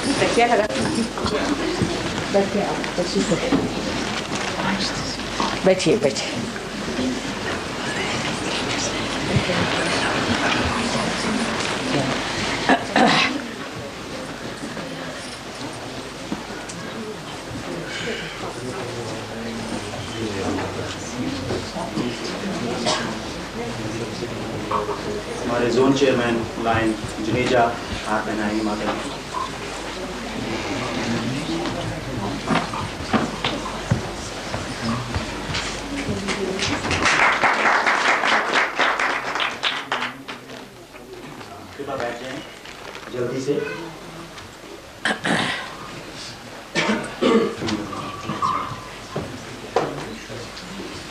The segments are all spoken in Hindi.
तकिया लगा बैठिए आप, बैठिए बैठिए। हमारे जोन चेयरमैन लाइन जुनेजा हाथ पहनाएंगे माता जी। कृपया बैठ जाएं जल्दी से।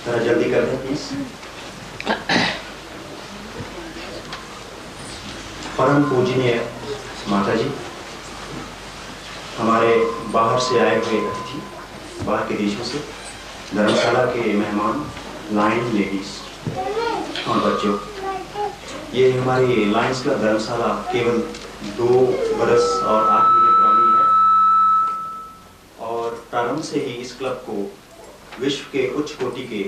थोड़ा जल्दी कर दें प्लीज। परम पूजनीय माता जी, हमारे बाहर से आए हुए अतिथि, बाहर के देशों से, धर्मशाला के मेहमान, लाइन लेडीज और बच्चों, ये हमारी लायंस क्लब धर्मशाला केवल 2 बरस और 8 महीने पुरानी है और प्रारंभ से ही इस क्लब को विश्व के उच्च कोटि के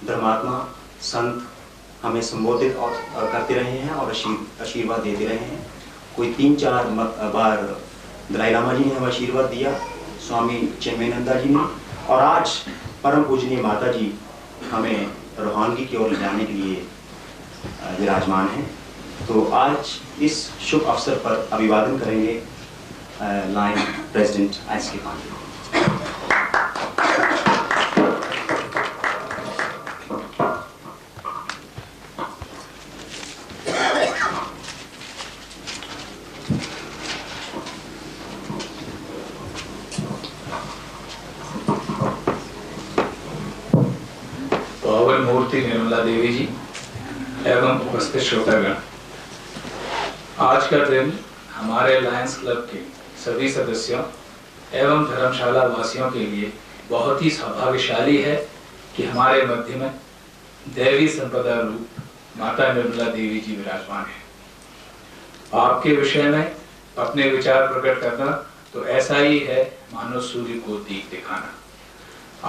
धर्मात्मा संत हमें संबोधित और करते रहे हैं और आशीर्वाद देते रहे हैं। कोई 3-4 बार दलाई लामा जी ने हमें आशीर्वाद दिया, स्वामी चिन्मयानंदा जी ने, और आज परम पूजनीय माता जी हमें रूहानगी की ओर ले जाने के लिए विराजमान हैं। तो आज इस शुभ अवसर पर अभिवादन करेंगे लाइन प्रेसिडेंट एस के पांडे। पावन मूर्ति निर्मला देवी जी एवं उपस्थित श्रोतागण, आज का दिन हमारे लायंस क्लब के सभी सदस्यों एवं धर्मशाला वासियों के लिए बहुत ही सौभाग्यशाली है कि हमारे मध्य में देवी संपदा रूप माता निर्मला देवी जी विराजमान है। आपके विषय में अपने विचार प्रकट करना तो ऐसा ही है मानो सूर्य को दीप दिखाना।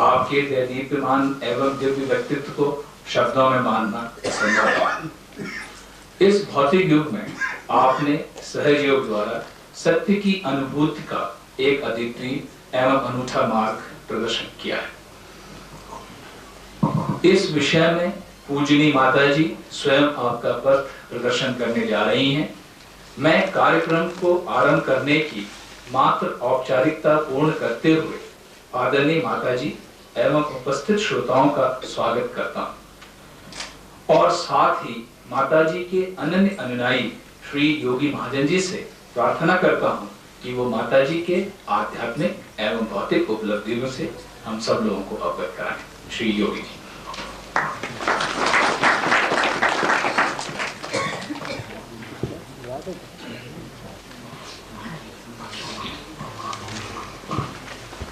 आपके दीप्यमान एवं दिव्य व्यक्तित्व को शब्दों में मानना असंभव है। इस भौतिक युग में आपने सहज योग द्वारा सत्य की अनुभूति का एक अद्वितीय एवं अनूठा मार्ग प्रदर्शन किया है। इस विषय में पूजनी माता जी स्वयं आपका पथ प्रदर्शन करने जा रही हैं। मैं कार्यक्रम को आरंभ करने की मात्र औपचारिकता पूर्ण करते हुए आदरणीय माता जी एवं उपस्थित श्रोताओं का स्वागत करता हूं और साथ ही माता जी के अनन्य अनुयायी श्री योगी महाजन जी से प्रार्थना करता हूं कि वो माता जी के आध्यात्मिक एवं भौतिक उपलब्धियों से हम सब लोगों को अवगत कराएं। श्री योगी जी।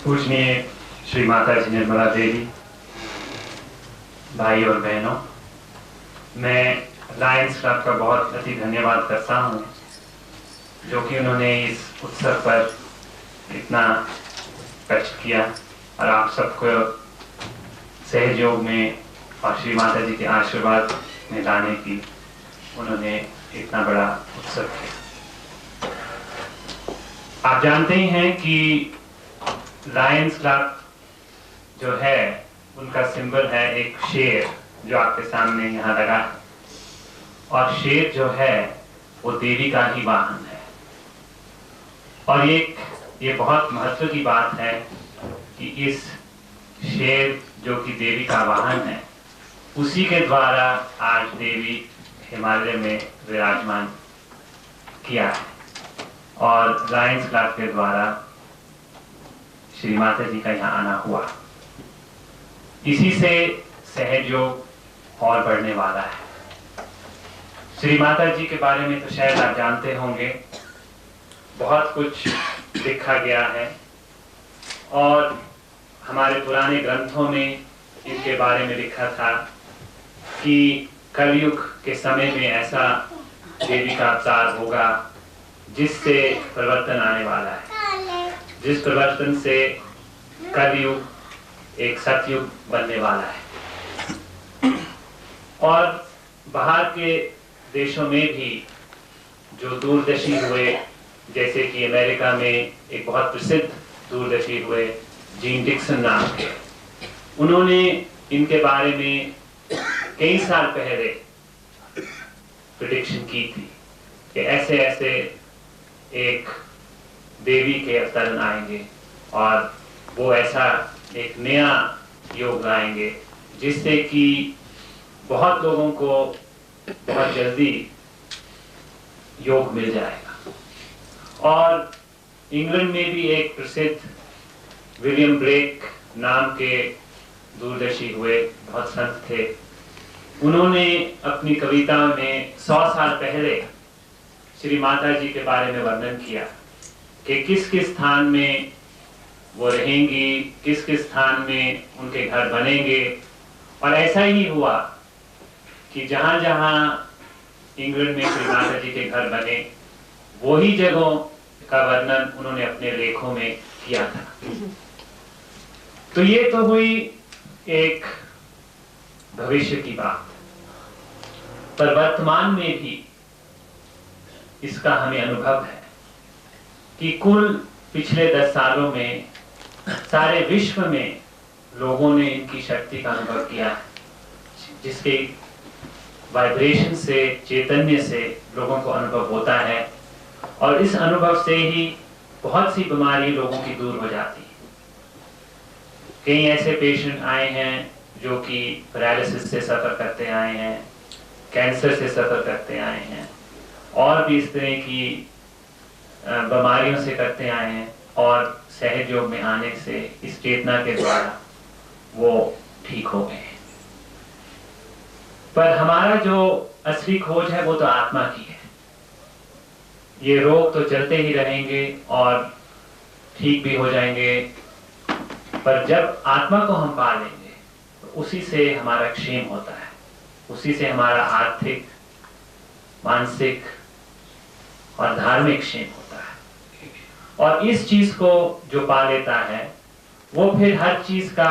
पूजनीय श्री माता जी निर्मला देवी, भाई और बहनों, मैं लायंस क्लब का बहुत अति धन्यवाद करता हूं जो कि उन्होंने इस उत्सव पर इतना कष्ट किया और आप सबको सहयोग में और श्री माता जी के आशीर्वाद में लाने की उन्होंने इतना बड़ा उत्सव किया। आप जानते ही हैं कि लायंस क्लब जो है उनका सिंबल है एक शेर जो आपके सामने यहाँ लगा है, और शेर जो है वो देवी का ही वाहन है। और ये बहुत महत्व की बात है कि इस शेर जो कि देवी का वाहन है उसी के द्वारा आज देवी हिमालय में विराजमान किया है और लायंस क्लब के द्वारा श्री माता जी का यहाँ आना हुआ। इसी से सहयोग और बढ़ने वाला है। श्री माता जी के बारे में तो शायद आप जानते होंगे, बहुत कुछ लिखा गया है और हमारे पुराने ग्रंथों में इनके बारे में लिखा था कि कलयुग के समय में ऐसा देवी का अवतार होगा जिससे परिवर्तन आने वाला है, जिस परिवर्तन से कलयुग एक सतयुग बनने वाला है। और बाहर के देशों में भी जो दूरदर्शी हुए, जैसे कि अमेरिका में एक बहुत प्रसिद्ध दूरदर्शी हुए जीन डिक्सन नाम के, उन्होंने इनके बारे में कई साल पहले प्रेडिक्शन की थी कि ऐसे ऐसे एक देवी के अवतरण आएंगे और वो ऐसा एक नया योग लाएंगे जिससे कि बहुत लोगों को बहुत जल्दी योग मिल जाएगा। और इंग्लैंड में भी एक प्रसिद्ध विलियम ब्लेक नाम के दूरदर्शी हुए, बहुत संत थे, उन्होंने अपनी कविता में 100 साल पहले श्री माता जी के बारे में वर्णन किया कि किस किस स्थान में वो रहेंगी, किस किस स्थान में उनके घर बनेंगे। और ऐसा ही हुआ कि जहां जहां इंग्लैंड में श्री माता जी के घर बने, वही जगहों का वर्णन उन्होंने अपने लेखों में किया था। तो ये तो हुई एक भविष्य की बात, पर वर्तमान में भी इसका हमें अनुभव है कि कुल पिछले 10 सालों में सारे विश्व में लोगों ने इनकी शक्ति का अनुभव किया है, जिसके वाइब्रेशन से, चैतन्य से लोगों को अनुभव होता है। और इस अनुभव से ही बहुत सी बीमारी लोगों की दूर हो जाती है। कई ऐसे पेशेंट आए हैं जो कि पैरालिसिस से सफर करते आए हैं, कैंसर से सफर करते आए हैं, और भी इस तरह की बीमारियों से करते आए हैं, और सहज योग में आने से इस चेतना के द्वारा वो ठीक हो गए हैं। पर हमारा जो असली खोज है वो तो आत्मा की है। ये रोग तो चलते ही रहेंगे और ठीक भी हो जाएंगे, पर जब आत्मा को हम पा लेंगे तो उसी से हमारा क्षेम होता है, उसी से हमारा आर्थिक, मानसिक और धार्मिक क्षेम होता है। और इस चीज को जो पा लेता है वो फिर हर चीज का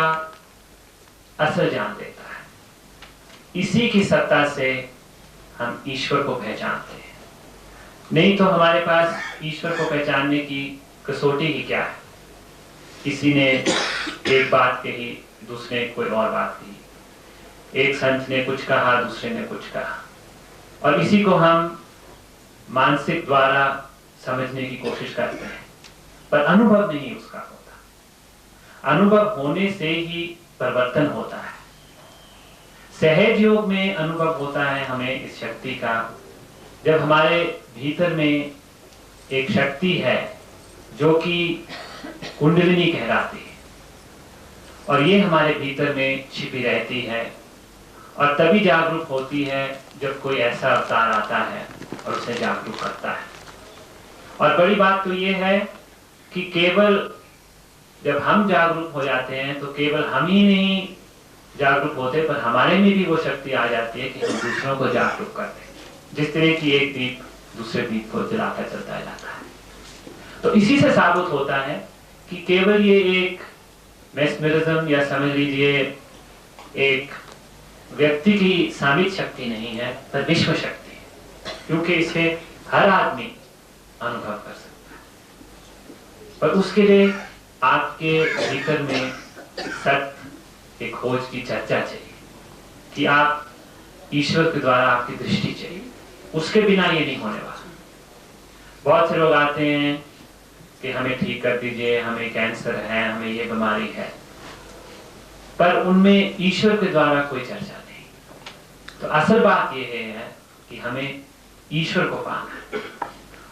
असर जान लेता है। इसी की सत्ता से हम ईश्वर को पहचानते हैं। नहीं तो हमारे पास ईश्वर को पहचानने की कसौटी ही क्या है। किसी ने एक बात कही, दूसरे कोई और बात कही, एक संत ने कुछ कहा, दूसरे ने कुछ कहा, और इसी को हम मानसिक द्वारा समझने की कोशिश करते हैं, पर अनुभव नहीं उसका होता। अनुभव होने से ही परिवर्तन होता है। सहज योग में अनुभव होता है हमें इस शक्ति का, जब हमारे भीतर में एक शक्ति है जो कि कुंडलिनी कहलाती है, और ये हमारे भीतर में छिपी रहती है, और तभी जागरूक होती है जब कोई ऐसा अवतार आता है और उसे जागरूक करता है। और बड़ी बात तो ये है कि केवल जब हम जागरूक हो जाते हैं तो केवल हम ही नहीं जागरूक होते, पर हमारे में भी वो शक्ति आ जाती है कि हम दूसरों को जागरूक करते हैं। जिस तरह की एक दीप दूसरे दीप को जलाता चलता जाता है। तो इसी से साबित होता है कि केवल ये एक मेस्मरिज्म या समझ लीजिए एक व्यक्ति की सामित शक्ति नहीं है, पर विश्व शक्ति है, क्योंकि इसे हर आदमी अनुभव कर सकता है। पर उसके लिए आपके भीतर में सत्य की खोज की चर्चा चाहिए कि आप ईश्वर के द्वारा आपकी दृष्टि चाहिए, उसके बिना ये नहीं होने वाला। बहुत से लोग आते हैं कि हमें ठीक कर दीजिए, हमें कैंसर है, हमें ये बीमारी है, पर उनमें ईश्वर के द्वारा कोई चर्चा नहीं। तो असल बात ये है कि हमें ईश्वर को पाना है,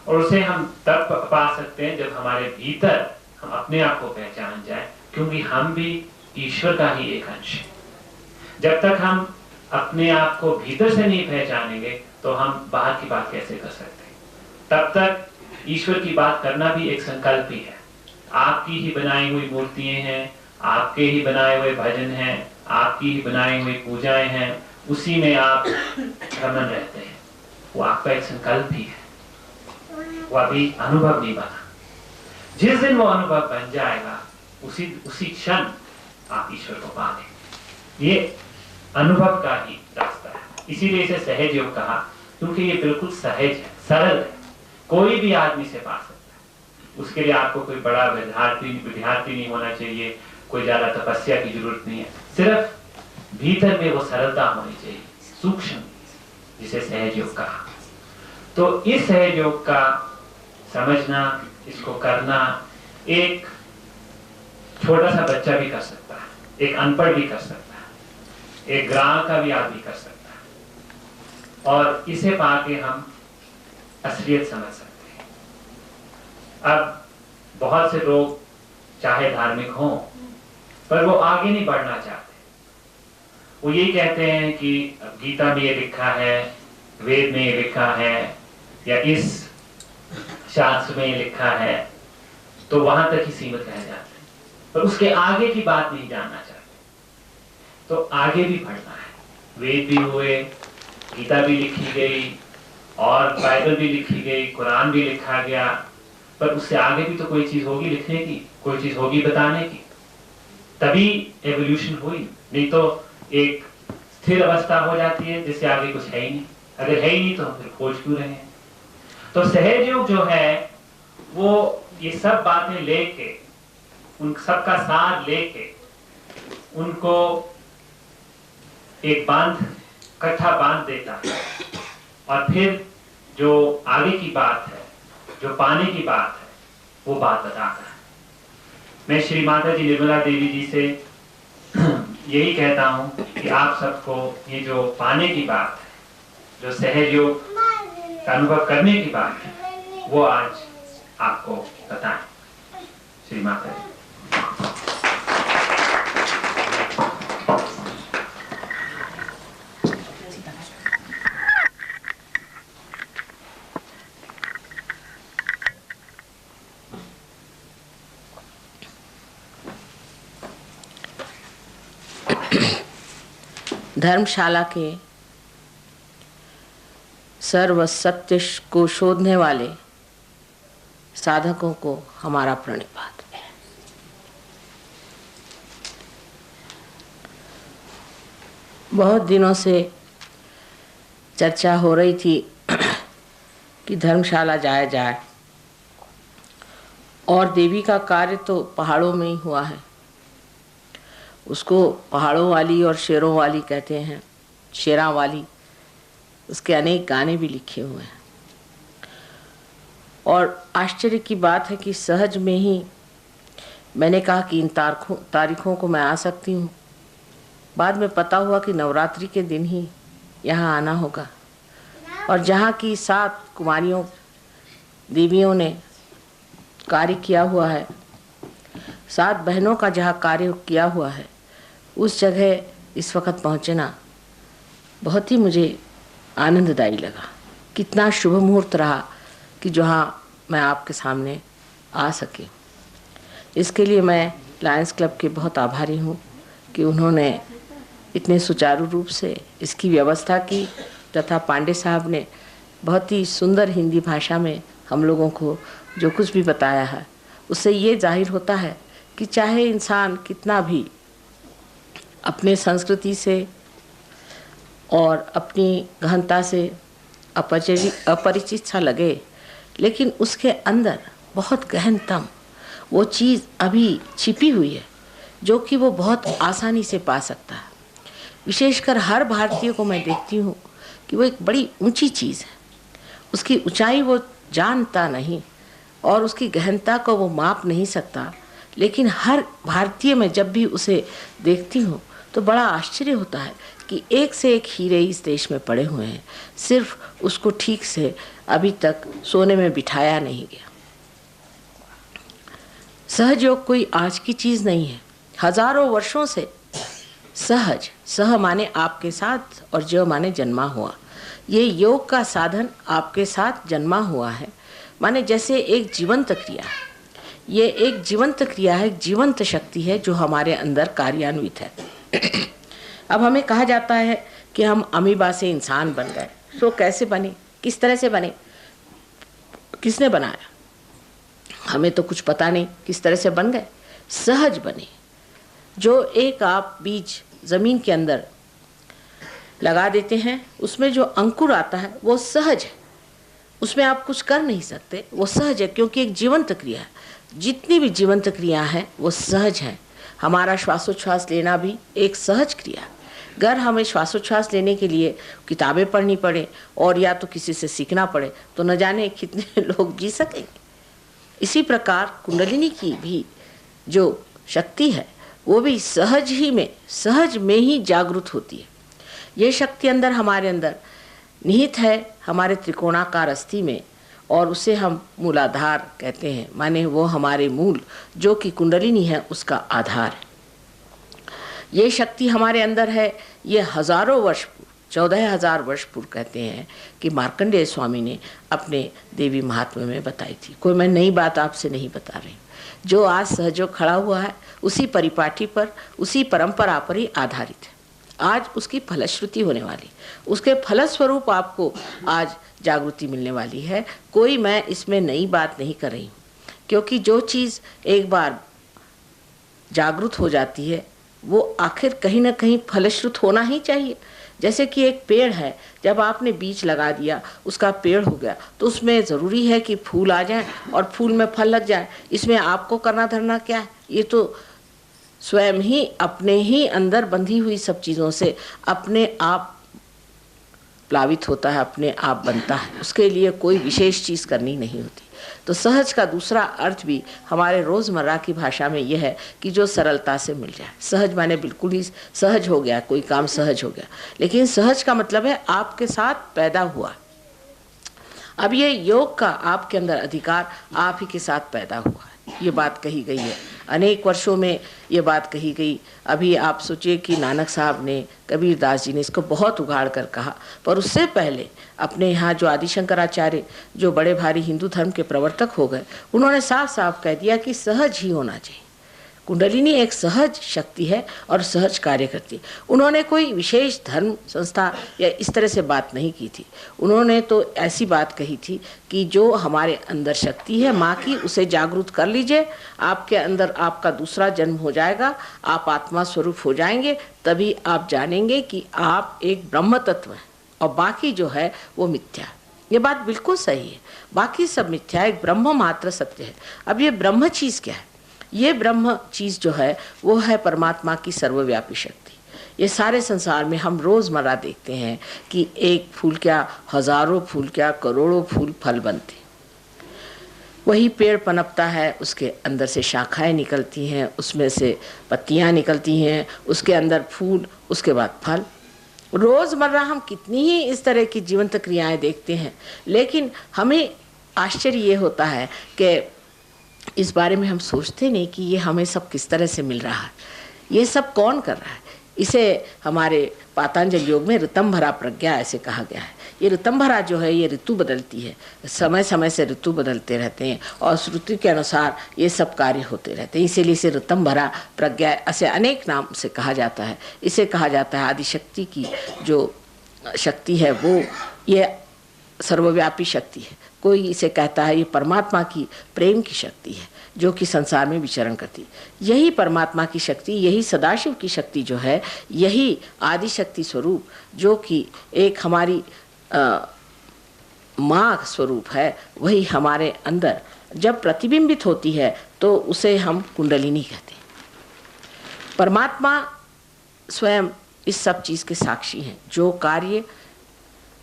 और उसे हम तब पा सकते हैं जब हमारे भीतर हम अपने आप को पहचान जाए, क्योंकि हम भी ईश्वर का ही एक अंश है। जब तक हम अपने आप को भीतर से नहीं पहचानेंगे तो हम बाहर की बात कैसे कर सकते हैं। तब तक ईश्वर की बात करना भी एक संकल्प ही है। आपकी ही बनाई हुई मूर्तियां हैं, आपके ही बनाए हुए भजन हैं, आपकी ही बनाई हुई पूजाएं हैं, उसी में आप रमन रहते हैं, वो आपका एक संकल्प ही है। वो अभी अनुभव नहीं बना। जिस दिन वो अनुभव बन जाएगा उसी क्षण आप ईश्वर को पा लेंगे। ये अनुभव का ही रास्ता है, इसीलिए इसे सहज योग कहा, क्योंकि ये बिल्कुल सहज है, सरल है, कोई भी आदमी से पा सकता है। उसके लिए आपको कोई बड़ा विद्यार्थी नहीं होना चाहिए, कोई ज्यादा तपस्या की जरूरत नहीं है, सिर्फ भीतर में वो सरलता होनी चाहिए, सूक्ष्म, जिसे सहज योग कहा। तो इस सहज योग का समझना, इसको करना एक छोटा सा बच्चा भी कर सकता है, एक अनपढ़ भी कर सकता है, एक ग्राम का भी आदमी कर सकता है, और इसे पाके हम असलियत समझ सकते हैं। अब बहुत से लोग चाहे धार्मिक हों पर वो आगे नहीं बढ़ना चाहते। वो यही कहते हैं कि गीता में ये लिखा है, वेद में ये लिखा है, या इस शास्त्र में ये लिखा है, तो वहां तक ही सीमित रह जाते हैं, पर उसके आगे की बात नहीं जानना चाहते। तो आगे भी बढ़ना है। वेद भी हुए, गीता भी लिखी गई, और बाइबल भी लिखी गई, कुरान भी लिखा गया, पर उससे आगे भी तो कोई चीज होगी लिखने की, कोई चीज होगी बताने की, तभी एवोल्यूशन हुई। नहीं तो एक स्थिर अवस्था हो जाती है जिससे आगे कुछ है ही नहीं। अगर है ही नहीं तो हम फिर खोज क्यों रहे हैं। तो सहज योग जो है वो ये सब बातें लेके, उन सब का सार लेके, उनको एक बांध, इकट्ठा बांध देता है, और फिर जो आगे की बात है, जो पाने की बात है, वो बात बताता है। मैं श्री माता जी निर्मला देवी जी से यही कहता हूं कि आप सबको ये जो पाने की बात है, जो सहज योग का अनुभव करने की बात है, वो आज आपको बताएं। श्री माता जी। धर्मशाला के सर्व सत्य को शोधने वाले साधकों को हमारा प्रणिपात। बहुत दिनों से चर्चा हो रही थी कि धर्मशाला जाया जाए, और देवी का कार्य तो पहाड़ों में ही हुआ है। उसको पहाड़ों वाली और शेरों वाली कहते हैं, शेरा वाली। उसके अनेक गाने भी लिखे हुए हैं, और आश्चर्य की बात है कि सहज में ही मैंने कहा कि इन तारीखों को मैं आ सकती हूँ। बाद में पता हुआ कि नवरात्रि के दिन ही यहाँ आना होगा, और जहाँ की 7 कुमारियों देवियों ने कार्य किया हुआ है, 7 बहनों का जहाँ कार्य किया हुआ है, उस जगह इस वक्त पहुँचना बहुत ही मुझे आनंददायी लगा। कितना शुभ मुहूर्त रहा कि जहाँ मैं आपके सामने आ सके। इसके लिए मैं लायंस क्लब के बहुत आभारी हूँ कि उन्होंने इतने सुचारू रूप से इसकी व्यवस्था की, तथा पांडे साहब ने बहुत ही सुंदर हिंदी भाषा में हम लोगों को जो कुछ भी बताया है, उससे ये जाहिर होता है कि चाहे इंसान कितना भी अपने संस्कृति से और अपनी गहनता से अपरिचित सा लगे, लेकिन उसके अंदर बहुत गहनतम वो चीज़ अभी छिपी हुई है जो कि वो बहुत आसानी से पा सकता है। विशेषकर हर भारतीय को मैं देखती हूँ कि वो एक बड़ी ऊंची चीज़ है, उसकी ऊंचाई वो जानता नहीं और उसकी गहनता को वो माप नहीं सकता, लेकिन हर भारतीय में जब भी उसे देखती हूँ तो बड़ा आश्चर्य होता है कि एक से एक हीरे इस देश में पड़े हुए हैं, सिर्फ उसको ठीक से अभी तक सोने में बिठाया नहीं गया। सहज योग कोई आज की चीज़ नहीं है, हजारों वर्षों से सहज, सह माने आपके साथ और ज माने जन्मा हुआ, ये योग का साधन आपके साथ जन्मा हुआ है, माने जैसे एक जीवंत क्रिया है। ये एक जीवंत क्रिया है, एक जीवंत शक्ति है जो हमारे अंदर कार्यान्वित है। अब हमें कहा जाता है कि हम अमीबा से इंसान बन गए, तो कैसे बने, किस तरह से बने? किसने बनाया? हमें तो कुछ पता नहीं किस तरह से बन गए, सहज बने। जो एक आप बीज जमीन के अंदर लगा देते हैं, उसमें जो अंकुर आता है वो सहज है, उसमें आप कुछ कर नहीं सकते, वो सहज है, क्योंकि एक जीवंत क्रिया है। जितनी भी जीवंत क्रिया है वो सहज है। हमारा श्वासोच्छ्वास लेना भी एक सहज क्रिया है। अगर हमें श्वासोच्छ्वास लेने के लिए किताबें पढ़नी पड़े और या तो किसी से सीखना पड़े तो न जाने कितने लोग जी सकेंगे। इसी प्रकार कुंडलिनी की भी जो शक्ति है वो भी सहज में ही जागृत होती है। ये शक्ति अंदर हमारे अंदर निहित है, हमारे त्रिकोणाकार अस्थि में, और उसे हम मूलाधार कहते हैं, माने वो हमारे मूल जो कि कुंडलिनी है उसका आधार है। ये शक्ति हमारे अंदर है। ये हजारों वर्ष पूर्व, 14,000 वर्ष पूर्व कहते हैं कि मार्कंडेय स्वामी ने अपने देवी महात्म्य में बताई थी। कोई मैं नई बात आपसे नहीं बता रही। जो आज सहयोग खड़ा हुआ है उसी परिपाटी पर, उसी परंपरा पर ही आधारित है। आज उसकी फलश्रुति होने वाली, उसके फलस्वरूप आपको आज जागृति मिलने वाली है। कोई मैं इसमें नई बात नहीं कर रही हूँ, क्योंकि जो चीज़ एक बार जागृत हो जाती है वो आखिर कहीं ना कहीं फलश्रुत होना ही चाहिए। जैसे कि एक पेड़ है, जब आपने बीज लगा दिया, उसका पेड़ हो गया, तो उसमें ज़रूरी है कि फूल आ जाए और फूल में फल लग जाए। इसमें आपको करना धरना क्या है? ये तो स्वयं ही अपने ही अंदर बंधी हुई सब चीज़ों से अपने आप प्लावित होता है, अपने आप बनता है। उसके लिए कोई विशेष चीज़ करनी नहीं होती। तो सहज का दूसरा अर्थ भी हमारे रोज़मर्रा की भाषा में यह है कि जो सरलता से मिल जाए। सहज माने बिल्कुल ही सहज हो गया, कोई काम सहज हो गया। लेकिन सहज का मतलब है आपके साथ पैदा हुआ। अब ये योग का आपके अंदर अधिकार आप ही के साथ पैदा हुआ है। ये बात कही गई है, अनेक वर्षों में ये बात कही गई। अभी आप सोचिए कि नानक साहब ने, कबीरदास जी ने इसको बहुत उगाड़ कर कहा, पर उससे पहले अपने यहाँ जो आदि शंकराचार्य, जो बड़े भारी हिंदू धर्म के प्रवर्तक हो गए, उन्होंने साफ साफ कह दिया कि सहज ही होना चाहिए। कुंडलिनी एक सहज शक्ति है और सहज कार्य करती है। उन्होंने कोई विशेष धर्म संस्था या इस तरह से बात नहीं की थी। उन्होंने तो ऐसी बात कही थी कि जो हमारे अंदर शक्ति है माँ की, उसे जागृत कर लीजिए, आपके अंदर आपका दूसरा जन्म हो जाएगा, आप आत्मा स्वरूप हो जाएंगे, तभी आप जानेंगे कि आप एक ब्रह्म तत्व हैं और बाकी जो है वो मिथ्या। ये बात बिल्कुल सही है, बाकी सब मिथ्या है, एक ब्रह्म मात्र सत्य है। अब ये ब्रह्म चीज़ क्या है? ये ब्रह्म चीज़ जो है वो है परमात्मा की सर्वव्यापी शक्ति। ये सारे संसार में हम रोज़मर्रा देखते हैं कि एक फूल क्या, हजारों फूल क्या, करोड़ों फूल फल बनते। वही पेड़ पनपता है, उसके अंदर से शाखाएं निकलती हैं, उसमें से पत्तियां निकलती हैं, उसके अंदर फूल, उसके बाद फल। रोज़मर्रा हम कितनी ही इस तरह की जीवंत क्रियाएं देखते हैं, लेकिन हमें आश्चर्य ये होता है कि इस बारे में हम सोचते नहीं कि ये हमें सब किस तरह से मिल रहा है, ये सब कौन कर रहा है। इसे हमारे पातंजल योग में ऋतंभरा प्रज्ञा ऐसे कहा गया है। ये ऋतंभरा जो है ये ऋतु बदलती है, समय समय से ऋतु बदलते रहते हैं और उस ऋतु के अनुसार ये सब कार्य होते रहते हैं। इसीलिए इसे ऋतंभरा प्रज्ञा ऐसे अनेक नाम से कहा जाता है। इसे कहा जाता है आदिशक्ति की जो शक्ति है वो ये सर्वव्यापी शक्ति है। कोई इसे कहता है ये परमात्मा की प्रेम की शक्ति है जो कि संसार में विचरण करती है। यही परमात्मा की शक्ति, यही सदाशिव की शक्ति जो है, यही आदि शक्ति स्वरूप जो कि एक हमारी माँ स्वरूप है, वही हमारे अंदर जब प्रतिबिंबित होती है तो उसे हम कुंडलिनी कहते हैं। परमात्मा स्वयं इस सब चीज़ के साक्षी हैं। जो कार्य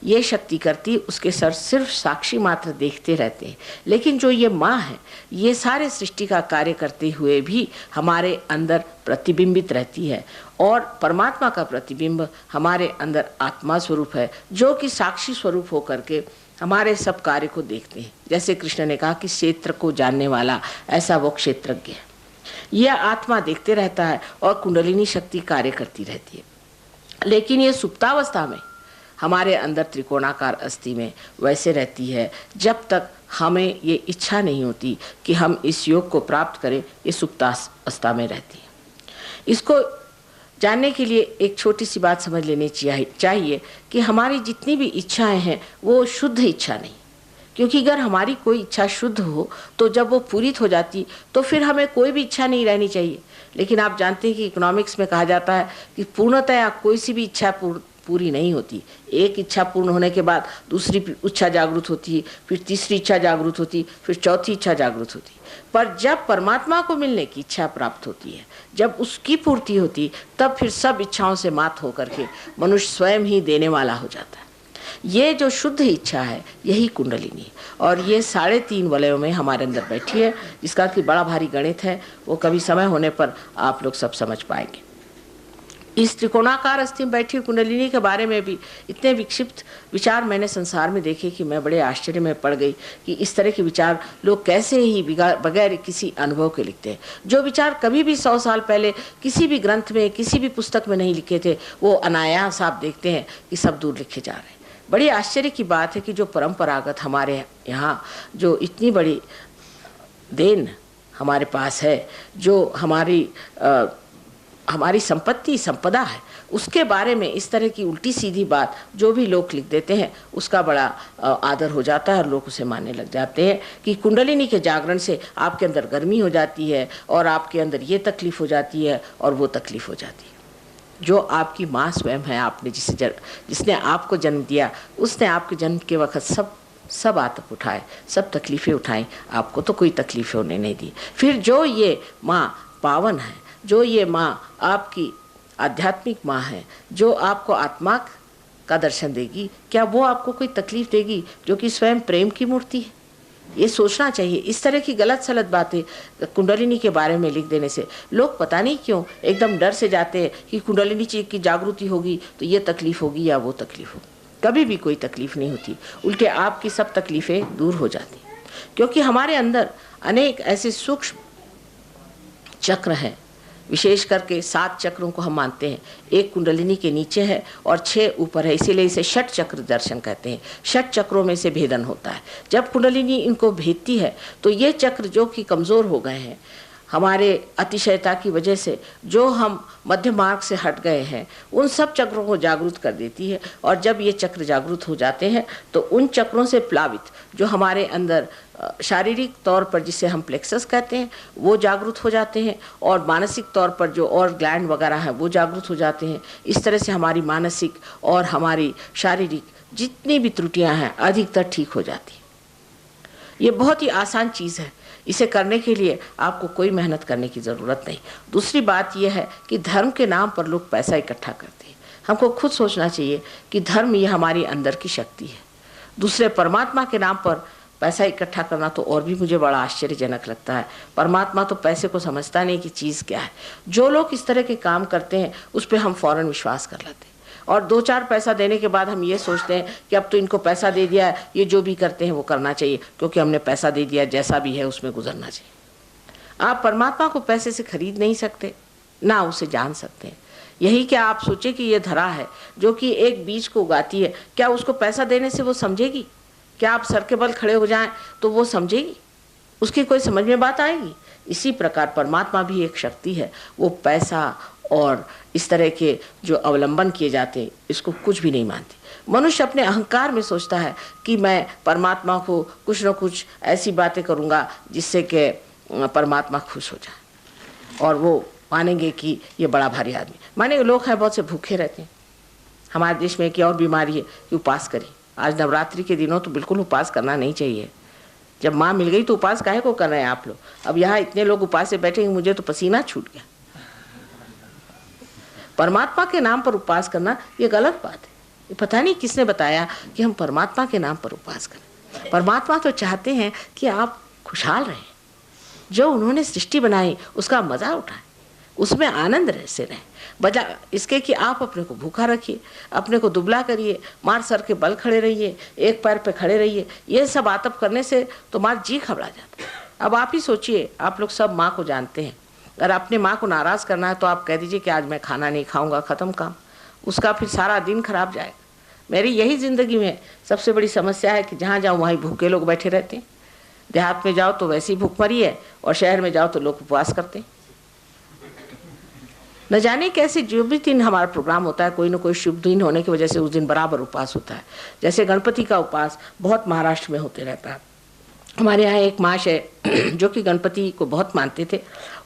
ये शक्ति करती उसके सर सिर्फ साक्षी मात्र देखते रहते हैं, लेकिन जो ये माँ है ये सारे सृष्टि का कार्य करते हुए भी हमारे अंदर प्रतिबिंबित रहती है। और परमात्मा का प्रतिबिंब हमारे अंदर आत्मा स्वरूप है जो कि साक्षी स्वरूप होकर के हमारे सब कार्य को देखते हैं। जैसे कृष्ण ने कहा कि क्षेत्र को जानने वाला ऐसा वो क्षेत्रज्ञ है। यह आत्मा देखते रहता है और कुंडलिनी शक्ति कार्य करती रहती है। लेकिन ये सुप्तावस्था में हमारे अंदर त्रिकोणाकार अस्थि में वैसे रहती है जब तक हमें ये इच्छा नहीं होती कि हम इस योग को प्राप्त करें। ये सुप्तावस्था में रहती है। इसको जानने के लिए एक छोटी सी बात समझ लेनी चाहिए कि हमारी जितनी भी इच्छाएं हैं वो शुद्ध इच्छा नहीं। क्योंकि अगर हमारी कोई इच्छा शुद्ध हो तो जब वो पूरित हो जाती तो फिर हमें कोई भी इच्छा नहीं रहनी चाहिए। लेकिन आप जानते हैं कि इकोनॉमिक्स में कहा जाता है कि पूर्णतया कोई सी भी इच्छा पूरी नहीं होती। एक इच्छा पूर्ण होने के बाद दूसरी इच्छा जागृत होती है, फिर तीसरी इच्छा जागृत होती, फिर चौथी इच्छा जागृत होती। पर जब परमात्मा को मिलने की इच्छा प्राप्त होती है, जब उसकी पूर्ति होती, तब फिर सब इच्छाओं से मात होकर के मनुष्य स्वयं ही देने वाला हो जाता है। ये जो शुद्ध इच्छा है यही कुंडलिनी, और ये 3.5 वलयों में हमारे अंदर बैठी है, जिसका कि बड़ा भारी गणित है। वो कभी समय होने पर आप लोग सब समझ पाएंगे। इस त्रिकोणाकार अस्थि में बैठी कुंडलिनी के बारे में भी इतने विक्षिप्त विचार मैंने संसार में देखे कि मैं बड़े आश्चर्य में पड़ गई कि इस तरह के विचार लोग कैसे ही बगैर किसी अनुभव के लिखते हैं। जो विचार कभी भी 100 साल पहले किसी भी ग्रंथ में, किसी भी पुस्तक में नहीं लिखे थे, वो अनायास आप देखते हैं कि सब दूर लिखे जा रहे हैं। बड़ी आश्चर्य की बात है कि जो परंपरागत हमारे यहाँ जो इतनी बड़ी देन हमारे पास है, जो हमारी संपदा है, उसके बारे में इस तरह की उल्टी सीधी बात जो भी लोग लिख देते हैं उसका बड़ा आदर हो जाता है और लोग उसे मानने लग जाते हैं कि कुंडलिनी के जागरण से आपके अंदर गर्मी हो जाती है और आपके अंदर ये तकलीफ हो जाती है और वो तकलीफ हो जाती है। जो आपकी माँ स्वयं है, आपने जिसने आपको जन्म दिया, उसने आपके जन्म के वक्त सब आतप उठाए, सब तकलीफ़ें उठाई, आपको तो कोई तकलीफ़ें होने नहीं दी। फिर जो ये माँ पावन है, जो ये माँ आपकी आध्यात्मिक माँ है, जो आपको आत्मा का दर्शन देगी, क्या वो आपको कोई तकलीफ देगी जो कि स्वयं प्रेम की मूर्ति है? ये सोचना चाहिए। इस तरह की गलत सलत बातें कुंडलिनी के बारे में लिख देने से लोग पता नहीं क्यों एकदम डर से जाते हैं कि कुंडलिनी की जागृति होगी तो ये तकलीफ होगी या वो तकलीफ होगी। कभी भी कोई तकलीफ नहीं होती, उल्टे आपकी सब तकलीफ़ें दूर हो जाती, क्योंकि हमारे अंदर अनेक ऐसे सूक्ष्म चक्र हैं। विशेष करके 7 चक्रों को हम मानते हैं। एक कुंडलिनी के नीचे है और 6 ऊपर है, इसीलिए इसे षट चक्र दर्शन कहते हैं। षट चक्रों में से भेदन होता है। जब कुंडलिनी इनको भेदती है तो ये चक्र जो कि कमज़ोर हो गए हैं हमारे अतिशयता की वजह से, जो हम मध्य मार्ग से हट गए हैं, उन सब चक्रों को जागृत कर देती है। और जब ये चक्र जागृत हो जाते हैं तो उन चक्रों से प्लावित जो हमारे अंदर शारीरिक तौर पर, जिसे हम प्लेक्सस कहते हैं, वो जागृत हो जाते हैं, और मानसिक तौर पर जो और ग्लैंड वगैरह हैं वो जागृत हो जाते हैं। इस तरह से हमारी मानसिक और हमारी शारीरिक जितनी भी त्रुटियां हैं अधिकतर ठीक हो जाती हैं। ये बहुत ही आसान चीज़ है। इसे करने के लिए आपको कोई मेहनत करने की ज़रूरत नहीं। दूसरी बात यह है कि धर्म के नाम पर लोग पैसा इकट्ठा करते हैं। हमको खुद सोचना चाहिए कि धर्म ये हमारी अंदर की शक्ति है। दूसरे परमात्मा के नाम पर पैसा इकट्ठा करना तो और भी मुझे बड़ा आश्चर्यजनक लगता है। परमात्मा तो पैसे को समझता नहीं कि चीज़ क्या है। जो लोग इस तरह के काम करते हैं उस पर हम फ़ौरन विश्वास कर लेते हैं, और 2-4 पैसा देने के बाद हम ये सोचते हैं कि अब तो इनको पैसा दे दिया है, ये जो भी करते हैं वो करना चाहिए, क्योंकि हमने पैसा दे दिया, जैसा भी है उसमें गुजरना चाहिए। आप परमात्मा को पैसे से खरीद नहीं सकते, ना उसे जान सकते हैं। यही क्या आप सोचे कि ये धरा है जो कि एक बीज को उगाती है, क्या उसको पैसा देने से वो समझेगी? क्या आप सर के बल खड़े हो जाएं तो वो समझेगी? उसकी कोई समझ में बात आएगी? इसी प्रकार परमात्मा भी एक शक्ति है। वो पैसा और इस तरह के जो अवलंबन किए जाते हैं इसको कुछ भी नहीं मानती। मनुष्य अपने अहंकार में सोचता है कि मैं परमात्मा को कुछ न कुछ ऐसी बातें करूँगा जिससे कि परमात्मा खुश हो जाए और वो मानेंगे कि ये बड़ा भारी आदमी। माने लोग हैं बहुत से भूखे रहते हैं। हमारे देश में एक और बीमारी है कि उपास करें। आज नवरात्रि के दिनों तो बिल्कुल उपास करना नहीं चाहिए। जब माँ मिल गई तो उपास काहे को कर रहे हैं आप लोग? अब यहाँ इतने लोग उपास से बैठे, मुझे तो पसीना छूट गया। परमात्मा के नाम पर उपास करना ये गलत बात है। ये पता नहीं किसने बताया कि हम परमात्मा के नाम पर उपास करें। परमात्मा तो चाहते हैं कि आप खुशहाल रहें, जो उन्होंने सृष्टि बनाई उसका मज़ा उठाएं, उसमें आनंद से रहें, बजा इसके कि आप अपने को भूखा रखिए, अपने को दुबला करिए, मार सर के बल खड़े रहिए, एक पैर पे खड़े रहिए। ये सब आतप करने से तो मार जी घबरा जाता है। अब आप ही सोचिए, आप लोग सब माँ को जानते हैं। अगर अपने माँ को नाराज़ करना है तो आप कह दीजिए कि आज मैं खाना नहीं खाऊंगा, ख़त्म काम। उसका फिर सारा दिन खराब जाएगा। मेरी यही ज़िंदगी में सबसे बड़ी समस्या है कि जहाँ जाऊँ वहीं भूखे लोग बैठे रहते हैं। देहात में जाओ तो वैसी भूखमरी है और शहर में जाओ तो लोग उपवास करते हैं। न जाने कैसे जो भी दिन हमारा प्रोग्राम होता है, कोई ना कोई शुभ दिन होने की वजह से उस दिन बराबर उपवास होता है। जैसे गणपति का उपवास बहुत महाराष्ट्र में होते रहता है। हमारे यहाँ एक महाशय जो कि गणपति को बहुत मानते थे,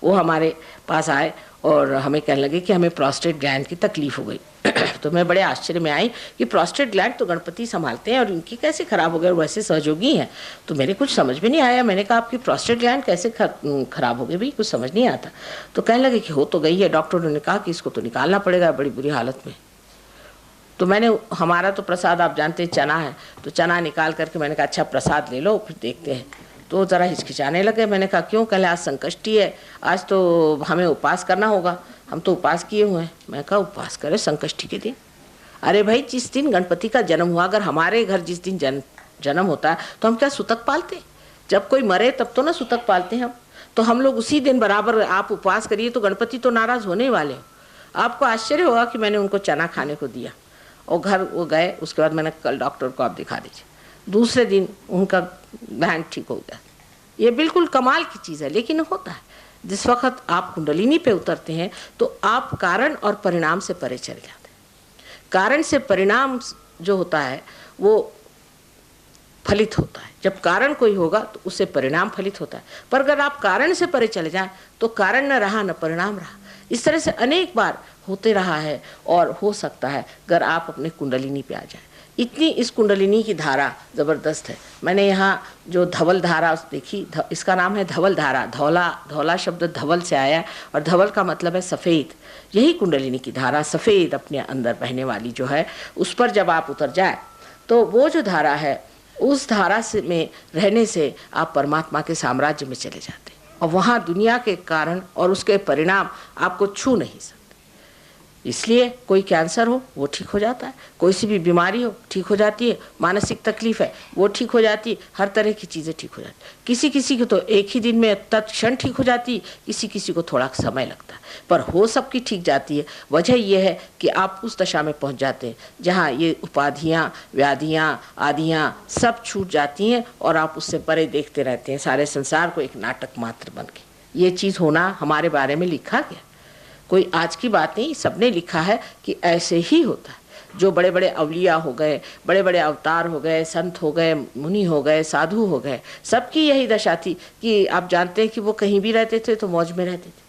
वो हमारे पास आए और हमें कहने लगे कि हमें प्रोस्टेट ग्लैंड की तकलीफ हो गई। तो मैं बड़े आश्चर्य में आई कि प्रोस्टेट ग्लैंड तो गणपति संभालते हैं और इनकी कैसे खराब हो गई, और वैसे सहयोगी हैं। तो मेरे कुछ समझ में नहीं आया। मैंने कहा आपकी प्रोस्टेट ग्लैंड कैसे खराब हो गई भाई, कुछ समझ नहीं आता। तो कहने लगे कि हो तो गई है, डॉक्टरों ने कहा कि इसको तो निकालना पड़ेगा बड़ी बुरी हालत में। तो मैंने, हमारा तो प्रसाद आप जानते हैं चना है, तो चना निकाल करके मैंने कहा अच्छा प्रसाद ले लो फिर देखते हैं। तो ज़रा हिचकिचाने लगे। मैंने कहा क्यों? कहले आज संकष्टी है, आज तो हमें उपवास करना होगा, हम तो उपवास किए हुए हैं। मैं कहा उपवास करें संकष्टी के दिन? अरे भाई जिस दिन गणपति का जन्म हुआ, अगर हमारे घर जिस दिन जन्म होता है तो हम क्या सुतक पालते? जब कोई मरे तब तो ना सुतक पालते हैं हम। तो हम लोग उसी दिन बराबर आप उपवास करिए तो गणपति तो नाराज होने वाले हो। आपको आश्चर्य होगा कि मैंने उनको चना खाने को दिया और घर वो गए। उसके बाद मैंने कल डॉक्टर को आप दिखा दीजिए, दूसरे दिन उनका ग्लैंड ठीक हो गया। ये बिल्कुल कमाल की चीज़ है, लेकिन होता है। जिस वक्त आप कुंडलिनी पे उतरते हैं तो आप कारण और परिणाम से परे चले जाते हैं। कारण से परिणाम जो होता है वो फलित होता है। जब कारण कोई होगा तो उससे परिणाम फलित होता है। पर अगर आप कारण से परे चले जाएं तो कारण न रहा न परिणाम रहा। इस तरह से अनेक बार होते रहा है और हो सकता है अगर आप अपने कुंडलिनी पे आ जाएं। इतनी इस कुंडलिनी की धारा ज़बरदस्त है। मैंने यहाँ जो धवल धारा देखी, इसका नाम है धवल धारा। धौला शब्द धवल से आया और धवल का मतलब है सफ़ेद। यही कुंडलिनी की धारा सफ़ेद अपने अंदर बहने वाली जो है, उस पर जब आप उतर जाए तो वो जो धारा है, उस धारा से में रहने से आप परमात्मा के साम्राज्य में चले जाते हैं और वहाँ दुनिया के कारण और उसके परिणाम आपको छू नहीं सकते। इसलिए कोई कैंसर हो वो ठीक हो जाता है, कोई सी भी बीमारी हो ठीक हो जाती है, मानसिक तकलीफ है वो ठीक हो जाती है, हर तरह की चीज़ें ठीक हो जाती है। किसी किसी को तो एक ही दिन में तत्क्षण ठीक हो जाती है, किसी किसी को थोड़ा समय लगता है, पर हो सबकी ठीक जाती है। वजह यह है कि आप उस दशा में पहुंच जाते हैं जहाँ ये उपाधियाँ, व्याधियाँ, आदियाँ सब छूट जाती हैं और आप उससे परे देखते रहते हैं सारे संसार को एक नाटक मात्र बन के। ये चीज़ होना हमारे बारे में लिखा गया, कोई आज की बात नहीं, सबने लिखा है कि ऐसे ही होता है। जो बड़े बड़े अवलिया हो गए, बड़े बड़े अवतार हो गए, संत हो गए, मुनि हो गए, साधु हो गए, सबकी यही दशा थी कि आप जानते हैं कि वो कहीं भी रहते थे तो मौज में रहते थे।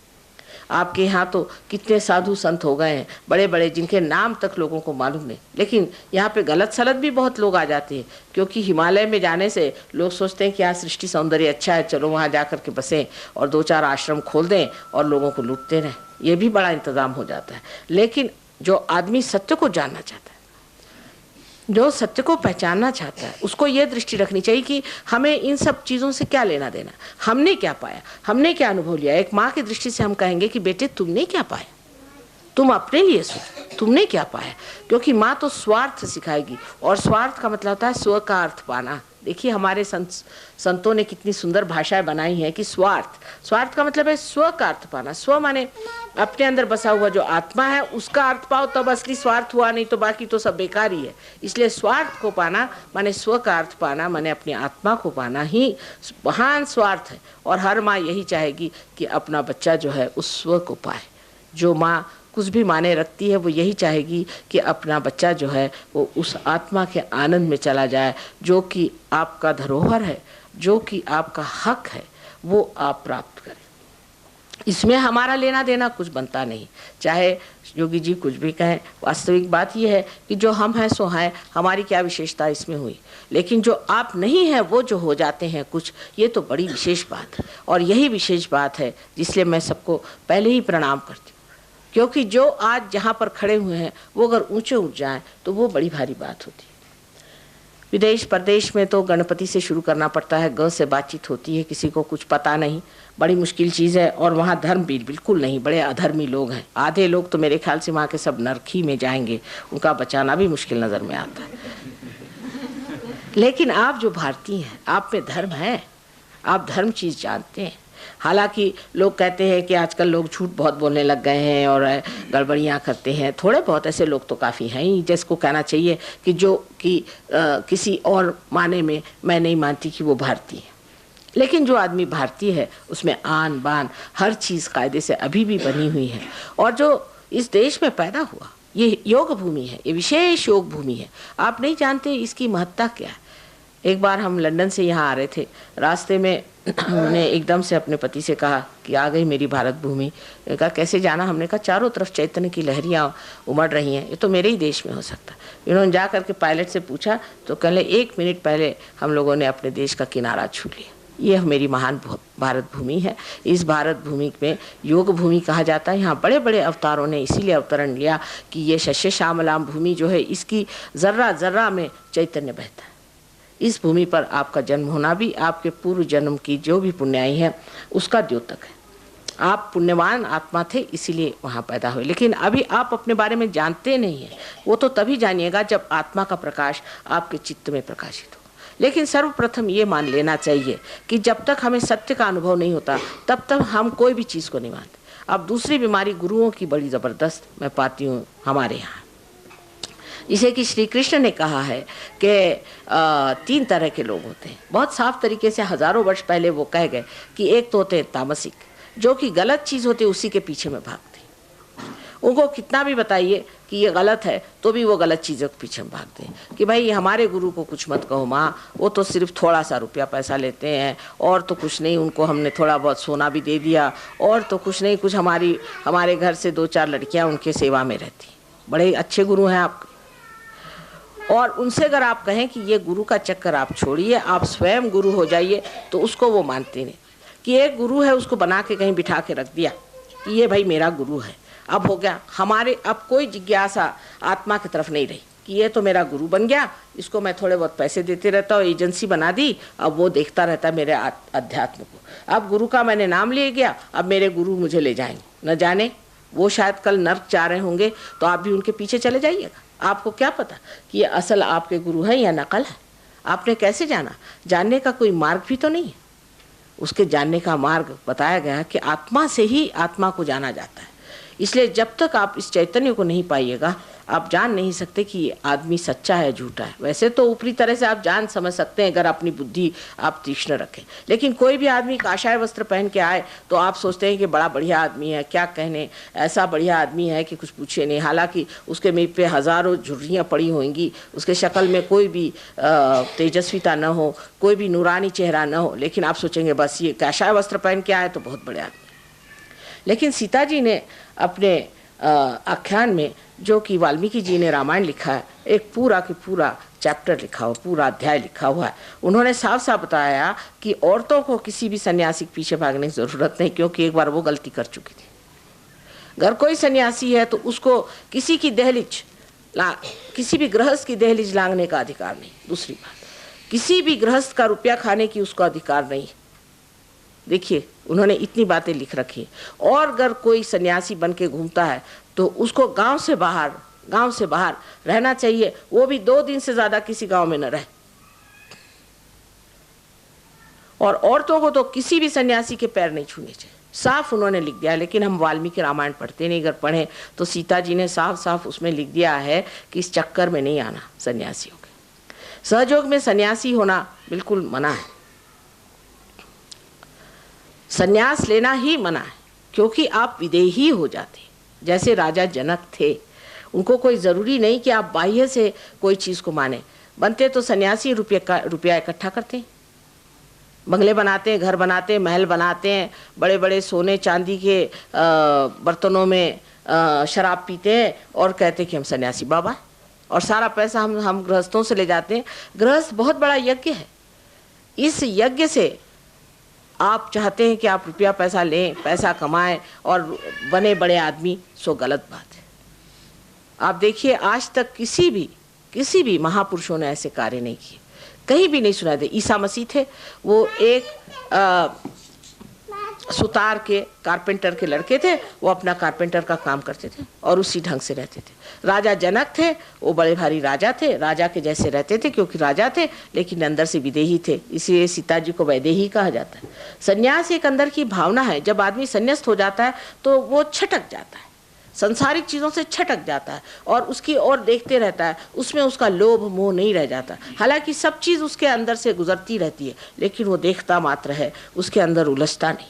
आपके यहाँ तो कितने साधु संत हो गए हैं बड़े बड़े, जिनके नाम तक लोगों को मालूम नहीं। लेकिन यहाँ पे गलत सलत भी बहुत लोग आ जाते हैं, क्योंकि हिमालय में जाने से लोग सोचते हैं कि यहाँ सृष्टि सौंदर्य अच्छा है, चलो वहाँ जा कर के बसें और 2-4 आश्रम खोल दें और लोगों को लूटते रहें। ये भी बड़ा इंतज़ाम हो जाता है। लेकिन जो आदमी सत्य को जानना चाहता है, जो सत्य को पहचानना चाहता है, उसको ये दृष्टि रखनी चाहिए कि हमें इन सब चीज़ों से क्या लेना देना, हमने क्या पाया, हमने क्या अनुभव लिया। एक माँ की दृष्टि से हम कहेंगे कि बेटे तुमने क्या पाया, तुम अपने लिए सोचो तुमने क्या पाया, क्योंकि माँ तो स्वार्थ सिखाएगी और स्वार्थ का मतलब होता है स्व का अर्थ पाना। देखिए हमारे संतों ने कितनी सुंदर भाषाएं बनाई हैं कि स्वार्थ का मतलब है स्व का अर्थ पाना। स्व माने अपने अंदर बसा हुआ जो आत्मा है उसका अर्थ पाओ तब असली स्वार्थ हुआ, नहीं तो बाकी तो सब बेकार ही है। इसलिए स्वार्थ को पाना माने स्व का अर्थ पाना, माने अपनी आत्मा को पाना ही महान स्वार्थ है। और हर माँ यही चाहेगी कि अपना बच्चा जो है उस स्व को पाए। जो माँ कुछ भी माने रखती है वो यही चाहेगी कि अपना बच्चा जो है वो उस आत्मा के आनंद में चला जाए, जो कि आपका धरोहर है, जो कि आपका हक है, वो आप प्राप्त करें। इसमें हमारा लेना देना कुछ बनता नहीं, चाहे योगी जी कुछ भी कहें। वास्तविक बात यह है कि जो हम हैं सो हैं, हमारी क्या विशेषता इसमें हुई। लेकिन जो आप नहीं हैं वो जो हो जाते हैं कुछ, ये तो बड़ी विशेष बात है। और यही विशेष बात है जिसलिए मैं सबको पहले ही प्रणाम करती हूँ, क्योंकि जो आज जहाँ पर खड़े हुए हैं वो अगर ऊंचे उठ जाएं तो वो बड़ी भारी बात होती है। विदेश प्रदेश में तो गणपति से शुरू करना पड़ता है, ग से बातचीत होती है, किसी को कुछ पता नहीं, बड़ी मुश्किल चीज़ है। और वहाँ धर्म भी बिल्कुल नहीं, बड़े अधर्मी लोग हैं। आधे लोग तो मेरे ख्याल से वहाँ के सब नरकी में जाएंगे, उनका बचाना भी मुश्किल नज़र में आता है। लेकिन आप जो भारतीय हैं, आप में धर्म है, आप धर्म चीज़ जानते हैं। हालांकि लोग कहते हैं कि आजकल लोग झूठ बहुत बोलने लग गए हैं और गड़बड़ियाँ करते हैं, थोड़े बहुत ऐसे लोग तो काफ़ी हैं ही, जिसको कहना चाहिए कि जो कि किसी और माने में मैं नहीं मानती कि वो भारतीय है। लेकिन जो आदमी भारतीय है उसमें आन बान हर चीज़ कायदे से अभी भी बनी हुई है। और जो इस देश में पैदा हुआ, ये योग भूमि है, ये विशेष योग भूमि है। आप नहीं जानते इसकी महत्ता क्या है। एक बार हम लंदन से यहाँ आ रहे थे, रास्ते में हमने एकदम से अपने पति से कहा कि आ गई मेरी भारत भूमि। कहा कैसे जाना? हमने कहा चारों तरफ चैतन्य की लहरियाँ उमड़ रही हैं, ये तो मेरे ही देश में हो सकता। इन्होंने जा करके पायलट से पूछा तो कहले 1 मिनट पहले हम लोगों ने अपने देश का किनारा छू लिया। ये मेरी महान भारत भूमि है। इस भारत भूमि में योग भूमि कहा जाता है। यहाँ बड़े बड़े अवतारों ने इसीलिए अवतरण लिया कि ये शस्य श्यामलाम भूमि जो है, इसकी जर्रा जर्रा में चैतन्य बहता है। इस भूमि पर आपका जन्म होना भी आपके पूर्व जन्म की जो भी पुण्याई है उसका द्योतक है। आप पुण्यवान आत्मा थे इसीलिए वहाँ पैदा हुए, लेकिन अभी आप अपने बारे में जानते नहीं हैं। वो तो तभी जानिएगा जब आत्मा का प्रकाश आपके चित्त में प्रकाशित हो। लेकिन सर्वप्रथम ये मान लेना चाहिए कि जब तक हमें सत्य का अनुभव नहीं होता तब तक हम कोई भी चीज़ को नहीं मानते। अब दूसरी बीमारी गुरुओं की बड़ी ज़बरदस्त मैं पाती हूँ हमारे यहाँ, जिसे कि श्री कृष्ण ने कहा है कि 3 तरह के लोग होते हैं। बहुत साफ तरीके से हजारों वर्ष पहले वो कह गए कि एक तो होते हैं तामसिक, जो कि गलत चीज़ होती है उसी के पीछे में भागते। उनको कितना भी बताइए कि ये गलत है तो भी वो गलत चीज़ों के पीछे में भागते हैं कि भाई हमारे गुरु को कुछ मत कहो माँ, वो तो सिर्फ थोड़ा सा रुपया पैसा लेते हैं और तो कुछ नहीं, उनको हमने थोड़ा बहुत सोना भी दे दिया और तो कुछ नहीं, कुछ हमारे घर से 2-4 लड़कियाँ उनके सेवा में रहती। बड़े अच्छे गुरु हैं आपके। और उनसे अगर आप कहें कि ये गुरु का चक्कर आप छोड़िए, आप स्वयं गुरु हो जाइए, तो उसको वो मानते नहीं कि एक गुरु है उसको बना के कहीं बिठा के रख दिया कि ये भाई मेरा गुरु है। अब हो गया हमारे, अब कोई जिज्ञासा आत्मा की तरफ नहीं रही कि ये तो मेरा गुरु बन गया, इसको मैं थोड़े बहुत पैसे देते रहता हूँ, एजेंसी बना दी, अब वो देखता रहता है मेरे अध्यात्म को। अब गुरु का मैंने नाम ले गया, अब मेरे गुरु मुझे ले जाएंगे। न जाने वो शायद कल नर्क जा रहे होंगे तो आप भी उनके पीछे चले जाइएगा। आपको क्या पता कि ये असल आपके गुरु हैं या नकल है? आपने कैसे जाना? जानने का कोई मार्ग भी तो नहीं है। उसके जानने का मार्ग बताया गया कि आत्मा से ही आत्मा को जाना जाता है। इसलिए जब तक आप इस चैतन्य को नहीं पाइएगा आप जान नहीं सकते कि ये आदमी सच्चा है झूठा है। वैसे तो ऊपरी तरह से आप जान समझ सकते हैं अगर अपनी बुद्धि आप तीक्ष्ण रखें, लेकिन कोई भी आदमी काशाय वस्त्र पहन के आए तो आप सोचते हैं कि बड़ा बढ़िया आदमी है, क्या कहने, ऐसा बढ़िया आदमी है कि कुछ पूछे नहीं। हालांकि उसके मुँह पे हज़ारों झुर्रियाँ पड़ी होंगी, उसके शक्ल में कोई भी तेजस्विता न हो, कोई भी नूरानी चेहरा न हो, लेकिन आप सोचेंगे बस ये काशाय वस्त्र पहन के आए तो बहुत बड़े आदमी। लेकिन सीता जी ने अपने आख्यान में, जो कि वाल्मीकि जी ने रामायण लिखा है, एक पूरा की पूरा चैप्टर लिखा हुआ, पूरा अध्याय लिखा हुआ है। उन्होंने साफ साफ बताया कि औरतों को किसी भी सन्यासी के पीछे भागने की ज़रूरत नहीं, क्योंकि एक बार वो गलती कर चुकी थी। अगर कोई सन्यासी है तो उसको किसी की दहलीज, किसी भी गृहस्थ की दहलीज लांघने का अधिकार नहीं। दूसरी बात, किसी भी गृहस्थ का रुपया खाने की उसको अधिकार नहीं। देखिए उन्होंने इतनी बातें लिख रखी। और अगर कोई सन्यासी बन के घूमता है तो उसको गांव से बाहर रहना चाहिए, वो भी 2 दिन से ज़्यादा किसी गांव में न रहे। और औरतों को तो किसी भी सन्यासी के पैर नहीं छूने चाहिए, साफ उन्होंने लिख दिया। लेकिन हम वाल्मीकि रामायण पढ़ते नहीं, अगर पढ़ें तो सीता जी ने साफ साफ उसमें लिख दिया है कि इस चक्कर में नहीं आना सन्यासियों के। सहयोग में सन्यासी होना बिल्कुल मना है, सन्यास लेना ही मना है, क्योंकि आप विदेही हो जाते। जैसे राजा जनक थे, उनको कोई ज़रूरी नहीं कि आप बाह्य से कोई चीज़ को माने। बनते तो सन्यासी रुपया इकट्ठा करते हैं, बंगले बनाते हैं, घर बनाते हैं, महल बनाते हैं, बड़े बड़े सोने चांदी के बर्तनों में शराब पीते हैं और कहते हैं कि हम सन्यासी बाबा हैं, और सारा पैसा हम गृहस्थों से ले जाते हैं। गृहस्थ बहुत बड़ा यज्ञ है। इस यज्ञ से आप चाहते हैं कि आप रुपया पैसा लें, पैसा कमाएं और बने बड़े आदमी, सो गलत बात है। आप देखिए आज तक किसी भी महापुरुषों ने ऐसे कार्य नहीं किए, कहीं भी नहीं सुना दे। ईसा मसीह थे, वो एक सुतार के कारपेंटर के लड़के थे, वो अपना कारपेंटर का काम करते थे और उसी ढंग से रहते थे। राजा जनक थे, वो बड़े भारी राजा थे, राजा के जैसे रहते थे क्योंकि राजा थे, लेकिन अंदर से विदेही थे, इसलिए सीता जी को वैदेही कहा जाता है। संन्यास एक अंदर की भावना है। जब आदमी संन्यास्त हो जाता है तो वो छटक जाता है। संसारिक चीज़ों से छटक जाता है और उसकी ओर देखते रहता है, उसमें उसका लोभ मोह नहीं रह जाता। हालांकि सब चीज़ उसके अंदर से गुजरती रहती है, लेकिन वो देखता मात्र है, उसके अंदर उलझता नहीं।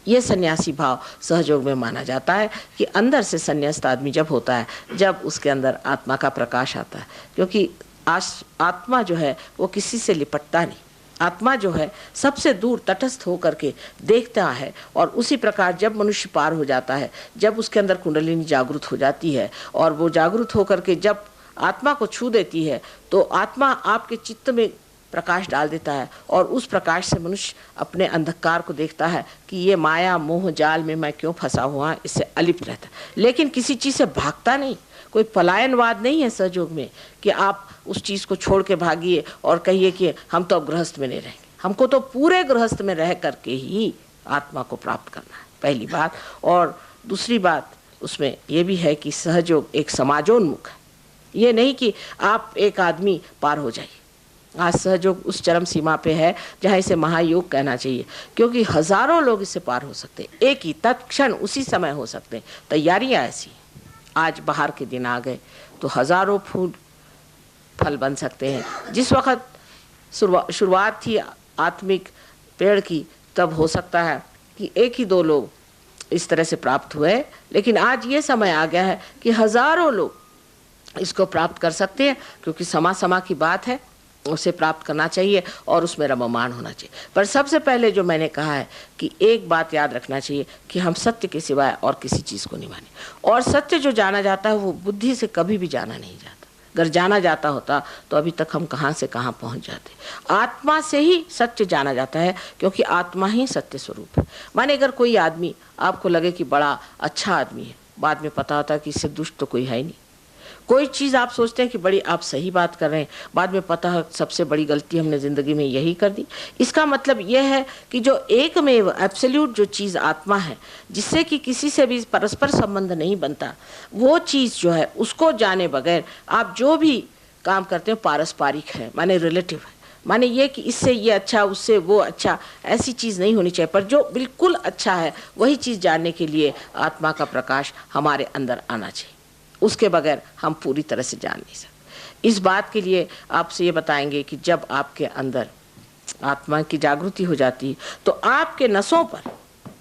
ये सन्यासी भाव सहयोग में माना जाता है कि अंदर से संन्यास्त आदमी जब होता है, जब उसके अंदर आत्मा का प्रकाश आता है। क्योंकि आत्मा जो है वो किसी से लिपटता नहीं, आत्मा जो है सबसे दूर तटस्थ होकर के देखता है। और उसी प्रकार जब मनुष्य पार हो जाता है, जब उसके अंदर कुंडलिनी जागृत हो जाती है और वो जागृत होकर के जब आत्मा को छू देती है, तो आत्मा आपके चित्त में प्रकाश डाल देता है और उस प्रकाश से मनुष्य अपने अंधकार को देखता है कि ये माया मोह जाल में मैं क्यों फंसा हुआ, इससे अलिप्त रहता है। लेकिन किसी चीज़ से भागता नहीं, कोई पलायनवाद नहीं है सहयोग में कि आप उस चीज़ को छोड़ के भागिए और कहिए कि हम तो अब गृहस्थ में नहीं रहेंगे। हमको तो पूरे गृहस्थ में रह करके ही आत्मा को प्राप्त करना है, पहली बात। और दूसरी बात उसमें यह भी है कि सहयोग एक समाजोन्मुख है, ये नहीं कि आप एक आदमी पार हो जाइए। आज सहयोग उस चरम सीमा पे है जहाँ इसे महायोग कहना चाहिए, क्योंकि हजारों लोग इससे पार हो सकते हैं, एक ही तत्क्षण उसी समय हो सकते हैं। तैयारियाँ ऐसी, आज बाहर के दिन आ गए तो हजारों फूल फल बन सकते हैं। जिस वक्त शुरुआत थी आत्मिक पेड़ की, तब हो सकता है कि एक ही दो लोग इस तरह से प्राप्त हुए, लेकिन आज ये समय आ गया है कि हजारों लोग इसको प्राप्त कर सकते हैं, क्योंकि समा की बात है, उसे प्राप्त करना चाहिए और उसमें रममान होना चाहिए। पर सबसे पहले जो मैंने कहा है कि एक बात याद रखना चाहिए कि हम सत्य के सिवाय और किसी चीज़ को नहीं माने। और सत्य जो जाना जाता है वो बुद्धि से कभी भी जाना नहीं जाता। अगर जाना जाता होता तो अभी तक हम कहाँ से कहाँ पहुँच जाते। आत्मा से ही सत्य जाना जाता है, क्योंकि आत्मा ही सत्य स्वरूप है। माने अगर कोई आदमी आपको लगे कि बड़ा अच्छा आदमी है, बाद में पता होता है कि इससे दुष्ट तो कोई है नहीं। कोई चीज़ आप सोचते हैं कि बड़ी आप सही बात कर रहे हैं, बाद में पता है सबसे बड़ी गलती हमने ज़िंदगी में यही कर दी। इसका मतलब यह है कि जो एकमेव एब्सोल्यूट जो चीज़ आत्मा है, जिससे कि किसी से भी परस्पर संबंध नहीं बनता, वो चीज़ जो है उसको जाने बगैर आप जो भी काम करते हैं पारस्परिक है, माने रिलेटिव है। माने ये कि इससे ये अच्छा, उससे वो अच्छा, ऐसी चीज़ नहीं होनी चाहिए। पर जो बिल्कुल अच्छा है वही चीज़ जानने के लिए आत्मा का प्रकाश हमारे अंदर आना चाहिए, उसके बगैर हम पूरी तरह से जान नहीं सकते। इस बात के लिए आपसे ये बताएंगे कि जब आपके अंदर आत्मा की जागृति हो जाती है तो आपके नसों पर,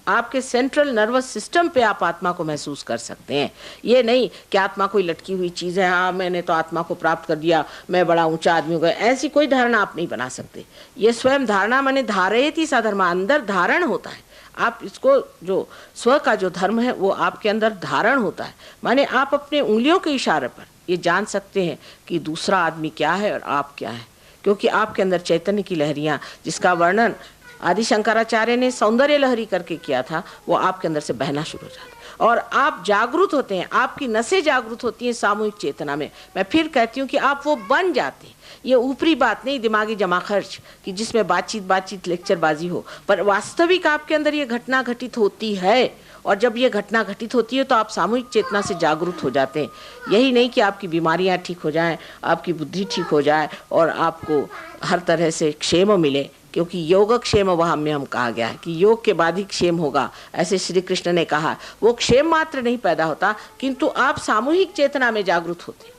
आपके सेंट्रल नर्वस सिस्टम पे आप आत्मा को महसूस कर सकते हैं। ये नहीं कि आत्मा कोई लटकी हुई चीज़ है, हाँ मैंने तो आत्मा को प्राप्त कर दिया, मैं बड़ा ऊंचा आदमी हो गया, ऐसी कोई धारणा आप नहीं बना सकते। ये स्वयं धारणा माने धारयति सा धर्म, अंदर धारण होता है। आप इसको जो स्व का जो धर्म है वो आपके अंदर धारण होता है। माने आप अपने उंगलियों के इशारे पर ये जान सकते हैं कि दूसरा आदमी क्या है और आप क्या है, क्योंकि आपके अंदर चैतन्य की लहरियाँ, जिसका वर्णन आदि शंकराचार्य ने सौंदर्य लहरी करके किया था, वो आपके अंदर से बहना शुरू हो जाता है और आप जागरूक होते हैं, आपकी नसें जागरूक होती हैं सामूहिक चेतना में। मैं फिर कहती हूँ कि आप वो बन जाते हैं। ये ऊपरी बात नहीं, दिमागी जमा खर्च कि जिसमें बातचीत लेक्चरबाजी हो, पर वास्तविक आपके अंदर ये घटना घटित होती है। और जब ये घटना घटित होती है तो आप सामूहिक चेतना से जागरूक हो जाते हैं। यही नहीं कि आपकी बीमारियां ठीक हो जाएं, आपकी बुद्धि ठीक हो जाए और आपको हर तरह से क्षेम मिले, क्योंकि योग क्षेम वहाँ में हम कहा गया है कि योग के बाद ही क्षेम होगा, ऐसे श्री कृष्ण ने कहा। वो क्षेम मात्र नहीं पैदा होता, किंतु आप सामूहिक चेतना में जागरूक होते हैं।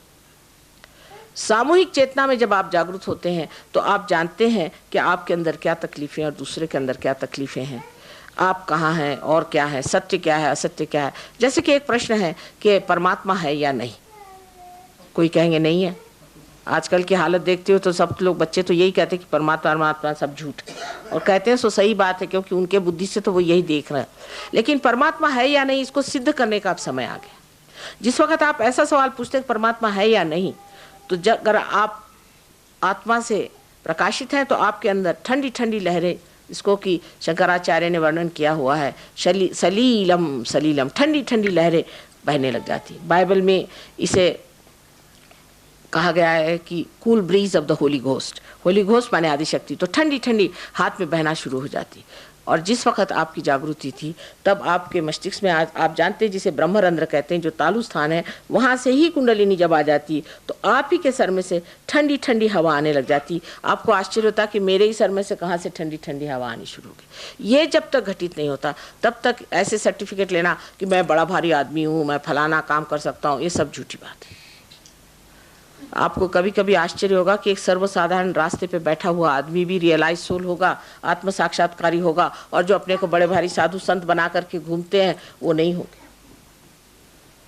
सामूहिक चेतना में जब आप जागरूक होते हैं तो आप जानते हैं कि आपके अंदर क्या तकलीफें और दूसरे के अंदर क्या तकलीफें हैं, आप कहाँ हैं और क्या है, सत्य क्या है, असत्य क्या है। जैसे कि एक प्रश्न है कि परमात्मा है या नहीं, कोई कहेंगे नहीं है। आजकल की हालत देखते हो तो सब लोग, बच्चे तो यही कहते हैं कि परमात्मा सब झूठ है, और कहते हैं सो सही बात है, क्योंकि उनके बुद्धि से तो वो यही देख रहे हैं। लेकिन परमात्मा है या नहीं, इसको सिद्ध करने का अब समय आ गया। जिस वक्त आप ऐसा सवाल पूछते हैं परमात्मा है या नहीं, तो अगर आप आत्मा से प्रकाशित हैं तो आपके अंदर ठंडी ठंडी लहरें, इसको कि शंकराचार्य ने वर्णन किया हुआ है, सलीलम सलीलम, ठंडी ठंडी लहरें बहने लग जाती। बाइबल में इसे कहा गया है कि cool bridge of the Holi ghost, Holi ghost माने आदिशक्ति, तो ठंडी ठंडी हाथ में बहना शुरू हो जाती। और जिस वक्त आपकी जागृति थी तब आपके मस्तिष्क में आप जानते हैं जिसे ब्रह्मरंध्र कहते हैं, जो तालु स्थान है, वहाँ से ही कुंडलिनी जब आ जाती तो आप ही के सर में से ठंडी ठंडी हवा आने लग जाती। आपको आश्चर्य होता कि मेरे ही सर में से कहाँ से ठंडी ठंडी हवा आनी शुरू हो गई। ये जब तक घटित नहीं होता तब तक ऐसे सर्टिफिकेट लेना कि मैं बड़ा भारी आदमी हूँ, मैं फलाना काम कर सकता हूँ, ये सब झूठी बात है। आपको कभी कभी आश्चर्य होगा कि एक सर्वसाधारण रास्ते पे बैठा हुआ आदमी भी रियलाइज सोल होगा, आत्म साक्षात्कारी होगा, और जो अपने को बड़े भारी साधु संत बना करके घूमते हैं वो नहीं होंगे।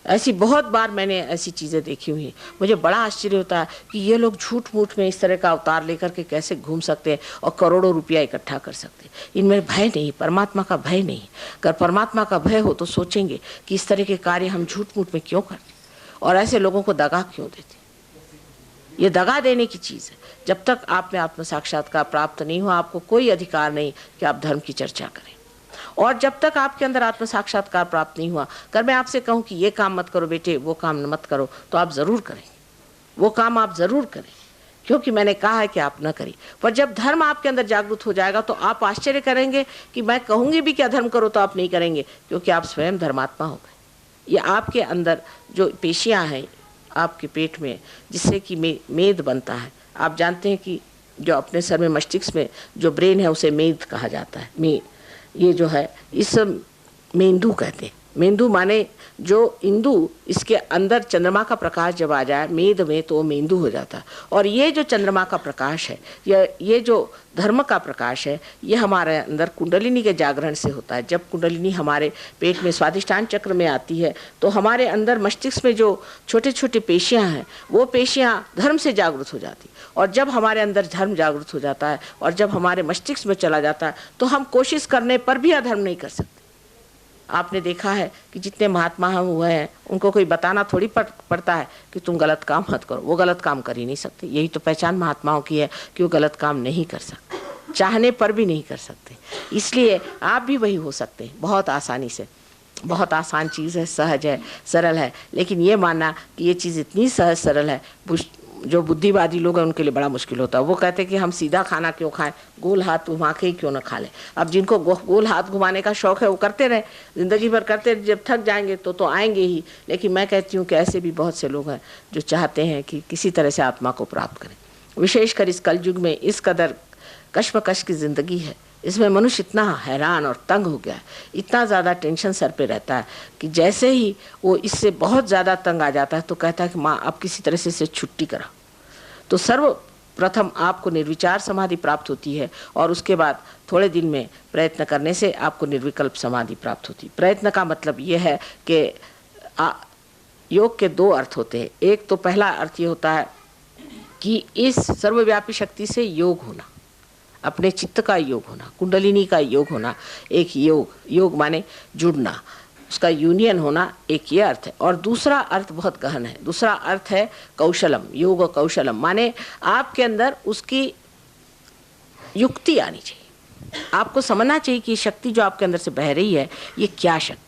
ऐसी बहुत बार मैंने ऐसी चीज़ें देखी हुई। मुझे बड़ा आश्चर्य होता है कि ये लोग झूठ मूठ में इस तरह का अवतार लेकर के कैसे घूम सकते हैं और करोड़ों रुपया इकट्ठा कर सकते हैं। इनमें भय नहीं, परमात्मा का भय नहीं। अगर परमात्मा का भय हो तो सोचेंगे कि इस तरह के कार्य हम झूठ मूठ में क्यों करते और ऐसे लोगों को दगा क्यों देते। ये दगा देने की चीज़ है। जब तक आप में आत्म साक्षात्कार प्राप्त नहीं हुआ आपको कोई अधिकार नहीं कि आप धर्म की चर्चा करें। और जब तक आपके अंदर आत्म साक्षात्कार प्राप्त नहीं हुआ, अगर मैं आपसे कहूँ कि ये काम मत करो बेटे, वो काम मत करो, तो आप ज़रूर करें, वो काम आप ज़रूर करें, क्योंकि मैंने कहा है कि आप न करें। पर जब धर्म आपके अंदर जागृत हो जाएगा तो आप आश्चर्य करेंगे कि मैं कहूँगी भी कि अधर्म करो तो आप नहीं करेंगे, क्योंकि आप स्वयं धर्मात्मा हो गए। ये आपके अंदर जो पेशियाँ हैं आपके पेट में, जिससे कि मेद बनता है। आप जानते हैं कि जो अपने सर में मस्तिष्क में जो ब्रेन है उसे मेद कहा जाता है। ये जो है इस मेंदू कहते हैं। मेंदू माने जो इंदु, इसके अंदर चंद्रमा का प्रकाश जब आ जाए मेद में तो वो मेंदू हो जाता है। और ये जो चंद्रमा का प्रकाश है, ये जो धर्म का प्रकाश है, ये हमारे अंदर कुंडलिनी के जागरण से होता है। जब कुंडलिनी हमारे पेट में स्वादिष्टान चक्र में आती है तो हमारे अंदर मस्तिष्क में जो छोटे छोटे पेशियाँ हैं वो पेशियाँ धर्म से जागृत हो जाती। और जब हमारे अंदर धर्म जागृत हो जाता है और जब हमारे मस्तिष्क में चला जाता है तो हम कोशिश करने पर भी अधर्म नहीं कर सकते। आपने देखा है कि जितने महात्मा हुए हैं उनको कोई बताना थोड़ी पड़ता है कि तुम गलत काम मत करो, वो गलत काम कर ही नहीं सकते। यही तो पहचान महात्माओं की है कि वो गलत काम नहीं कर सकते, चाहने पर भी नहीं कर सकते। इसलिए आप भी वही हो सकते हैं बहुत आसानी से। बहुत आसान चीज़ है, सहज है, सरल है। लेकिन ये मानना कि ये चीज़ इतनी सहज सरल है, जो बुद्धिवादी लोग हैं उनके लिए बड़ा मुश्किल होता है। वो कहते हैं कि हम सीधा खाना क्यों खाएं, गोल हाथ घुमा के ही क्यों ना खा लें। अब जिनको गोल हाथ घुमाने का शौक है वो करते रहे, जिंदगी भर करते, जब थक जाएंगे तो आएंगे ही। लेकिन मैं कहती हूँ कि ऐसे भी बहुत से लोग हैं जो चाहते हैं कि किसी तरह से आत्मा को प्राप्त करें। विशेषकर इस कलयुग में इस कदर कश्मकश की ज़िंदगी है, इसमें मनुष्य इतना हैरान और तंग हो गया है, इतना ज़्यादा टेंशन सर पे रहता है कि जैसे ही वो इससे बहुत ज़्यादा तंग आ जाता है तो कहता है कि माँ अब किसी तरह से इससे छुट्टी करा। तो सर्वप्रथम आपको निर्विचार समाधि प्राप्त होती है और उसके बाद थोड़े दिन में प्रयत्न करने से आपको निर्विकल्प समाधि प्राप्त होती है। प्रयत्न का मतलब ये है कि योग के दो अर्थ होते हैं। एक तो पहला अर्थ ये होता है कि इस सर्वव्यापी शक्ति से योग होना, अपने चित्त का योग होना, कुंडलिनी का योग होना, एक योग माने जुड़ना, उसका यूनियन होना, एक ये अर्थ है। और दूसरा अर्थ बहुत गहन है। दूसरा अर्थ है कौशलम, योग कौशलम माने आपके अंदर उसकी युक्ति आनी चाहिए। आपको समझना चाहिए कि शक्ति जो आपके अंदर से बह रही है ये क्या शक्ति,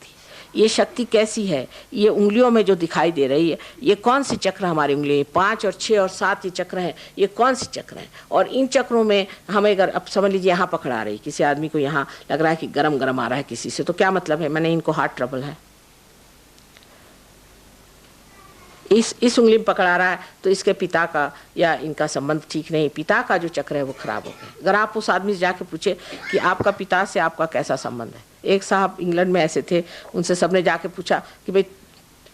ये शक्ति कैसी है। ये उंगलियों में जो दिखाई दे रही है ये कौन सी चक्र हमारी उंगली, 5 और 6 और 7 ये चक्र हैं, ये कौन सी चक्र हैं। और इन चक्रों में हमें अगर अब समझ लीजिए यहाँ पकड़ा रही, किसी आदमी को यहाँ लग रहा है कि गरम गरम आ रहा है किसी से, तो क्या मतलब है, मैंने इनको हार्ट ट्रबल है। इस उंगली में पकड़ा रहा है तो इसके पिता का या इनका संबंध ठीक नहीं, पिता का जो चक्र है वो खराब हो गया। अगर आप उस आदमी से जाके पूछे कि आपका पिता से आपका कैसा संबंध है, एक साहब इंग्लैंड में ऐसे थे, उनसे सबने जाके पूछा कि भाई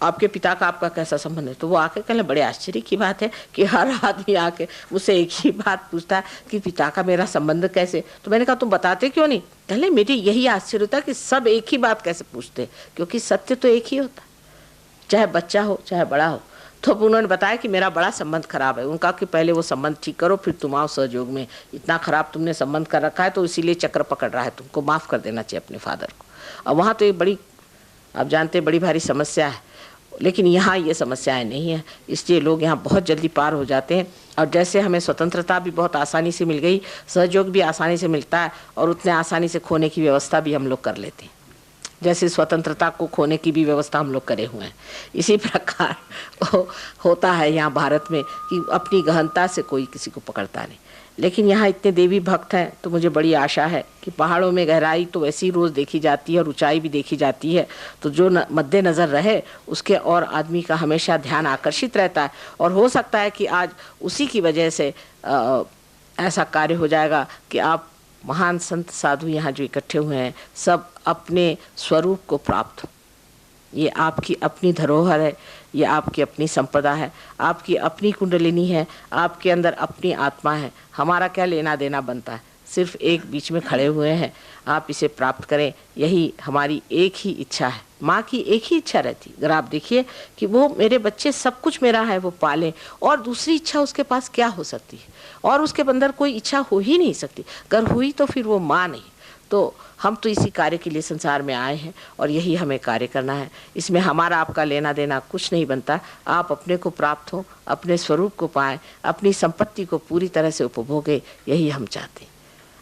आपके पिता का आपका कैसा संबंध है, तो वो आके कहने बड़े आश्चर्य की बात है कि हर आदमी आके मुझसे एक ही बात पूछता है कि पिता का मेरा संबंध कैसे। तो मैंने कहा तुम बताते क्यों नहीं। कहले मेरी यही आश्चर्य होता है कि सब एक ही बात कैसे पूछते, क्योंकि सत्य तो एक ही होता है, चाहे बच्चा हो चाहे बड़ा हो। तो उन्होंने बताया कि मेरा बड़ा संबंध खराब है। उनका कि पहले वो संबंध ठीक करो फिर तुम आओ सहयोग में, इतना खराब तुमने संबंध कर रखा है तो इसीलिए चक्र पकड़ रहा है, तुमको माफ़ कर देना चाहिए अपने फादर को। और वहाँ तो एक बड़ी, आप जानते हैं, बड़ी भारी समस्या है। लेकिन यहाँ ये समस्याएं नहीं है, इसलिए लोग यहाँ बहुत जल्दी पार हो जाते हैं। और जैसे हमें स्वतंत्रता भी बहुत आसानी से मिल गई, सहयोग भी आसानी से मिलता है और उतने आसानी से खोने की व्यवस्था भी हम लोग कर लेते हैं। जैसे स्वतंत्रता को खोने की भी व्यवस्था हम लोग करे हुए हैं, इसी प्रकार होता है यहाँ भारत में कि अपनी गहनता से कोई किसी को पकड़ता नहीं। लेकिन यहाँ इतने देवी भक्त हैं तो मुझे बड़ी आशा है कि पहाड़ों में गहराई तो वैसे ही रोज़ देखी जाती है और ऊंचाई भी देखी जाती है, तो जो मद्देनज़र रहे उसके और आदमी का हमेशा ध्यान आकर्षित रहता है। और हो सकता है कि आज उसी की वजह से ऐसा कार्य हो जाएगा कि आप महान संत साधु यहाँ जो इकट्ठे हुए हैं सब अपने स्वरूप को प्राप्त हो। ये आपकी अपनी धरोहर है, ये आपकी अपनी संपदा है, आपकी अपनी कुंडलिनी है, आपके अंदर अपनी आत्मा है। हमारा क्या लेना देना बनता है, सिर्फ एक बीच में खड़े हुए हैं। आप इसे प्राप्त करें, यही हमारी एक ही इच्छा है। माँ की एक ही इच्छा रहती, अगर आप देखिए कि वो मेरे बच्चे सब कुछ मेरा है वो पालें, और दूसरी इच्छा उसके पास क्या हो सकती है, और उसके अंदर कोई इच्छा हो ही नहीं सकती। अगर हुई तो फिर वो माँ नहीं। तो हम तो इसी कार्य के लिए संसार में आए हैं और यही हमें कार्य करना है। इसमें हमारा आपका लेना देना कुछ नहीं बनता। आप अपने को प्राप्त हो, अपने स्वरूप को पाएं, अपनी संपत्ति को पूरी तरह से उपभोगें, यही हम चाहते हैं।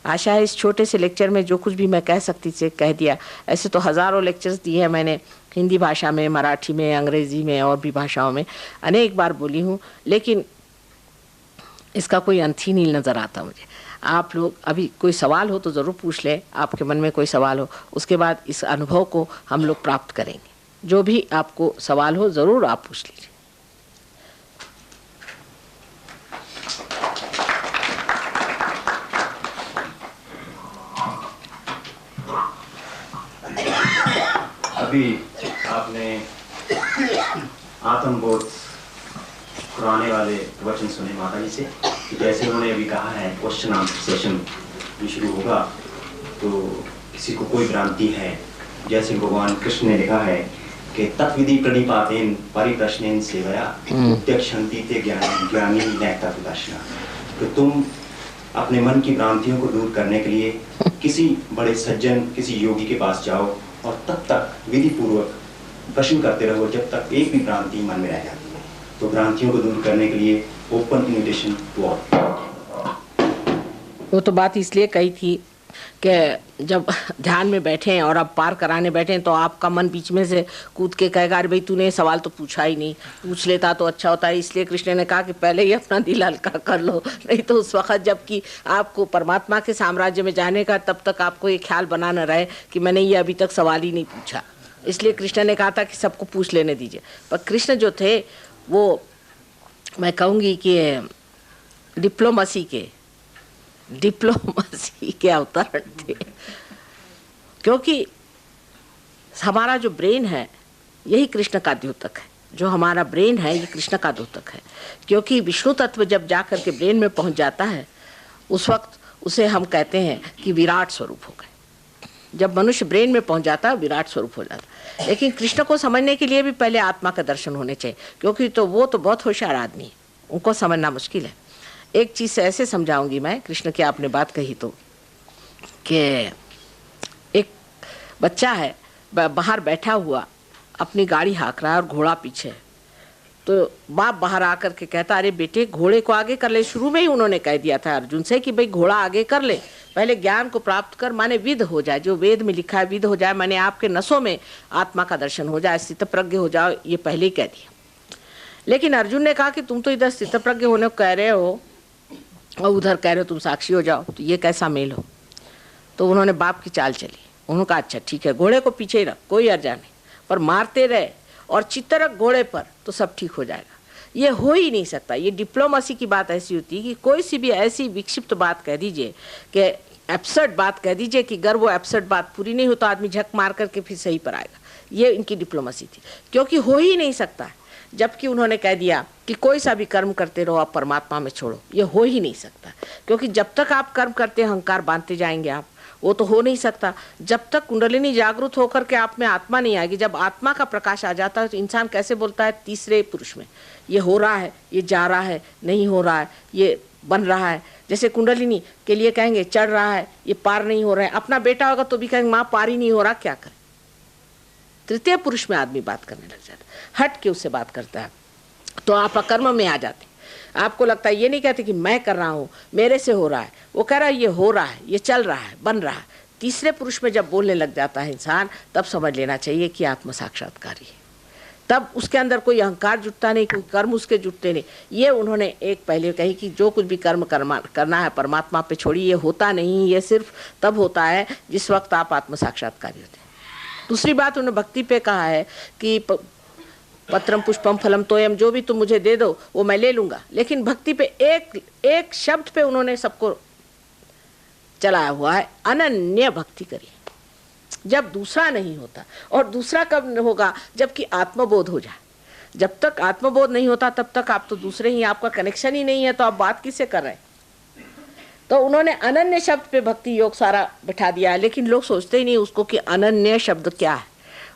आशा है इस छोटे से लेक्चर में जो कुछ भी मैं कह सकती थी कह दिया। ऐसे तो हज़ारों लेक्चर्स दिए हैं मैंने, हिंदी भाषा में, मराठी में, अंग्रेज़ी में और भी भाषाओं में अनेक बार बोली हूँ, लेकिन इसका कोई अंत ही नहीं नज़र आता मुझे। आप लोग अभी कोई सवाल हो तो ज़रूर पूछ लें, आपके मन में कोई सवाल हो, उसके बाद इस अनुभव को हम लोग प्राप्त करेंगे। जो भी आपको सवाल हो ज़रूर आप पूछ लीजिए। अभी आपने आत्मबोध कराने वाले वचन सुने माता जी से, कि जैसे उन्होंने अभी कहा है क्वेश्चन आंसर सेशन भी शुरू होगा, तो किसी को कोई भ्रांति है, जैसे भगवान कृष्ण ने लिखा है कि तत्विधि प्रणिपातेन परिप्रश्नेन सेवया उद्यक्षन्ति ते ज्ञानी नैता प्रदर्शना। तो तुम अपने मन की भ्रांतियों को दूर करने के लिए किसी बड़े सज्जन, किसी योगी के पास जाओ और तब तक विधि पूर्वक प्रश्न करते रहो जब तक एक भी भ्रांति मन में रह जाती है। तो भ्रांतियों को दूर करने के लिए ओपन इन्विटेशन टू ऑल। वो तो बात इसलिए कही थी कि जब ध्यान में बैठे हैं और आप पार कराने बैठे हैं तो आपका मन बीच में से कूद के कहेगा अरे भाई तूने सवाल तो पूछा ही नहीं, पूछ लेता तो अच्छा होता है। इसलिए कृष्ण ने कहा कि पहले ही अपना दिल हल्का कर लो, नहीं तो उस वक्त जबकि आपको परमात्मा के साम्राज्य में जाने का तब तक आपको ये ख्याल बना न रहे कि मैंने ये अभी तक सवाल ही नहीं पूछा। इसलिए कृष्ण ने कहा था कि सबको पूछ लेने दीजिए। पर कृष्ण जो थे वो मैं कहूँगी कि डिप्लोमेसी के अवतरण थे, क्योंकि हमारा जो ब्रेन है यही कृष्ण का द्योतक है। जो हमारा ब्रेन है ये कृष्ण का द्योतक है, क्योंकि विष्णु तत्व जब जा कर के ब्रेन में पहुंच जाता है उस वक्त उसे हम कहते हैं कि विराट स्वरूप हो गए। जब मनुष्य ब्रेन में पहुंच जाता है विराट स्वरूप हो जाता है। लेकिन कृष्ण को समझने के लिए भी पहले आत्मा का दर्शन होने चाहिए, क्योंकि तो वो तो बहुत होशियार आदमी है, उनको समझना मुश्किल है। एक चीज़ से ऐसे समझाऊंगी मैं, कृष्ण की आपने बात कही तो, कि एक बच्चा है बाहर बैठा हुआ अपनी गाड़ी हाँक रहा है और घोड़ा पीछे, तो बाप बाहर आकर के कहता अरे बेटे घोड़े को आगे कर ले। शुरू में ही उन्होंने कह दिया था अर्जुन से कि भाई घोड़ा आगे कर ले, पहले ज्ञान को प्राप्त कर, माने विद हो जाए, जो वेद में लिखा है विद हो जाए, माने आपके नसों में आत्मा का दर्शन हो जाए, स्थितप्रज्ञ हो जाओ, ये पहले ही कह दिया। लेकिन अर्जुन ने कहा कि तुम तो इधर स्थितप्रज्ञ होने को कह रहे हो और उधर कह रहे हो तुम साक्षी हो जाओ, तो ये कैसा मेल हो। तो उन्होंने बाप की चाल चली। उन्होंने कहा अच्छा ठीक है घोड़े को पीछे ही रख, कोई अर्जा नहीं, पर मारते रहे और चित्तरक घोड़े पर तो सब ठीक हो जाएगा। ये हो ही नहीं सकता। ये डिप्लोमेसी की बात ऐसी होती है कि कोई सी भी ऐसी विक्षिप्त बात कह दीजिए कि एब्सर्ड बात कह दीजिए कि अगर वो एब्सर्ड बात पूरी नहीं हो तो आदमी झक मार करके फिर सही पर आएगा। ये इनकी डिप्लोमेसी थी, क्योंकि हो ही नहीं सकता। जबकि उन्होंने कह दिया कि कोई सा भी कर्म करते रहो आप परमात्मा में छोड़ो, ये हो ही नहीं सकता। क्योंकि जब तक आप कर्म करते अहंकार बांधते जाएंगे आप, वो तो हो नहीं सकता। जब तक कुंडलिनी जागृत होकर के आप में आत्मा नहीं आएगी, जब आत्मा का प्रकाश आ जाता है तो इंसान कैसे बोलता है तीसरे पुरुष में, ये हो रहा है, ये जा रहा है, नहीं हो रहा है, ये बन रहा है। जैसे कुंडलिनी के लिए कहेंगे चढ़ रहा है, ये पार नहीं हो रहा है। अपना बेटा होगा तो भी कहेंगे माँ पार ही नहीं हो रहा, क्या करें। तृतीय पुरुष में आदमी बात करने लग जाता है, हट के उससे बात करता है, तो आप अकर्म में आ जाते। आपको लगता है, ये नहीं कहते कि मैं कर रहा हूँ, मेरे से हो रहा है, वो कह रहा है ये हो रहा है, ये चल रहा है, बन रहा है, तीसरे पुरुष में जब बोलने लग जाता है इंसान, तब समझ लेना चाहिए कि आत्म साक्षात्कारी है। तब उसके अंदर कोई अहंकार जुटता नहीं, कोई कर्म उसके जुटते नहीं। ये उन्होंने एक पहले कही कि जो कुछ भी कर्म करना है परमात्मा पे छोड़िए, ये होता नहीं, ये सिर्फ तब होता है जिस वक्त आप आत्म साक्षात्कारी होते हैं। दूसरी बात उन्होंने भक्ति पे कहा है कि पत्रम पुष्पम फलम तोयम, जो भी तुम मुझे दे दो वो मैं ले लूंगा। लेकिन भक्ति पे एक शब्द पे उन्होंने सबको चलाया हुआ है, अनन्य भक्ति करिए। जब दूसरा नहीं होता, और दूसरा कब होगा? जबकि आत्मबोध हो जाए। जब तक आत्मबोध नहीं होता तब तक आप तो दूसरे ही, आपका कनेक्शन ही नहीं है, तो आप बात किससे कर रहे हैं? तो उन्होंने अनन्य शब्द पे भक्ति योग सारा बिठा दिया है, लेकिन लोग सोचते ही नहीं उसको कि अनन्य शब्द क्या है।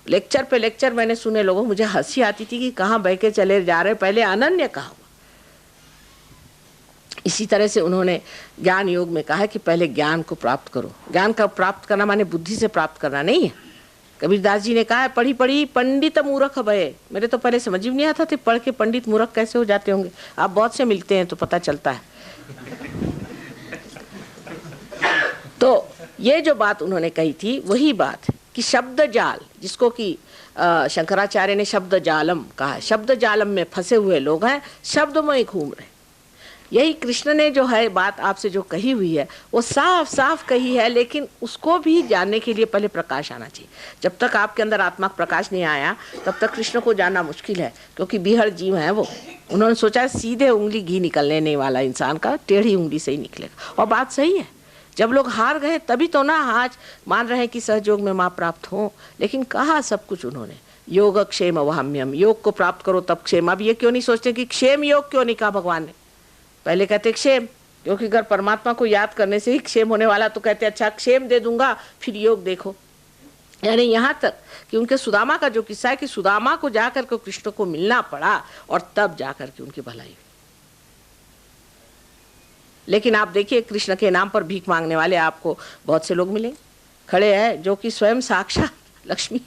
लेक्चर पे लेक्चर मैंने सुने लोगों, मुझे हंसी आती थी कि कहाँ बह के चले जा रहे, पहले अनन्य कहा हुआ। इसी तरह से उन्होंने ज्ञान योग में कहा है कि पहले ज्ञान को प्राप्त करो। ज्ञान का प्राप्त करना माने बुद्धि से प्राप्त करना नहीं है। कबीरदास जी ने कहा है, पढ़ी पढ़ी पंडित मूर्ख भये। मेरे तो पहले समझ ही नहीं आता था पढ़ के पंडित मूर्ख कैसे हो जाते होंगे। आप बहुत से मिलते हैं तो पता चलता है। तो ये जो बात उन्होंने कही थी वही बात है कि शब्द जाल, जिसको कि शंकराचार्य ने शब्द जालम कहा है, शब्द जालम में फंसे हुए लोग हैं, शब्द में घूम रहे। यही कृष्ण ने जो है बात आपसे जो कही हुई है वो साफ साफ कही है, लेकिन उसको भी जानने के लिए पहले प्रकाश आना चाहिए। जब तक आपके अंदर आत्मा का प्रकाश नहीं आया तब तक कृष्ण को जानना मुश्किल है, क्योंकि बिहड़ जीव है वो। उन्होंने सोचा सीधे उंगली घी निकलने नहीं वाला इंसान का टेढ़ी उंगली से ही निकलेगा। और बात सही है, जब लोग हार गए तभी तो ना आज मान रहे हैं कि सहयोग में माँ प्राप्त हो। लेकिन कहा सब कुछ उन्होंने, योग क्षेम वहाम्यम, योग को प्राप्त करो तब क्षेम। अब ये क्यों नहीं सोचते कि क्षेम योग क्यों नहीं कहा भगवान ने? पहले कहते क्षेम, क्योंकि अगर परमात्मा को याद करने से ही क्षेम होने वाला तो कहते अच्छा क्षेम दे दूंगा फिर योग देखो। यानी यहाँ तक कि उनके सुदामा का जो किस्सा है कि सुदामा को जाकर के कृष्ण को मिलना पड़ा और तब जाकर के उनकी भलाई हुई। लेकिन आप देखिए कृष्ण के नाम पर भीख मांगने वाले आपको बहुत से लोग मिलेंगे, खड़े हैं जो कि स्वयं साक्षात लक्ष्मी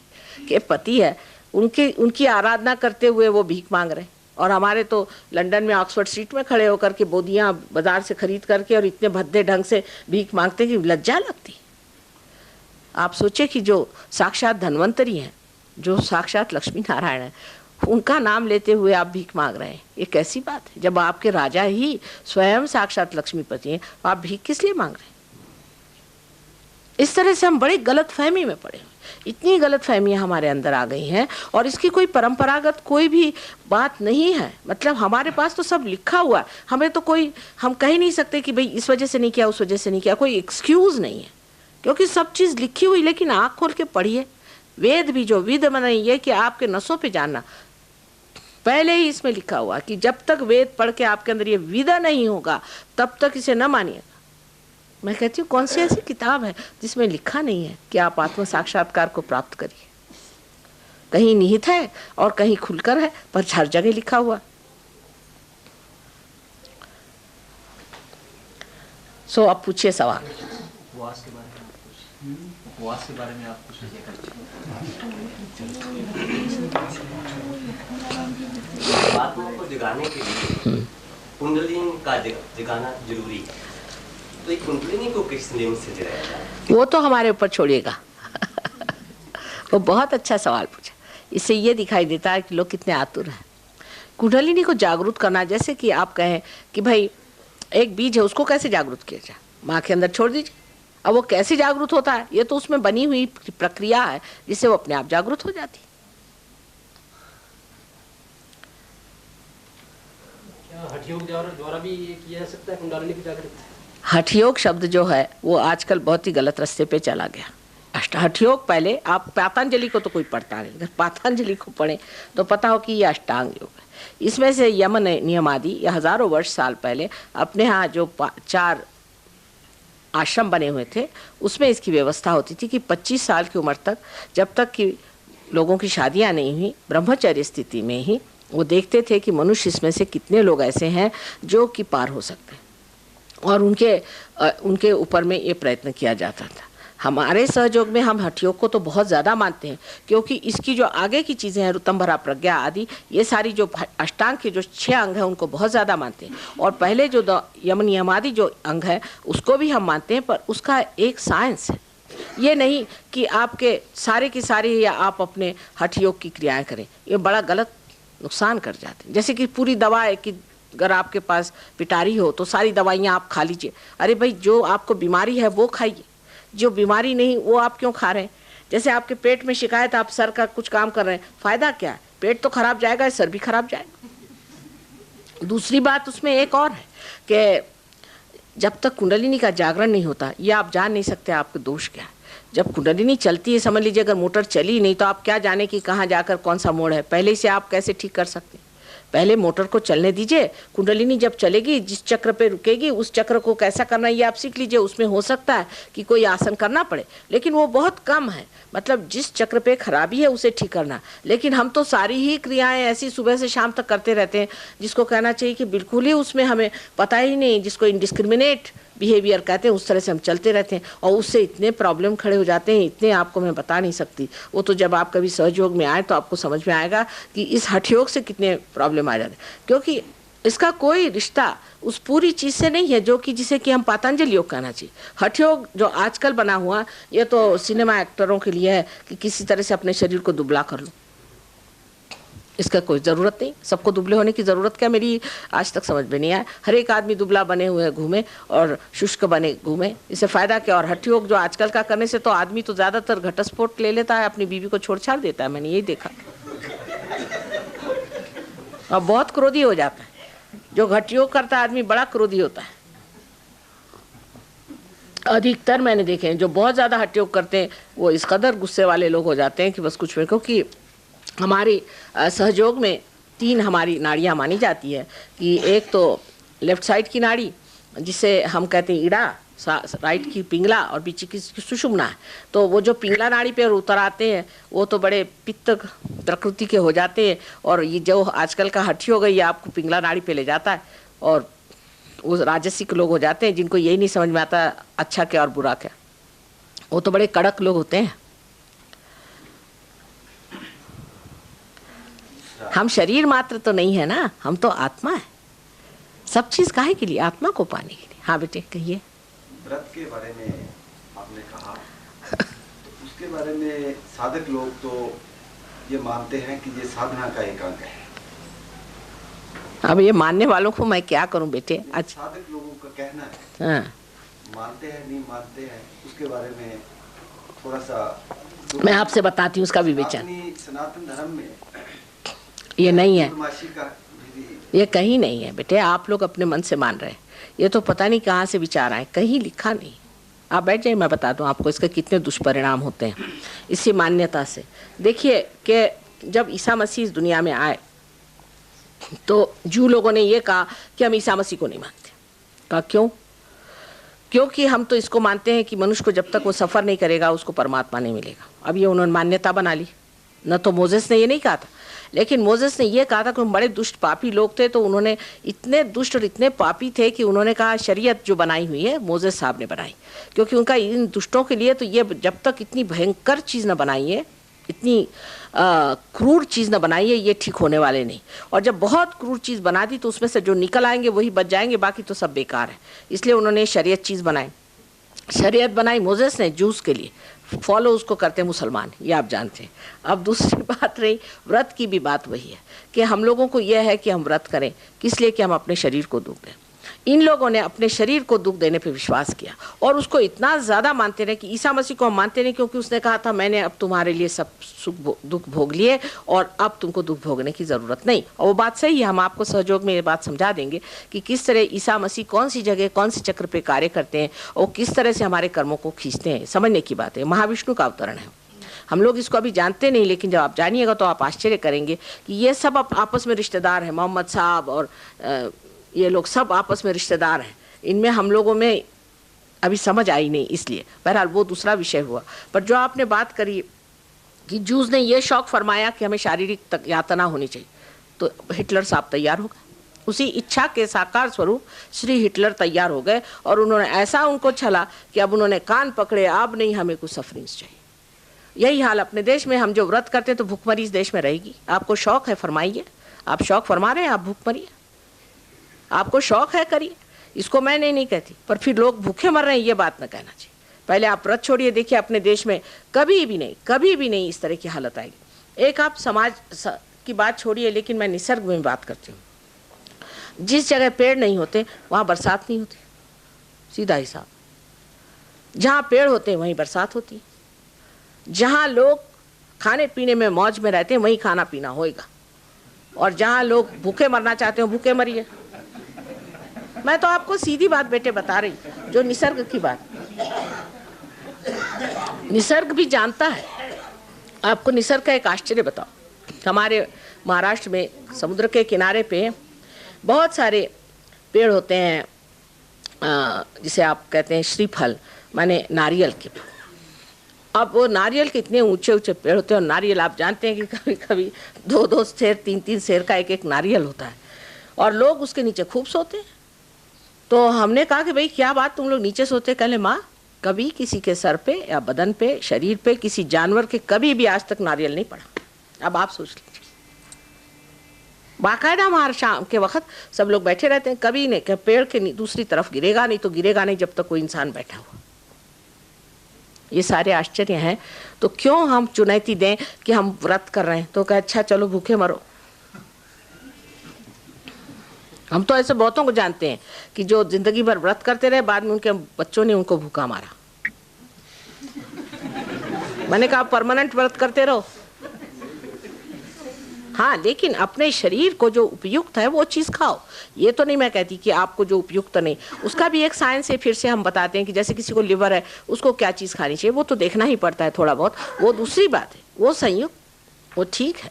के पति है, उनकी आराधना करते हुए वो भीख मांग रहे हैं। और हमारे तो लंदन में ऑक्सफोर्ड स्ट्रीट में खड़े होकर के बोदियां बाजार से खरीद करके और इतने भद्दे ढंग से भीख मांगते कि लज्जा लगती। आप सोचे कि जो साक्षात धन्वंतरी हैं, जो साक्षात लक्ष्मी नारायण हैं, उनका नाम लेते हुए आप भीख मांग रहे हैं, ये कैसी बात है? जब आपके राजा ही स्वयं साक्षात लक्ष्मीपति हैं, आप भीख किस लिए मांग रहे हैं? इस तरह से हम बड़ी गलत फहमी में पड़े, इतनी गलत फहमियाँ हमारे अंदर आ गई हैं। और इसकी कोई परंपरागत कोई भी बात नहीं है। मतलब हमारे पास तो सब लिखा हुआ है, हमें तो कोई, हम कह ही नहीं सकते कि भाई इस वजह से नहीं किया, उस वजह से नहीं किया, कोई एक्सक्यूज नहीं है, क्योंकि सब चीज़ लिखी हुई। लेकिन आँख खोल के पढ़िए, वेद भी जो विद माने ये कि आपके नसों पे जानना, पहले ही इसमें लिखा हुआ कि जब तक वेद पढ़ के आपके अंदर ये विदा नहीं होगा तब तक इसे न मानिएगा। मैं कहती हूँ कौन सी ऐसी किताब है जिसमें लिखा नहीं है कि आप आत्म साक्षात्कार को प्राप्त करिए? कहीं निहित है और कहीं खुलकर है, पर हर जगह लिखा हुआ। सो अब पूछिए सवाल। उपवास के बारे में आप कुछ आत्मा को जगाने के लिए कुंडलिनी का जगाना जरूरी है, तो एक कुंडलिनी को किस नियम से जगाया जाए? वो तो हमारे ऊपर छोड़िएगा। वो बहुत अच्छा सवाल पूछा। इससे ये दिखाई देता है कि लोग कितने आतुर हैं। कुंडलिनी को जागरूक करना, जैसे कि आप कहें कि भाई एक बीज है, उसको कैसे जागरूक किया जाए? माँ के अंदर छोड़ दीजिए। अब वो कैसे जागरूक होता है? ये तो उसमें बनी हुई प्रक्रिया है जिससे वो अपने आप जागरूक हो जाती है। हठयोग द्वारा भी ये किया जा सकता है कुंडलिनी की जागृति? हठयोग शब्द जो है वो आजकल बहुत ही गलत रास्ते पे चला गया। हठयोग पहले आप पातंजलि को तो कोई पढ़ता नहीं, अगर पातंजलि को पढ़े तो पता हो कि ये अष्टांग योग है। इसमें से यम नियम आदि ये हजारों वर्ष साल पहले अपने यहाँ जो 4 आश्रम बने हुए थे उसमें इसकी व्यवस्था होती थी कि 25 साल की उम्र तक, जब तक कि लोगों की शादियाँ नहीं हुई, ब्रह्मचर्य स्थिति में ही वो देखते थे कि मनुष्य इसमें से कितने लोग ऐसे हैं जो कि पार हो सकते हैं, और उनके ऊपर में ये प्रयत्न किया जाता था। हमारे सहयोग में हम हठयोग को तो बहुत ज़्यादा मानते हैं, क्योंकि इसकी जो आगे की चीज़ें हैं, ऋतंभरा प्रज्ञा आदि, ये सारी जो अष्टांग के जो 6 अंग हैं उनको बहुत ज़्यादा मानते हैं। और पहले जो यम नियम आदि जो अंग है उसको भी हम मानते हैं, पर उसका एक साइंस है, ये नहीं कि आपके सारे की सारी या आप अपने हठ योग की क्रियाएं करें, ये बड़ा गलत नुकसान कर जाते हैं। जैसे कि पूरी दवा है कि अगर आपके पास पिटारी हो तो सारी दवाइयाँ आप खा लीजिए। अरे भाई, जो आपको बीमारी है वो खाइए, जो बीमारी नहीं वो आप क्यों खा रहे हैं? जैसे आपके पेट में शिकायत, आप सर का कुछ काम कर रहे हैं, फायदा क्या है? पेट तो खराब जाएगा, सर भी खराब जाएगा। दूसरी बात उसमें एक और है कि जब तक कुंडलिनी का जागरण नहीं होता, ये आप जान नहीं सकते आपके दोष क्या है। जब कुंडलिनी चलती है, समझ लीजिए अगर मोटर चली नहीं तो आप क्या जाने कि कहाँ जाकर कौन सा मोड़ है, पहले से आप कैसे ठीक कर सकते हैं? पहले मोटर को चलने दीजिए, कुंडलिनी जब चलेगी, जिस चक्र पे रुकेगी उस चक्र को कैसा करना है ये आप सीख लीजिए। उसमें हो सकता है कि कोई आसन करना पड़े, लेकिन वो बहुत कम है, मतलब जिस चक्र पे खराबी है उसे ठीक करना। लेकिन हम तो सारी ही क्रियाएं ऐसी सुबह से शाम तक करते रहते हैं, जिसको कहना चाहिए कि बिल्कुल ही उसमें हमें पता ही नहीं, जिसको इनडिस्क्रिमिनेट बिहेवियर कहते हैं, उस तरह से हम चलते रहते हैं और उससे इतने प्रॉब्लम खड़े हो जाते हैं, इतने आपको मैं बता नहीं सकती। वो तो जब आप कभी सहयोग में आए तो आपको समझ में आएगा कि इस हठयोग से कितने प्रॉब्लम आ जाते हैं, क्योंकि इसका कोई रिश्ता उस पूरी चीज़ से नहीं है जो कि जिसे कि हम पातंजलि योग कहना चाहिए। हठयोग जो आजकल बना हुआ, ये तो सिनेमा एक्टरों के लिए है कि किसी तरह से अपने शरीर को दुबला कर लो। इसका कोई ज़रूरत नहीं, सबको दुबले होने की ज़रूरत क्या, मेरी आज तक समझ में नहीं आया। हर एक आदमी दुबला बने हुए घूमे और शुष्क बने घूमे, इससे फ़ायदा क्या? और हठयोग जो आजकल का करने से तो आदमी तो ज़्यादातर घटस्फोट ले लेता है, अपनी बीवी को छोड़ छाड़ देता है, मैंने यही देखा। और बहुत क्रोधी हो जाता है, जो हठयोग करता है आदमी बड़ा क्रोधी होता है। अधिकतर मैंने देखे हैं जो बहुत ज़्यादा हठयोग करते हैं वो इस कदर गुस्से वाले लोग हो जाते हैं कि बस कुछ में, क्योंकि हमारी सहयोग में 3 हमारी नाड़ियाँ मानी जाती है कि एक तो लेफ्ट साइड की नाड़ी जिसे हम कहते हैं ईड़ा, राइट की पिंगला और बीच की सुषुम्ना है। तो वो जो पिंगला नाड़ी पे उतर आते हैं वो तो बड़े पित्त प्रकृति के हो जाते हैं, और ये जो आजकल का हठयोग है ये आपको पिंगला नाड़ी पे ले जाता है, और वो राजसिक लोग हो जाते हैं जिनको यही नहीं समझ में आता अच्छा क्या और बुरा क्या। वो तो बड़े कड़क लोग होते हैं। हम शरीर मात्र तो नहीं है ना, हम तो आत्मा है। सब चीज काहे के लिए? आत्मा को पाने के लिए। हाँ बेटे कहिए। व्रत के बारे में आपने कहा, तो उसके बारे में साधक लोग तो ये मानते हैं कि ये साधना का एक अंग है। अब ये मानने वालों को मैं क्या करूं बेटे? अच्छा, साधक लोगों का कहना है। हाँ। मानते हैं नहीं मानते हैं उसके बारे में थोड़ा सा मैं आपसे बताती हूँ उसका विवेचन। सनातन धर्म में ये नहीं है, ये कहीं नहीं है बेटे, आप लोग अपने मन से मान रहे हैं। ये तो पता नहीं कहाँ से विचार आए, कहीं लिखा नहीं। आप बैठ जाइए, मैं बता दूं आपको इसके कितने दुष्परिणाम होते हैं इसी मान्यता से। देखिए कि जब ईसा मसीह इस दुनिया में आए तो जू लोगों ने ये कहा कि हम ईसा मसीह को नहीं मानते। कहा क्यों? क्योंकि हम तो इसको मानते हैं कि मनुष्य को जब तक वो सफ़र नहीं करेगा उसको परमात्मा नहीं मिलेगा। अब ये उन्होंने मान्यता बना ली। न तो मोजेस ने ये नहीं कहा था, लेकिन मोजेस ने ये कहा था कि हम बड़े दुष्ट पापी लोग थे, तो उन्होंने इतने दुष्ट और इतने पापी थे कि उन्होंने कहा शरीयत जो बनाई हुई है मोजेस साहब ने बनाई, क्योंकि उनका इन दुष्टों के लिए तो ये जब तक इतनी भयंकर चीज़ न बनाई है, इतनी क्रूर चीज़ न बनाई है, ये ठीक होने वाले नहीं। और जब बहुत क्रूर चीज़ बना दी तो उसमें से जो निकल आएंगे वही बच जाएंगे, बाकी तो सब बेकार है। इसलिए उन्होंने शरीयत चीज़ बनाई। शरीयत बनाई मोजेस ने जूस के लिए, फॉलो उसको करते मुसलमान, ये आप जानते हैं। अब दूसरी बात रही व्रत की, भी बात वही है कि हम लोगों को यह है कि हम व्रत करें किस लिए? कि हम अपने शरीर को दुख दें। इन लोगों ने अपने शरीर को दुख देने पे विश्वास किया और उसको इतना ज़्यादा मानते रहे कि ईसा मसीह को हम मानते नहीं, क्योंकि उसने कहा था मैंने अब तुम्हारे लिए सब सुख दुख भोग लिए और अब तुमको दुख भोगने की ज़रूरत नहीं। और वो बात सही है, हम आपको सहयोग में ये बात समझा देंगे कि किस तरह ईसा मसीह कौन सी जगह कौन सी चक्र पे कार्य करते हैं और किस तरह से हमारे कर्मों को खींचते हैं। समझने की बात है, महाविष्णु का अवतरण है। हम लोग इसको अभी जानते नहीं, लेकिन जब आप जानिएगा तो आप आश्चर्य करेंगे कि ये सब आपस में रिश्तेदार हैं। मोहम्मद साहब और ये लोग सब आपस में रिश्तेदार हैं। इनमें हम लोगों में अभी समझ आई नहीं, इसलिए बहरहाल वो दूसरा विषय हुआ। पर जो आपने बात करी कि जूस ने ये शौक फरमाया कि हमें शारीरिक यातना होनी चाहिए, तो हिटलर साहब तैयार हो गए। उसी इच्छा के साकार स्वरूप श्री हिटलर तैयार हो गए और उन्होंने ऐसा उनको छला कि अब उन्होंने कान पकड़े, अब नहीं हमें कुछ सफरिंग्स चाहिए। यही हाल अपने देश में, हम जो व्रत करते हैं तो भूखमरी इस देश में रहेगी। आपको शौक है, फरमाइए। आप शौक फरमा रहे हैं, आप भूखमरिए। आपको शौक है, करिए। इसको मैं नहीं कहती, पर फिर लोग भूखे मर रहे हैं ये बात न कहना चाहिए। पहले आप व्रत छोड़िए, देखिए अपने देश में कभी भी नहीं इस तरह की हालत आएगी। एक आप समाज की बात छोड़िए, लेकिन मैं निसर्ग में बात करती हूँ। जिस जगह पेड़ नहीं होते वहाँ बरसात नहीं होती, सीधा हिसाब। जहाँ पेड़ होते हैं वहीं बरसात होती है। जहाँ लोग खाने पीने में मौज में रहते हैं वहीं खाना पीना होएगा, और जहाँ लोग भूखे मरना चाहते हो भूखे मरिए। मैं तो आपको सीधी बात बेटे बता रही, जो निसर्ग की बात। निसर्ग भी जानता है। आपको निसर्ग का एक आश्चर्य बताओ, हमारे महाराष्ट्र में समुद्र के किनारे पे बहुत सारे पेड़ होते हैं, जिसे आप कहते हैं श्रीफल, माने नारियल के। अब वो नारियल के इतने ऊंचे ऊंचे पेड़ होते हैं, और नारियल आप जानते हैं कि कभी कभी 2-2 शेर 3-3 शेर का एक नारियल होता है, और लोग उसके नीचे खूब सोते हैं। तो हमने कहा कि भाई क्या बात, तुम लोग नीचे सोते? कहले माँ, कभी किसी के सर पे या बदन पे, शरीर पे, किसी जानवर के कभी भी आज तक नारियल नहीं पड़ा। अब आप सोच लीजिए, बाकायदा हमारे शाम के वक्त सब लोग बैठे रहते हैं, कभी नहीं कि पेड़ के दूसरी तरफ गिरेगा नहीं, तो गिरेगा नहीं जब तक कोई इंसान बैठा हुआ। ये सारे आश्चर्य हैं। तो क्यों हम चुनौती दें कि हम व्रत कर रहे हैं, तो कहे अच्छा चलो भूखे मरो। हम तो ऐसे बहुतों को जानते हैं कि जो जिंदगी भर व्रत करते रहे, बाद में उनके बच्चों ने उनको भूखा मारा। मैंने कहा परमानेंट व्रत करते रहो, हाँ, लेकिन अपने शरीर को जो उपयुक्त है वो चीज खाओ। ये तो नहीं मैं कहती कि आपको जो उपयुक्त नहीं, उसका भी एक साइंस है। फिर से हम बताते हैं कि जैसे किसी को लिवर है, उसको क्या चीज खानी चाहिए, वो तो देखना ही पड़ता है थोड़ा बहुत, वो दूसरी बात है। वो संयुक्त, वो ठीक है,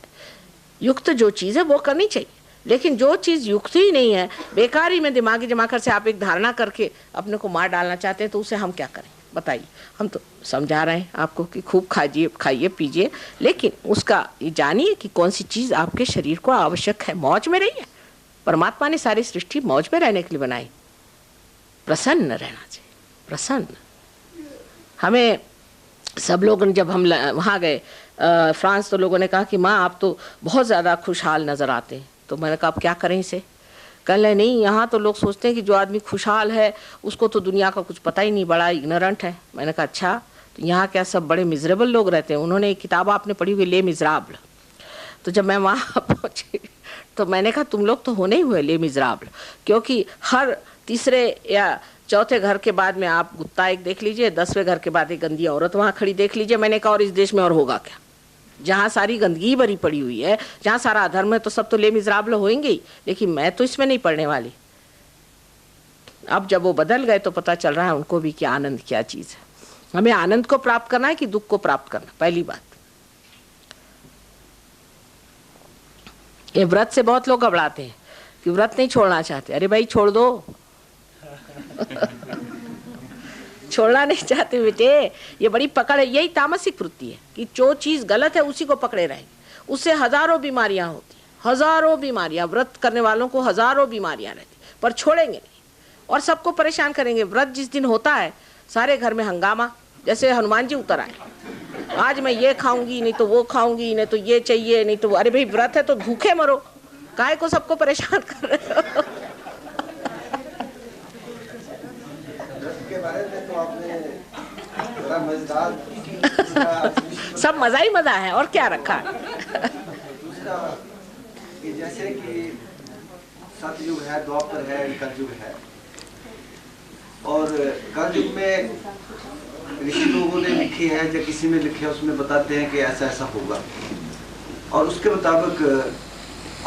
युक्त जो चीज है वो करनी चाहिए। लेकिन जो चीज युक्त ही नहीं है, बेकारी में दिमागी जमाकर से आप एक धारणा करके अपने को मार डालना चाहते हैं, तो उसे हम क्या करें बताइए। हम तो समझा रहे हैं आपको कि खूब खाइए पीजिए, लेकिन उसका ये जानिए कि कौन सी चीज आपके शरीर को आवश्यक है। मौज में रहिए। परमात्मा ने सारी सृष्टि मौज में रहने के लिए बनाई, प्रसन्न रहना चाहिए, प्रसन्न। हमें सब लोग जब हम वहाँ गए फ्रांस, तो लोगों ने कहा कि माँ आप तो बहुत ज़्यादा खुशहाल नज़र आते हैं। तो मैंने कहा अब क्या करें इसे? कहले नहीं, यहाँ तो लोग सोचते हैं कि जो आदमी खुशहाल है उसको तो दुनिया का कुछ पता ही नहीं, बड़ा इग्नोरेंट है। मैंने कहा अच्छा, तो यहाँ क्या सब बड़े मिजरेबल लोग रहते हैं? उन्होंने एक किताब आपने पढ़ी हुई, ले मिजराबल। तो जब मैं वहाँ पहुँची तो मैंने कहा तुम लोग तो होने ही हुए ले मिजराबल, क्योंकि हर तीसरे या चौथे घर के बाद में आप कुत्ता एक देख लीजिए, 10वें घर के बाद एक गंदी औरत वहाँ खड़ी देख लीजिए। मैंने कहा और इस देश में और होगा क्या? जहाँ सारी गंदगी भरी पड़ी हुई है, जहाँ सारा अधर्म है, तो सब तो ले मिजराबल होंगे ही। लेकिन मैं तो इसमें नहीं पढ़ने वाली। अब जब वो बदल गए तो पता चल रहा है उनको भी कि आनंद क्या चीज है। हमें आनंद को प्राप्त करना है कि दुख को प्राप्त करना, पहली बात। ये व्रत से बहुत लोग घबराते हैं कि व्रत नहीं छोड़ना चाहते। अरे भाई छोड़ दो छोड़ना नहीं चाहते बेटे, ये बड़ी पकड़ है। यही तामसिक वृत्ति है कि जो चीज गलत है उसी को पकड़े रहेंगे। उससे हजारों बीमारियां होती हैं, हजारों बीमारियां। व्रत करने वालों को हजारों बीमारियां रहती, पर छोड़ेंगे नहीं और सबको परेशान करेंगे। व्रत जिस दिन होता है सारे घर में हंगामा, जैसे हनुमान जी उतर आए, आज मैं ये खाऊंगी, नहीं तो वो खाऊंगी, नहीं तो ये चाहिए, नहीं तो वो। अरे भाई व्रत है तो भूखे मरो, काहे को सबको परेशान कर रहे हो? सब मजा ही मजा है, और क्या रखा है। दूसरा कि जैसे कि सतयुग है, द्वापर है, कलयुग है, और कलयुग में ऋषि लोगों ने लिखी है या किसी ने लिखी है, उसमें बताते हैं कि ऐसा ऐसा होगा, और उसके मुताबिक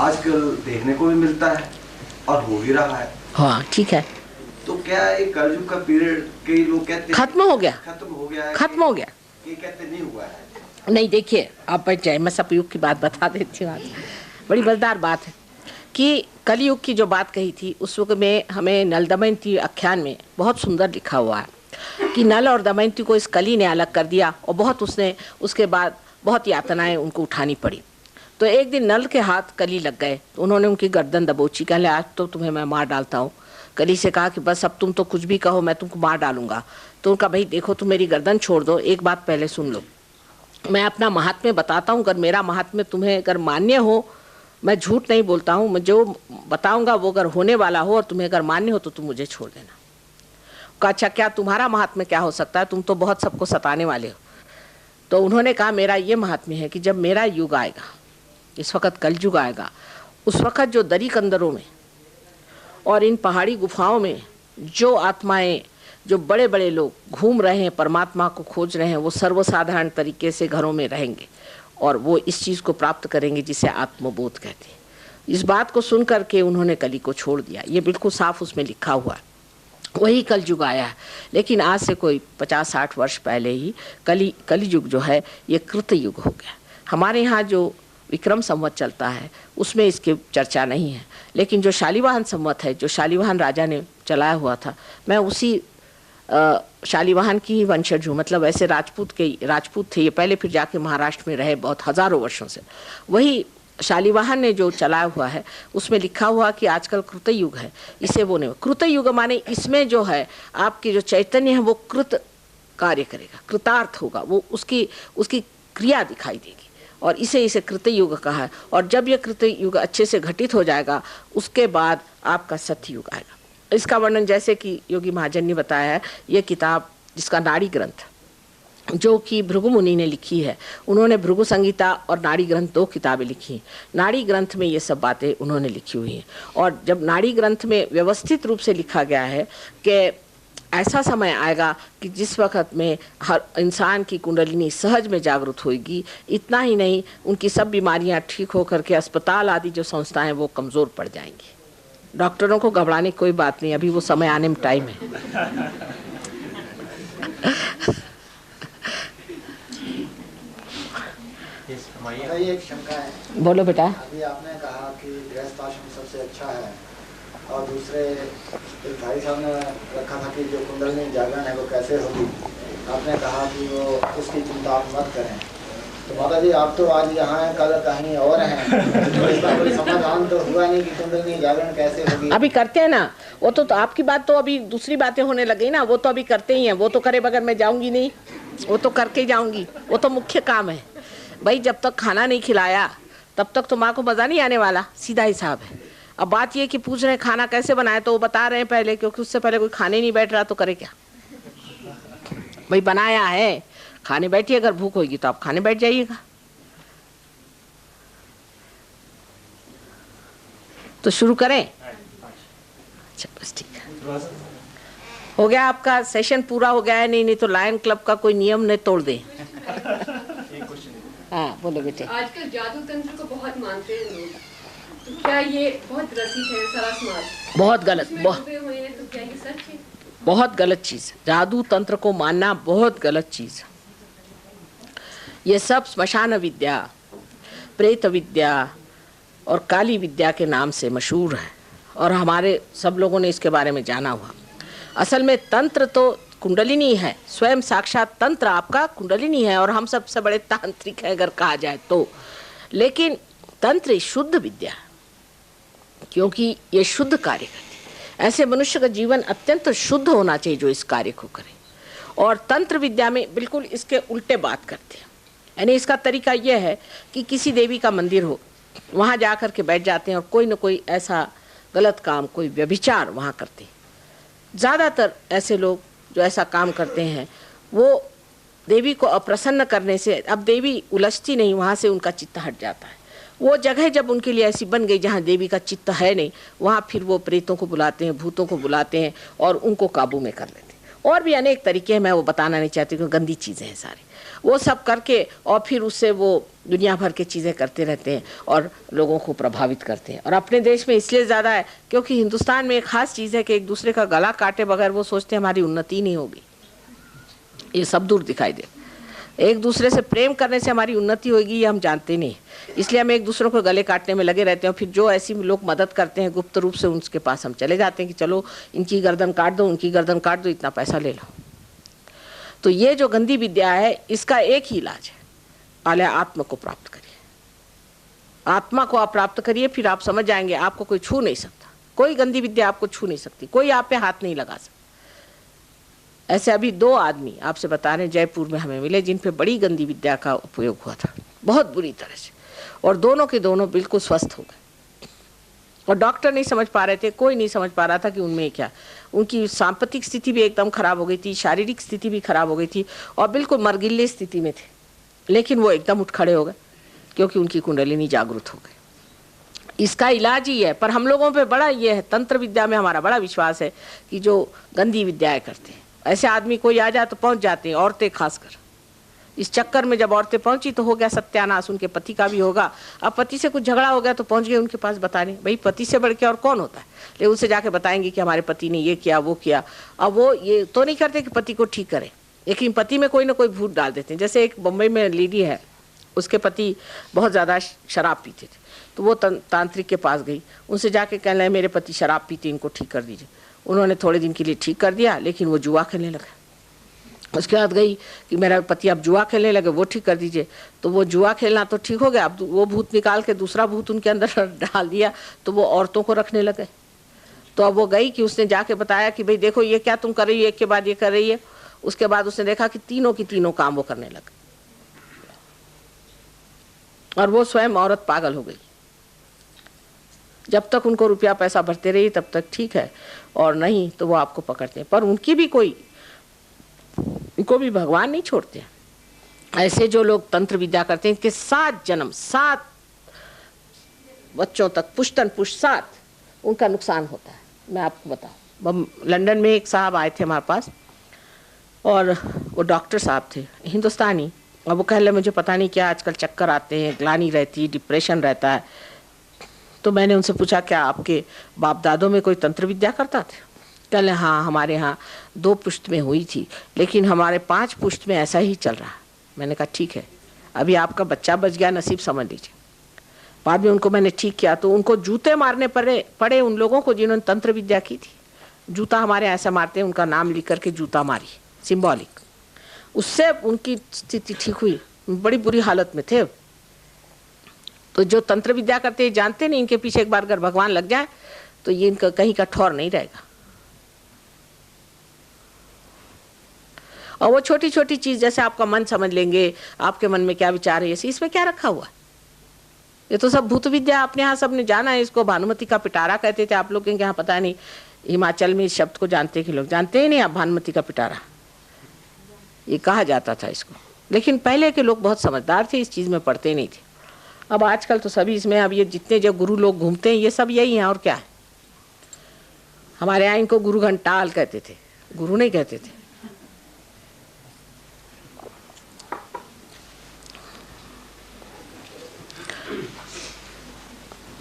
आजकल देखने को भी मिलता है और हो भी रहा है। हाँ ठीक है। तो क्या ये कलयुग का पीरियड कई लोग कहते हैं खत्म हो गया, खत्म हो गया है, खत्म हो गया? ये कहते नहीं हुआ है। नहीं, देखिए आप बैठ जाए, मैं सतयुग की बात बता देती हूँ। बड़ी मजेदार बात है कि कलयुग की जो बात कही थी उस वक्त में हमें नल दमयंती आख्यान में बहुत सुंदर लिखा हुआ है कि नल और दमयंती को इस कली ने अलग कर दिया, और बहुत उसने उसके बाद बहुत यातनाएं उनको उठानी पड़ी। तो एक दिन नल के हाथ कली लग गए, तो उन्होंने उनकी गर्दन दबोची। कहले आज तो तुम्हें मैं मार डालता हूँ। कली से कहा कि बस अब तुम तो कुछ भी कहो, मैं तुमको मार डालूंगा। तो उनका भाई देखो तुम मेरी गर्दन छोड़ दो, एक बात पहले सुन लो, मैं अपना महात्म्य बताता हूँ, अगर मेरा महात्म्य तुम्हें अगर मान्य हो, मैं झूठ नहीं बोलता हूँ, मैं जो बताऊंगा वो अगर होने वाला हो और तुम्हें अगर मान्य हो तो तुम मुझे छोड़ देना। कहा अच्छा क्या तुम्हारा महात्म्य क्या हो सकता है, तुम तो बहुत सबको सताने वाले हो। तो उन्होंने कहा मेरा ये महात्म्य है कि जब मेरा युग आएगा, इस वक्त कलयुग आएगा, उस वक्त जो दरी कंदरों में और इन पहाड़ी गुफाओं में जो आत्माएं, जो बड़े बड़े लोग घूम रहे हैं, परमात्मा को खोज रहे हैं, वो सर्वसाधारण तरीके से घरों में रहेंगे और वो इस चीज़ को प्राप्त करेंगे जिसे आत्मबोध कहते हैं। इस बात को सुन करके उन्होंने कली को छोड़ दिया। ये बिल्कुल साफ उसमें लिखा हुआ है, वही कलयुग आया है। लेकिन आज से कोई 50-60 वर्ष पहले ही कलियुग जो है ये कृतयुग हो गया। हमारे यहाँ जो विक्रम संवत चलता है उसमें इसकी चर्चा नहीं है, लेकिन जो शालिवाहन संवत है, जो शालिवाहन राजा ने चलाया हुआ था, मैं उसी शालिवाहन की ही वंशज हूँ। मतलब ऐसे राजपूत थे ये पहले, फिर जाके महाराष्ट्र में रहे बहुत हजारों वर्षों से। वही शालिवाहन ने जो चलाया हुआ है उसमें लिखा हुआ कि आजकल कृतयुग है, इसे वो नहीं। कृतयुग माने इसमें जो है आपकी जो चैतन्य है वो कृत कार्य करेगा, कृतार्थ होगा, वो उसकी क्रिया दिखाई देगी, और इसे कृतयुग कहा है। और जब ये कृतयुग अच्छे से घटित हो जाएगा उसके बाद आपका सत्ययुग आएगा। इसका वर्णन जैसे कि योगी महाजन ने बताया है, ये किताब जिसका नाड़ी ग्रंथ जो कि भृगु मुनि ने लिखी है, उन्होंने भृगु संगीता और नाड़ी ग्रंथ 2 किताबें लिखी हैं। नाड़ी ग्रंथ में ये सब बातें उन्होंने लिखी हुई हैं। और जब नाड़ी ग्रंथ में व्यवस्थित रूप से लिखा गया है कि ऐसा समय आएगा कि जिस वक्त में हर इंसान की कुंडलिनी सहज में जागृत होगी, इतना ही नहीं उनकी सब बीमारियां ठीक होकर के अस्पताल आदि जो संस्थाएं वो कमज़ोर पड़ जाएंगी। डॉक्टरों को घबराने की कोई बात नहीं, अभी वो समय आने में टाइम है। ये एक शंका है। बोलो बेटा। अभी आपने कहा कि गृहस्थ आश्रम सबसे अच्छा है, और दूसरे एक भाई साहब ने रखा था कि जो कुंडलिनी जागरण है वो कैसे होगी। आपने कहा कि वो उसकी चिंता आप मत करें। तो माता जी आप तो आज यहाँ हैं, कल कहीं और हैं, तो इसका कोई समाधान तो हुआ नहीं कि कुंडलिनी जागरण कैसे होगी। अभी करते हैं ना, वो तो आपकी बात तो अभी दूसरी बातें होने लगी ना, वो तो अभी करते ही हैं। वो तो करे बगैर मैं जाऊंगी नहीं, वो तो करके जाऊंगी, वो तो मुख्य काम है भाई। जब तक खाना नहीं खिलाया तब तक तो माँ को मज़ा नहीं आने वाला, सीधा हिसाब है। अब बात ये कि पूछ रहे हैं खाना कैसे बनाए, तो वो बता रहे हैं पहले, क्योंकि उससे पहले कोई खाने नहीं बैठ रहा तो करे क्या भाई। बनाया है, खाने बैठिए, अगर भूख होगी तो आप खाने बैठ जाइएगा। तो शुरू करें? अच्छा बस ठीक है, हो गया आपका सेशन पूरा हो गया है। नहीं तो लायन क्लब का कोई नियम नहीं तोड़ दे। हाँ बोलो बेटे। आजकल जादू तंत्र को बहुत मानते हैं लोग, तो क्या ये बहुत रसिक है सारा समाज? बहुत गलत, बहुत तो क्या ये सच है? बहुत गलत चीज। जादू तंत्र को मानना बहुत गलत चीज। ये सब स्मशान विद्या, प्रेत विद्या और काली विद्या के नाम से मशहूर है, और हमारे सब लोगों ने इसके बारे में जाना हुआ। असल में तंत्र तो कुंडलिनी है, स्वयं साक्षात तंत्र आपका कुंडलिनी है, और हम सबसे बड़े तांत्रिक है अगर कहा जाए तो। लेकिन तंत्र शुद्ध विद्या, क्योंकि ये शुद्ध कार्य करती है। ऐसे मनुष्य का जीवन अत्यंत शुद्ध होना चाहिए जो इस कार्य को करे। और तंत्र विद्या में बिल्कुल इसके उल्टे बात करते हैं। यानी इसका तरीका यह है कि किसी देवी का मंदिर हो, वहाँ जा कर के बैठ जाते हैं और कोई न कोई ऐसा गलत काम, कोई व्यभिचार वहाँ करते हैं। ज़्यादातर ऐसे लोग जो ऐसा काम करते हैं वो देवी को अप्रसन्न करने से, अब देवी उलझती नहीं, वहाँ से उनका चित्त हट जाता है। वो जगह जब उनके लिए ऐसी बन गई जहाँ देवी का चित्त है नहीं, वहाँ फिर वो प्रेतों को बुलाते हैं, भूतों को बुलाते हैं और उनको काबू में कर लेते हैं। और भी अनेक तरीके हैं, मैं वो बताना नहीं चाहती क्योंकि गंदी चीज़ें हैं सारी। वो सब करके और फिर उससे वो दुनिया भर की चीज़ें करते रहते हैं और लोगों को प्रभावित करते हैं। और अपने देश में इसलिए ज़्यादा है क्योंकि हिंदुस्तान में एक ख़ास चीज़ है कि एक दूसरे का गला काटे बगैर वो सोचते हैं हमारी उन्नति नहीं होगी। ये सब दूर दिखाई दे। एक दूसरे से प्रेम करने से हमारी उन्नति होगी ये हम जानते नहीं, इसलिए हम एक दूसरे को गले काटने में लगे रहते हैं। फिर जो ऐसी लोग मदद करते हैं गुप्त रूप से, उनके पास हम चले जाते हैं कि चलो इनकी गर्दन काट दो, उनकी गर्दन काट दो, इतना पैसा ले लो। तो ये जो गंदी विद्या है इसका एक ही इलाज है, पहले आत्मा को प्राप्त करिए। आत्मा को आप प्राप्त करिए, फिर आप समझ जाएंगे आपको कोई छू नहीं सकता, कोई गंदी विद्या आपको छू नहीं सकती, कोई आप पे हाथ नहीं लगा सकता। ऐसे अभी 2 आदमी आपसे बता रहे हैं जयपुर में हमें मिले जिन पे बड़ी गंदी विद्या का उपयोग हुआ था, बहुत बुरी तरह से, और दोनों के दोनों बिल्कुल स्वस्थ हो गए। और डॉक्टर नहीं समझ पा रहे थे, कोई नहीं समझ पा रहा था कि उनमें क्या। उनकी सांपत्तिक स्थिति भी एकदम खराब हो गई थी, शारीरिक स्थिति भी खराब हो गई थी और बिल्कुल मरगिल्ले स्थिति में थे, लेकिन वो एकदम उठ खड़े हो गए क्योंकि उनकी कुंडलिनी जागृत हो गई। इसका इलाज ही है। पर हम लोगों पे बड़ा ये है, तंत्र विद्या में हमारा बड़ा विश्वास है कि जो गंदी विद्याएं करते हैं, ऐसे आदमी कोई आ जाए तो पहुंच जाते हैं, औरतें खासकर। इस चक्कर में जब औरतें पहुंची तो हो गया सत्यानाश, उनके पति का भी होगा। अब पति से कुछ झगड़ा हो गया तो पहुंच गए उनके पास बताने, भाई पति से बढ़ के और कौन होता है। लेकिन उनसे जाके बताएंगे कि हमारे पति ने ये किया वो किया। अब वो ये तो नहीं करते कि पति को ठीक करे, लेकिन पति में कोई ना कोई भूत डाल देते हैं। जैसे एक बम्बई में लेडी है, उसके पति बहुत ज़्यादा शराब पीते थे, तो वो तांत्रिक के पास गई, उनसे जाके कहने लगे मेरे पति शराब पीते, इनको ठीक कर दीजिए। उन्होंने थोड़े दिन के लिए ठीक कर दिया, लेकिन वो जुआ खेलने लगा। उसके बाद गई कि मेरा पति अब जुआ खेलने लगे, वो ठीक कर दीजिए। तो वो जुआ खेलना तो ठीक हो गया, अब वो भूत निकाल के दूसरा भूत उनके अंदर डाल दिया, तो वो औरतों को रखने लगे। तो अब वो गई कि उसने जाके बताया कि भाई देखो ये क्या तुम कर रही है, एक के बाद ये कर रही है। उसके बाद उसने देखा कि तीनों की तीनों काम वो करने लगे और वो स्वयं औरत पागल हो गई। जब तक उनको रुपया पैसा भरते रही तब तक ठीक है, और नहीं तो वो आपको पकड़ते हैं। पर उनकी भी उनको भी भगवान नहीं छोड़ते। ऐसे जो लोग तंत्र विद्या करते हैं, इनके 7 जन्म 7 बच्चों तक, पुश्तन पुश्त 7 उनका नुकसान होता है। मैं आपको बताऊं, लंदन में एक साहब आए थे हमारे पास, और वो डॉक्टर साहब थे हिंदुस्तानी, और वो कह रहे मुझे पता नहीं क्या आजकल चक्कर आते हैं, ग्लानि रहती है, डिप्रेशन रहता है। तो मैंने उनसे पूछा क्या आपके बाप दादों में कोई तंत्र विद्या करता था? कह रहे हाँ, हमारे यहाँ 2 पुश्त में हुई थी, लेकिन हमारे 5 पुश्त में ऐसा ही चल रहा है। मैंने कहा ठीक है, अभी आपका बच्चा बच गया, नसीब समझ लीजिए। बाद में उनको मैंने ठीक किया तो उनको जूते मारने पड़े उन लोगों को जिन्होंने तंत्र विद्या की थी। जूता हमारे ऐसा मारते हैं, उनका नाम लिख करके जूता मारी, सिंबॉलिक। उससे उनकी स्थिति ठीक हुई, बड़ी बुरी हालत में थे। तो जो तंत्र विद्या करते हैं जानते नहीं, इनके पीछे एक बार अगर भगवान लग जाए तो ये इनका कहीं का ठौर नहीं रहेगा। और वो छोटी छोटी चीज जैसे आपका मन समझ लेंगे, आपके मन में क्या विचार है, इसमें क्या रखा हुआ है? ये तो सब भूत विद्या अपने यहाँ सबने जाना है। इसको भानुमति का पिटारा कहते थे, आप लोग के यहाँ पता नहीं, हिमाचल में इस शब्द को जानते कि लोग जानते ही नहीं। आप भानुमति का पिटारा ये कहा जाता था इसको, लेकिन पहले के लोग बहुत समझदार थे, इस चीज में पढ़ते नहीं थे। अब आजकल तो सभी इसमें, अब ये जितने जो गुरु लोग घूमते हैं ये सब यही हैं, और क्या है। हमारे यहाँ इनको गुरु घंटाल कहते थे, गुरु नहीं कहते थे।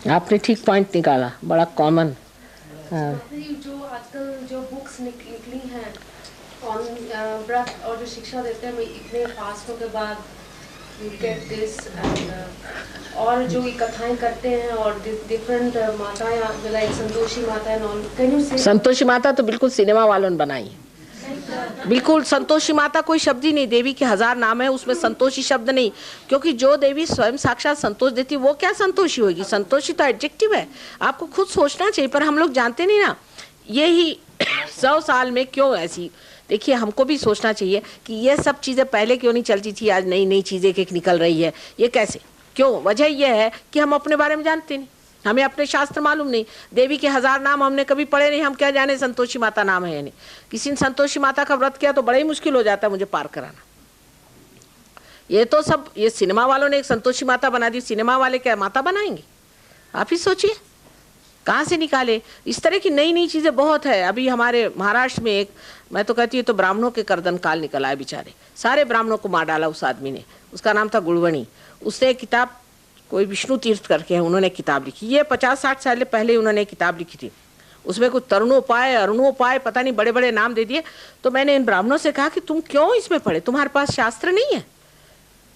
आपने ठीक पॉइंट निकाला, बड़ा कॉमन। जो आजकल जो बुक्स निकली हैं ऑन ब्रथ और जो शिक्षा देते हैं इतने फास्टों के बाद you get this and और जो ये कथाएं करते हैं और डिफरेंट माताएं like Santoshi Mata and all, can you से? संतोषी माता तो बिल्कुल सिनेमा वालों ने बनाई है, बिल्कुल। संतोषी माता कोई शब्द ही नहीं, देवी के 1000 नाम है, उसमें संतोषी शब्द नहीं। क्योंकि जो देवी स्वयं साक्षात संतोष देती वो क्या संतोषी होगी? संतोषी तो एडजेक्टिव है, आपको खुद सोचना चाहिए। पर हम लोग जानते नहीं ना, यही 100 साल में क्यों ऐसी। देखिए हमको भी सोचना चाहिए कि ये सब चीज़ें पहले क्यों नहीं चलती थी, आज नई नई चीज़ें एक निकल रही है, ये कैसे, क्यों? वजह यह है कि हम अपने बारे में जानते नहीं, हमें अपने शास्त्र मालूम नहीं। देवी के 1000 नाम हमने कभी पढ़े नहीं, हम क्या जाने संतोषी माता नाम है या नहीं। किसी ने संतोषी माता का व्रत किया तो बड़ा ही मुश्किल हो जाता है मुझे पार कराना। ये तो सब ये सिनेमा वालों ने एक संतोषी माता बना दी, सिनेमा वाले क्या माता बनाएंगे? आप ही सोचिए कहाँ से निकाले। इस तरह की नई नई चीज़ें बहुत है। अभी हमारे महाराष्ट्र में एक, मैं तो कहती हूँ तो ब्राह्मणों के कर्दन काल निकला है, बेचारे सारे ब्राह्मणों को मार डाला उस आदमी ने। उसका नाम था गुड़वणी। उसने एक किताब, कोई विष्णु तीर्थ करके है, उन्होंने किताब लिखी। ये 50-60 साल पहले उन्होंने किताब लिखी थी। उसमें कुछ तरुणोपाय अरुणोपाय पता नहीं बड़े बड़े नाम दे दिए। तो मैंने इन ब्राह्मणों से कहा कि तुम क्यों इसमें पढ़े, तुम्हारे पास शास्त्र नहीं है?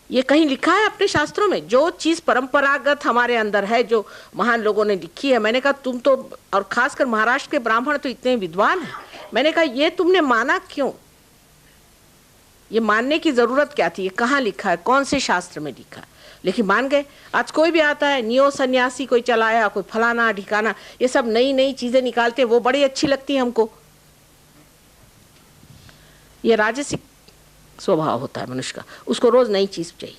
ये कहीं लिखा है अपने शास्त्रों में? जो चीज़ परंपरागत हमारे अंदर है, जो महान लोगों ने लिखी है। मैंने कहा तुम तो, और खासकर महाराष्ट्र के ब्राह्मण तो इतने विद्वान हैं, मैंने कहा ये तुमने माना क्यों? ये मानने की जरूरत क्या थी? ये कहाँ लिखा है, कौन से शास्त्र में लिखा है? लेकिन मान गए। आज कोई भी आता है, नियो सन्यासी कोई चलाया, कोई फलाना ठिकाना, ये सब नई नई चीजें निकालते, वो बड़ी अच्छी लगती है हमको। ये राजसिक स्वभाव होता है मनुष्य का, उसको रोज नई चीज चाहिए।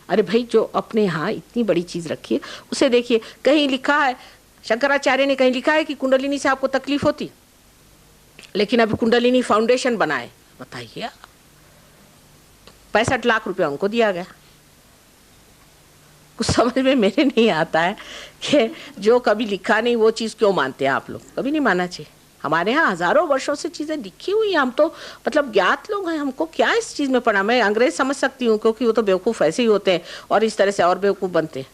अरे भाई जो अपने यहाँ इतनी बड़ी चीज रखी है उसे देखिए। कहीं लिखा है शंकराचार्य ने कहीं लिखा है कि कुंडलिनी से आपको तकलीफ होती, लेकिन अभी कुंडलिनी फाउंडेशन बनाए, बताइए 65 लाख रुपया उनको दिया गया। कुछ समझ में मेरे नहीं आता है कि जो कभी लिखा नहीं वो चीज़ क्यों मानते हैं आप लोग। कभी नहीं मानना चाहिए। हमारे यहाँ हजारों वर्षों से चीज़ें लिखी हुई हैं, हम तो मतलब ज्ञात लोग हैं, हमको क्या इस चीज़ में पढ़ा। मैं अंग्रेज समझ सकती हूँ क्योंकि वो तो बेवकूफ़ ऐसे ही होते हैं और इस तरह से और बेवकूफ़ बनते हैं।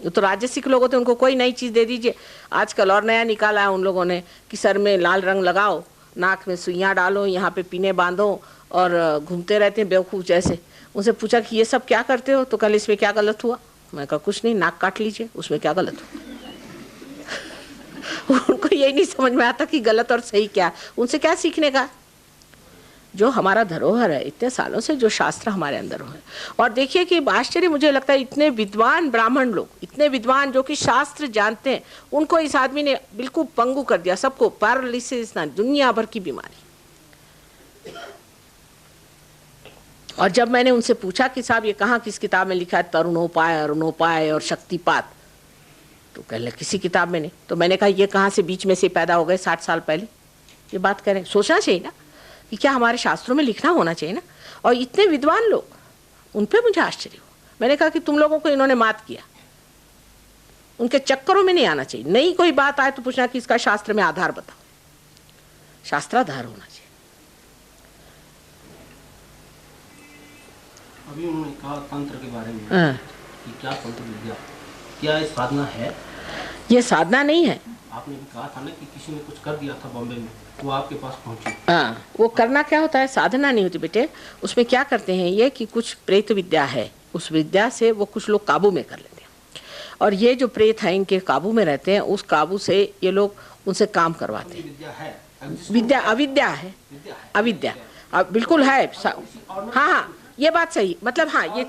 वो तो राजसिक लोग होते हैं, उनको कोई नई चीज़ दे दीजिए। आजकल और नया निकाला है उन लोगों ने कि सर में लाल रंग लगाओ, नाक में सुइयाँ डालो, यहाँ पे पीने बांधो और घूमते रहते हैं बेवकूफ़ जैसे। उनसे पूछा कि ये सब क्या करते हो, तो कल इसमें क्या गलत हुआ। मैं कहा कुछ नहीं, नाक काट लीजिए, उसमें क्या गलत हुआ। उनको यही नहीं समझ में आता कि गलत और सही क्या। उनसे क्या सीखने का। जो हमारा धरोहर है इतने सालों से, जो शास्त्र हमारे अंदर है। और देखिए कि आश्चर्य मुझे लगता है, इतने विद्वान ब्राह्मण लोग, इतने विद्वान जो कि शास्त्र जानते हैं, उनको इस आदमी ने बिल्कुल पंगु कर दिया। सबको पैरालिसिस ना, दुनिया भर की बीमारी। और जब मैंने उनसे पूछा कि साहब ये कहाँ किस किताब में लिखा है, तरुणोपाय, अरुणोपाय और शक्तिपात, तो कह ले किसी किताब में नहीं। तो मैंने कहा ये कहाँ से बीच में से पैदा हो गए 60 साल पहले। ये बात करें, सोचना चाहिए ना कि क्या हमारे शास्त्रों में लिखना होना चाहिए ना। और इतने विद्वान लोग, उन पे मुझे आश्चर्य हुआ। मैंने कहा कि तुम लोगों को इन्होंने मात किया, उनके चक्करों में नहीं आना चाहिए। नई कोई बात आए तो पूछना कि इसका शास्त्र में आधार बताओ। शास्त्राधार होना चाहिए। अभी उन्होंने कहा तंत्र के बारे में कि क्या तंत्र विद्या, क्या ये साधना है? ये साधना नहीं है। आपने भी कहा था ना कि किसी ने कुछ कर दिया था बॉम्बे में, वो आपके पास पहुंची। हाँ, वो करना क्या होता है, साधना नहीं होती बेटे। उसमें क्या करते हैं ये कि कुछ प्रेत विद्या है, उस विद्या से वो कुछ लोग काबू में कर लेते हैं। और ये जो प्रेत हैं इनके काबू में रहते हैं, उस काबू से ये लोग उनसे काम करवाते हैं। विद्या अविद्या है, अविद्या बिल्कुल है। हाँ हाँ, ये बात सही, मतलब हाँ ये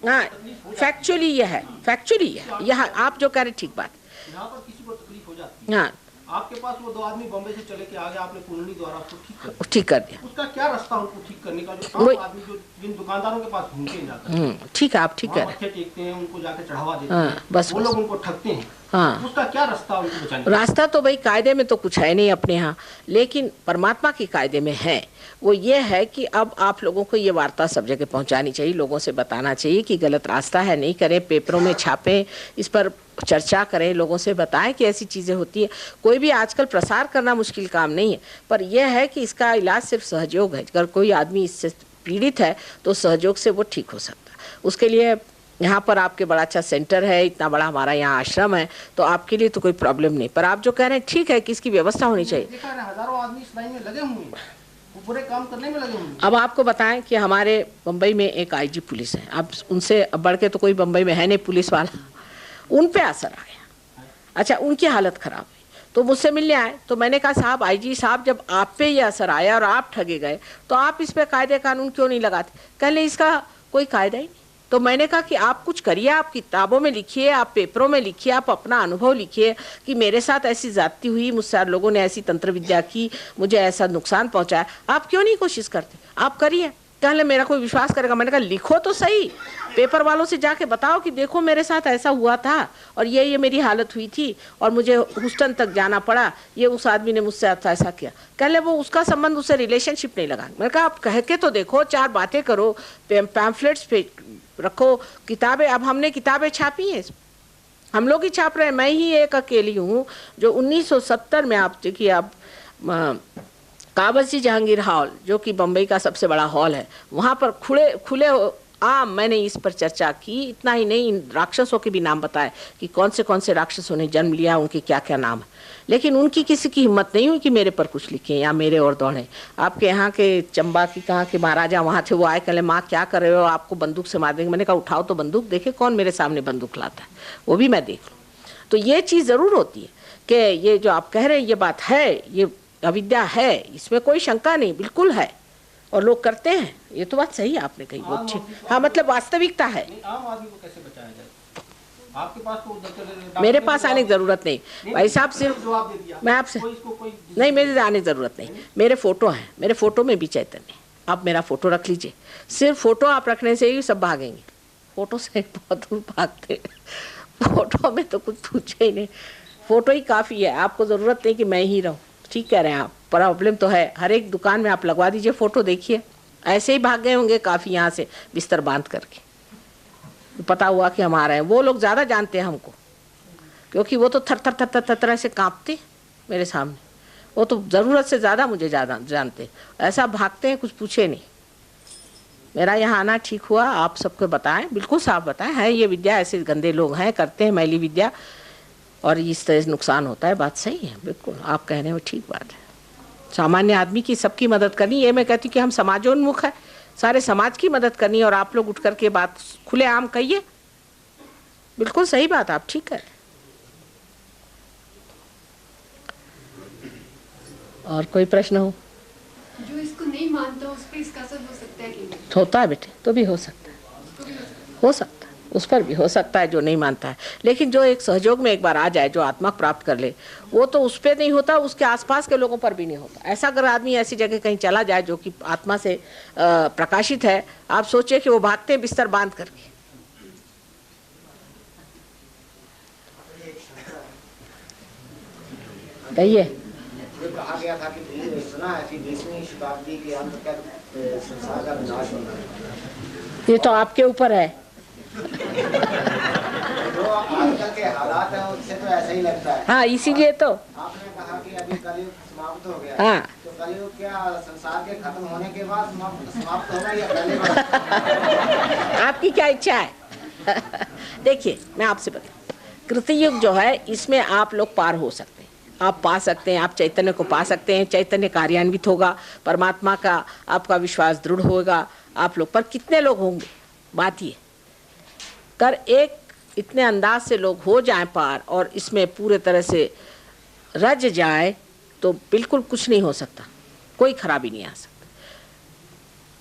हाँ फैक्चुअली ये है, फैक्चुअली ये है। यहाँ आप जो कह रहे ठीक बात। यहाँ पर किसी को तकलीफ हो जाती है, हाँ, आपके पास वो 2 आदमी बॉम्बे से चले के आ गए, आपने कुंडली द्वारा उसको ठीक कर दिया। उसका क्या रास्ता उनको ठीक करने का? जो 5 आदमी जो जिन दुकानदारों के पास घूमते हैं जाकर, ठीक है, आप ठीक कर मत्थे टेकते हैं, उनको जाके चढ़ावा देते हैं, बस वो लोग उनको ठगते हैं। हाँ, उसका क्या रास्ता उनको बचाने का? रास्ता तो भाई कायदे में तो कुछ है नहीं अपने यहाँ, लेकिन परमात्मा के कायदे में है। वो ये है कि अब आप लोगों को ये वार्ता सब जगह पहुंचानी चाहिए, लोगों से बताना चाहिए कि गलत रास्ता है, नहीं करें, पेपरों में छापें, इस पर चर्चा करें, लोगों से बताएं कि ऐसी चीज़ें होती है। कोई भी आजकल प्रसार करना मुश्किल काम नहीं है, पर यह है कि इसका इलाज सिर्फ सहयोग है। अगर कोई आदमी इससे पीड़ित है तो सहयोग से वो ठीक हो सकता है। उसके लिए यहाँ पर आपके बड़ा अच्छा सेंटर है, इतना बड़ा हमारा यहाँ आश्रम है, तो आपके लिए तो कोई प्रॉब्लम नहीं। पर आप जो कह रहे हैं ठीक है कि इसकी व्यवस्था होनी चाहिए। हजारों आदमी इस लाइन में लगे हुए हैं, बुरे काम करने में लगे हुए हैं। अब आपको बताएं कि हमारे मुंबई में एक आईजी पुलिस है, अब उनसे बढ़ के तो कोई मुंबई में है नहीं पुलिस वाला। उन पे असर आ गया। अच्छा, उनकी हालत खराब हुई तो मुझसे मिलने आए। तो मैंने कहा साहब, आईजी साहब, जब आप पे ये असर आया और आप ठगे गए तो आप इस पे कायदे कानून क्यों नहीं लगाते? कहले इसका कोई कायदा ही नहीं। तो मैंने कहा कि आप कुछ करिए, आप किताबों में लिखिए, आप पेपरों में लिखिए, आप अपना अनुभव लिखिए कि मेरे साथ ऐसी जाती हुई, मुझसे लोगों ने ऐसी तंत्र विद्या की, मुझे ऐसा नुकसान पहुंचाया। आप क्यों नहीं कोशिश करते? आप करिए। कहले मेरा कोई विश्वास करेगा? मैंने कहा लिखो तो सही, पेपर वालों से जाके बताओ कि देखो मेरे साथ ऐसा हुआ था और ये मेरी हालत हुई थी और मुझे ह्यूस्टन तक जाना पड़ा, ये उस आदमी ने मुझसे ऐसा किया। कहले वो उसका संबंध, उससे रिलेशनशिप नहीं लगा। मैंने कहा आप कह के तो देखो, 4 बातें करो, पैम्फलेट्स पे रखो, किताबें। अब हमने किताबें छापी हैं, हम लोग ही छाप रहे हैं। मैं ही एक अकेली हूँ जो 1970 में, आप देखिए, अब काबसी जहांगीर हॉल जो कि बम्बई का सबसे बड़ा हॉल है, वहाँ पर खुले आम मैंने इस पर चर्चा की। इतना ही नहीं, इन राक्षसों के भी नाम बताए कि कौन से राक्षसों ने जन्म लिया, उनके क्या क्या नाम है। लेकिन उनकी किसी की हिम्मत नहीं हुई कि मेरे पर कुछ लिखें या मेरे और दौड़े। आपके यहाँ के चंबा की कहाँ के महाराजा वहाँ थे, वो आए, कहले माँ क्या कर रहे हो, आपको बंदूक से मार देंगे। मैंने कहा उठाओ तो बंदूक, देखे कौन मेरे सामने बंदूक लाता है, वो भी मैं देख लूँ। तो ये चीज़ ज़रूर होती है कि ये जो आप कह रहे हैं ये बात है, ये अविद्या है, इसमें कोई शंका नहीं, बिल्कुल है और लोग करते हैं। ये तो बात सही आपने कही, वो अच्छी, हाँ, मतलब वास्तविकता है। आम आदमी को कैसे बचाया जाए? आपके पास तो मेरे पास आने की जरूरत नहीं भाई साहब, सिर्फ मैं आपसे नहीं, मेरे आने की जरूरत नहीं। मेरे फोटो हैं, मेरे फोटो में भी चैतन्य, आप मेरा फोटो रख लीजिए। सिर्फ फोटो आप रखने से ही सब भागेंगे, फोटो से बहुत दूर भागते, फोटो में तो कुछ पूछे ही नहीं। फोटो ही काफ़ी है, आपको ज़रूरत नहीं कि मैं ही रहूं। ठीक कह रहे हैं आप, प्रॉब्लम तो है, हर एक दुकान में आप लगवा दीजिए फोटो, देखिए ऐसे ही भाग गए होंगे काफ़ी यहाँ से बिस्तर बांध करके, पता हुआ कि हम आ रहे हैं। वो लोग ज़्यादा जानते हैं हमको, क्योंकि वो तो थर थर थर थर थर ऐसे काँपते मेरे सामने, वो तो ज़रूरत से ज़्यादा मुझे ज़्यादा जानते, ऐसा भागते हैं कुछ पूछे नहीं। मेरा यहाँ आना ठीक हुआ, आप सबको बताएं, बिल्कुल साफ बताएं, है ये विद्या, ऐसे गंदे लोग हैं, करते हैं मैली विद्या और इस तरह से नुकसान होता है। बात सही है, बिल्कुल आप कहने में ठीक बात है। सामान्य आदमी की सबकी मदद करनी, ये मैं कहती हूँ कि हम समाजोन्मुख है, सारे समाज की मदद करनी, और आप लोग उठ करके बात खुलेआम कहिए, बिल्कुल सही बात, आप ठीक है। और कोई प्रश्न हो? जो इसको नहीं मानता उस पर इसका असर हो सकता है कि नहीं? होता है बेटे, तो भी हो सकता है, हो सकता है, उस पर भी हो सकता है जो नहीं मानता है। लेकिन जो एक सहयोग में एक बार आ जाए, जो आत्मा प्राप्त कर ले, वो तो उस पर नहीं होता, उसके आसपास के लोगों पर भी नहीं होता। ऐसा अगर आदमी ऐसी जगह कहीं चला जाए जो कि आत्मा से प्रकाशित है, आप सोचिए कि वो भागते हैं बिस्तर बांध करके। कहिए। कहा गया था कि सुना है कि 20वीं शताब्दी के अंत तक संसार का विनाश होगा। ये तो आपके ऊपर है। जो आजकल के हालात हैं उससे तो ऐसा ही लगता है। हाँ, इसीलिए तो आपने कहा कि अभी कलयुग समाप्त हो गया। हाँ, तो कलयुग क्या संसार के खत्म होने के बाद समाप्त होगा या पहले? आपकी क्या इच्छा है? देखिए मैं आपसे बताऊं, कृतयुग जो है इसमें आप लोग पार हो सकते हैं, आप पा सकते हैं, आप चैतन्य को पा सकते हैं, चैतन्य कार्यान्वित होगा, परमात्मा का आपका विश्वास दृढ़ होगा आप लोग पर। कितने लोग होंगे, बात ये कर एक इतने अंदाज से लोग हो जाएं पार और इसमें पूरे तरह से रज जाए तो बिल्कुल कुछ नहीं हो सकता, कोई खराबी नहीं आ सकती,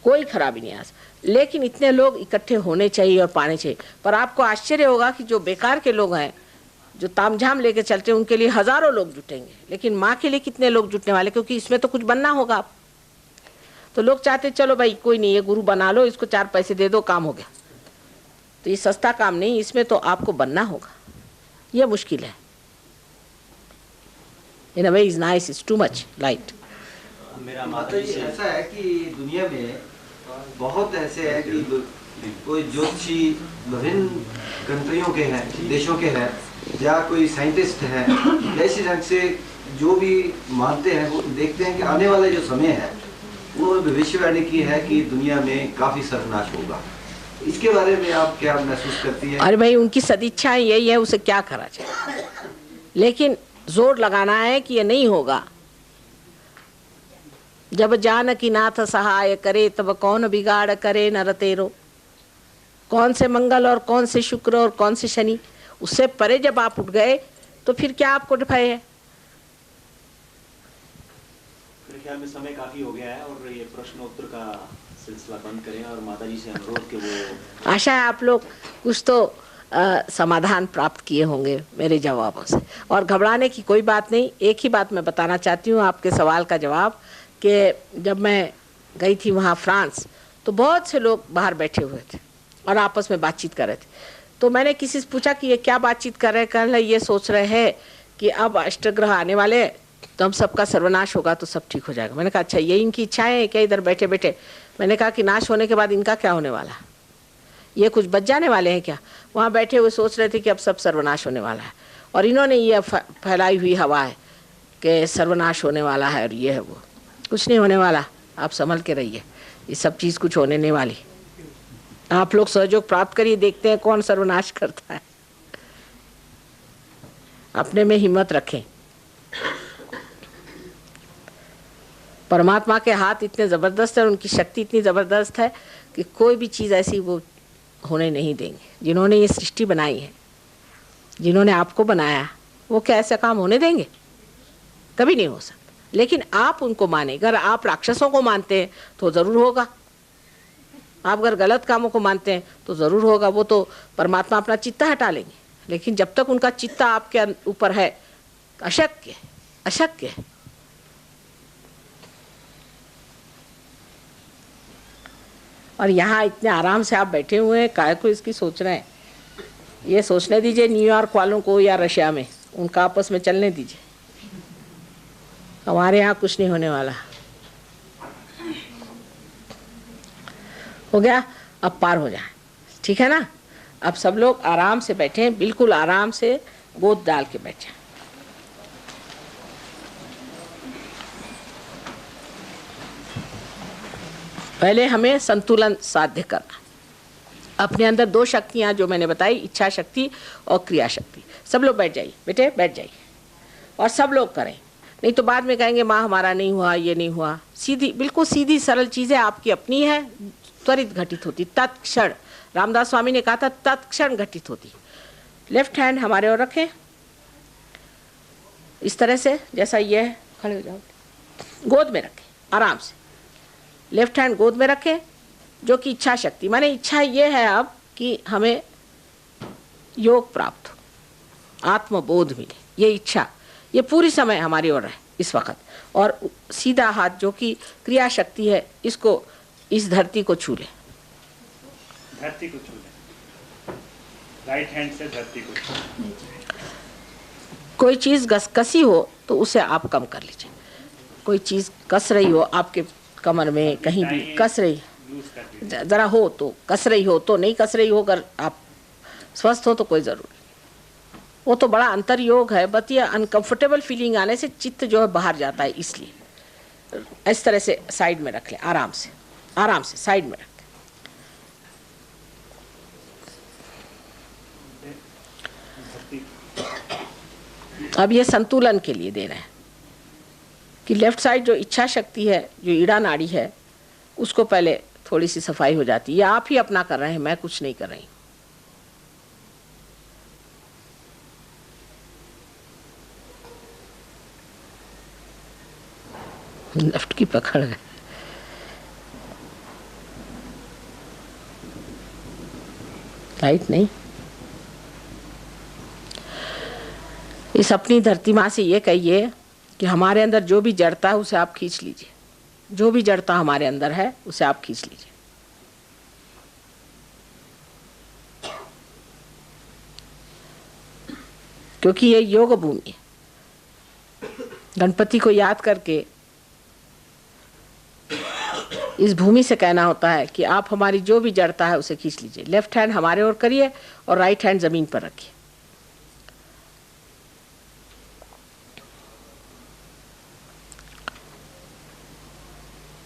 कोई खराबी नहीं आ सकती। लेकिन इतने लोग इकट्ठे होने चाहिए और पाने चाहिए। पर आपको आश्चर्य होगा कि जो बेकार के लोग हैं, जो तामझाम लेके चलते हैं, उनके लिए हजारों लोग जुटेंगे, लेकिन माँ के लिए कितने लोग जुटने वाले, क्योंकि इसमें तो कुछ बनना होगा। आप तो लोग चाहते चलो भाई कोई नहीं, ये गुरु बना लो, इसको 4 पैसे दे दो, काम हो गया। तो ये सस्ता काम नहीं, इसमें तो आपको बनना होगा, ये मुश्किल है। In a way is nice, is too much light. मेरा माता जी ऐसा है कि दुनिया में बहुत ऐसे है कि कोई ज्योतिषी विभिन्न कंट्रियों के हैं, देशों के हैं, या कोई साइंटिस्ट है, ऐसे ढंग से जो भी मानते हैं वो देखते हैं कि आने वाला जो समय है वो भविष्यवाणी की है कि दुनिया में काफी सर्वनाश होगा। इसके बारे में आप क्या महसूस करती हैं? अरे भाई, उनकी सदिच्छाएं यही है, उसे क्या करा जाए, लेकिन जोर लगाना है कि ये नहीं होगा। जब जानकी नाथ सहाय करे तब कौन बिगाड़ करे नर तेरो। कौन से मंगल और कौन से शुक्र और कौन से शनि, उससे परे जब आप उठ गए तो फिर क्या आपको भय है? मेरे ख्याल में समय काफी हो गया है और ये प्रश्नोत्तर का सिलसिला बंद करें और माताजी से अनुरोध के वो आशा है आप लोग कुछ तो समाधान प्राप्त किए होंगे मेरे जवाबों से। और घबराने की कोई बात नहीं। एक ही बात मैं बताना चाहती हूँ आपके सवाल का जवाब, कि जब मैं गई थी वहाँ फ्रांस, तो बहुत से लोग बाहर बैठे हुए थे और आपस में बातचीत कर रहे थे। तो मैंने किसी से पूछा कि ये क्या बातचीत कर रहे हैं? कल ये सोच रहे हैं कि अब अष्टग्रह आने वाले हैं तो हम सबका सर्वनाश होगा तो सब ठीक हो जाएगा। मैंने कहा अच्छा, ये इनकी इच्छाएं है क्या इधर बैठे बैठे? मैंने कहा कि नाश होने के बाद इनका क्या होने वाला है, ये कुछ बच जाने वाले हैं क्या? वहाँ बैठे हुए सोच रहे थे कि अब सब सर्वनाश होने वाला है, और इन्होंने ये फैलाई हुई हवा है कि सर्वनाश होने वाला है और ये है वो। कुछ नहीं होने वाला, आप संभल के रहिए, ये सब चीज़ कुछ होने नहीं वाली। आप लोग सहयोग प्राप्त करिए, देखते हैं कौन सर्वनाश करता है। अपने में हिम्मत रखें। परमात्मा के हाथ इतने ज़बरदस्त है, उनकी शक्ति इतनी ज़बरदस्त है कि कोई भी चीज़ ऐसी वो होने नहीं देंगे। जिन्होंने ये सृष्टि बनाई है, जिन्होंने आपको बनाया, वो क्या ऐसा काम होने देंगे? कभी नहीं हो सकता। लेकिन आप उनको माने। अगर आप राक्षसों को मानते हैं तो ज़रूर होगा, आप अगर गलत कामों को मानते हैं तो ज़रूर होगा। वो तो परमात्मा अपना चित्ता हटा लेंगे, लेकिन जब तक उनका चित्ता आपके ऊपर है, अशक्य है, अशक्य है। और यहाँ इतने आराम से आप बैठे हुए हैं, काय को इसकी सोच रहे हैं? ये सोचने दीजिए न्यूयॉर्क वालों को या रशिया में, उनका आपस में चलने दीजिए, हमारे यहाँ कुछ नहीं होने वाला। हो गया, अब पार हो जाए, ठीक है ना। अब सब लोग आराम से बैठे, बिल्कुल आराम से गोद डाल के बैठे। पहले हमें संतुलन साध्य करना। अपने अंदर दो शक्तियां जो मैंने बताई, इच्छा शक्ति और क्रिया शक्ति। सब लोग बैठ जाइए बेटे, बैठ जाइए, और सब लोग करें, नहीं तो बाद में कहेंगे माँ हमारा नहीं हुआ, ये नहीं हुआ। सीधी, बिल्कुल सीधी सरल चीज़ें आपकी अपनी है, त्वरित घटित होती, तत्क्षण। रामदास स्वामी ने कहा था तत्क्षण घटित होती। लेफ्ट हैंड हमारे ओर रखें इस तरह से, जैसा ये है, खड़े हो जाओ, गोद में रखें आराम से। लेफ्ट हैंड गोद में रखें, जो कि इच्छा शक्ति, माने इच्छा ये है अब कि हमें योग प्राप्त हो, आत्मबोध मिले, ये इच्छा, ये पूरी समय हमारी ओर है इस वक्त। और सीधा हाथ जो कि क्रिया शक्ति है, इसको इस धरती को छू ले, धरती को छू ले, राइट हैंड से धरती को छू ले। कोई चीज़ कसी हो तो उसे आप कम कर लीजिए। कोई चीज़ कस रही हो आपके कमर में, कहीं भी कस रही, ज़रा हो तो कस रही हो, तो नहीं कस रही हो, अगर आप स्वस्थ हो तो कोई ज़रूर, वो तो बड़ा अंतर योग है। बट ये अनकंफर्टेबल फीलिंग आने से चित्त जो है बाहर जाता है, इसलिए इस तरह से साइड में रख लें, आराम से, आराम से साइड में रख। अब ये संतुलन के लिए दे रहे हैं कि लेफ्ट साइड जो इच्छा शक्ति है, जो ईड़ा नाड़ी है, उसको पहले थोड़ी सी सफाई हो जाती है। ये आप ही अपना कर रहे हैं, मैं कुछ नहीं कर रही। लेफ्ट की पकड़ है, राइट नहीं। इस अपनी धरती माँ से ये कहिए कि हमारे अंदर जो भी जड़ता है उसे आप खींच लीजिए, जो भी जड़ता हमारे अंदर है उसे आप खींच लीजिए। क्योंकि ये योग भूमि है। गणपति को याद करके इस भूमि से कहना होता है कि आप हमारी जो भी जड़ता है उसे खींच लीजिए। लेफ्ट हैंड हमारे ओर करिए और राइट हैंड जमीन पर रखिए।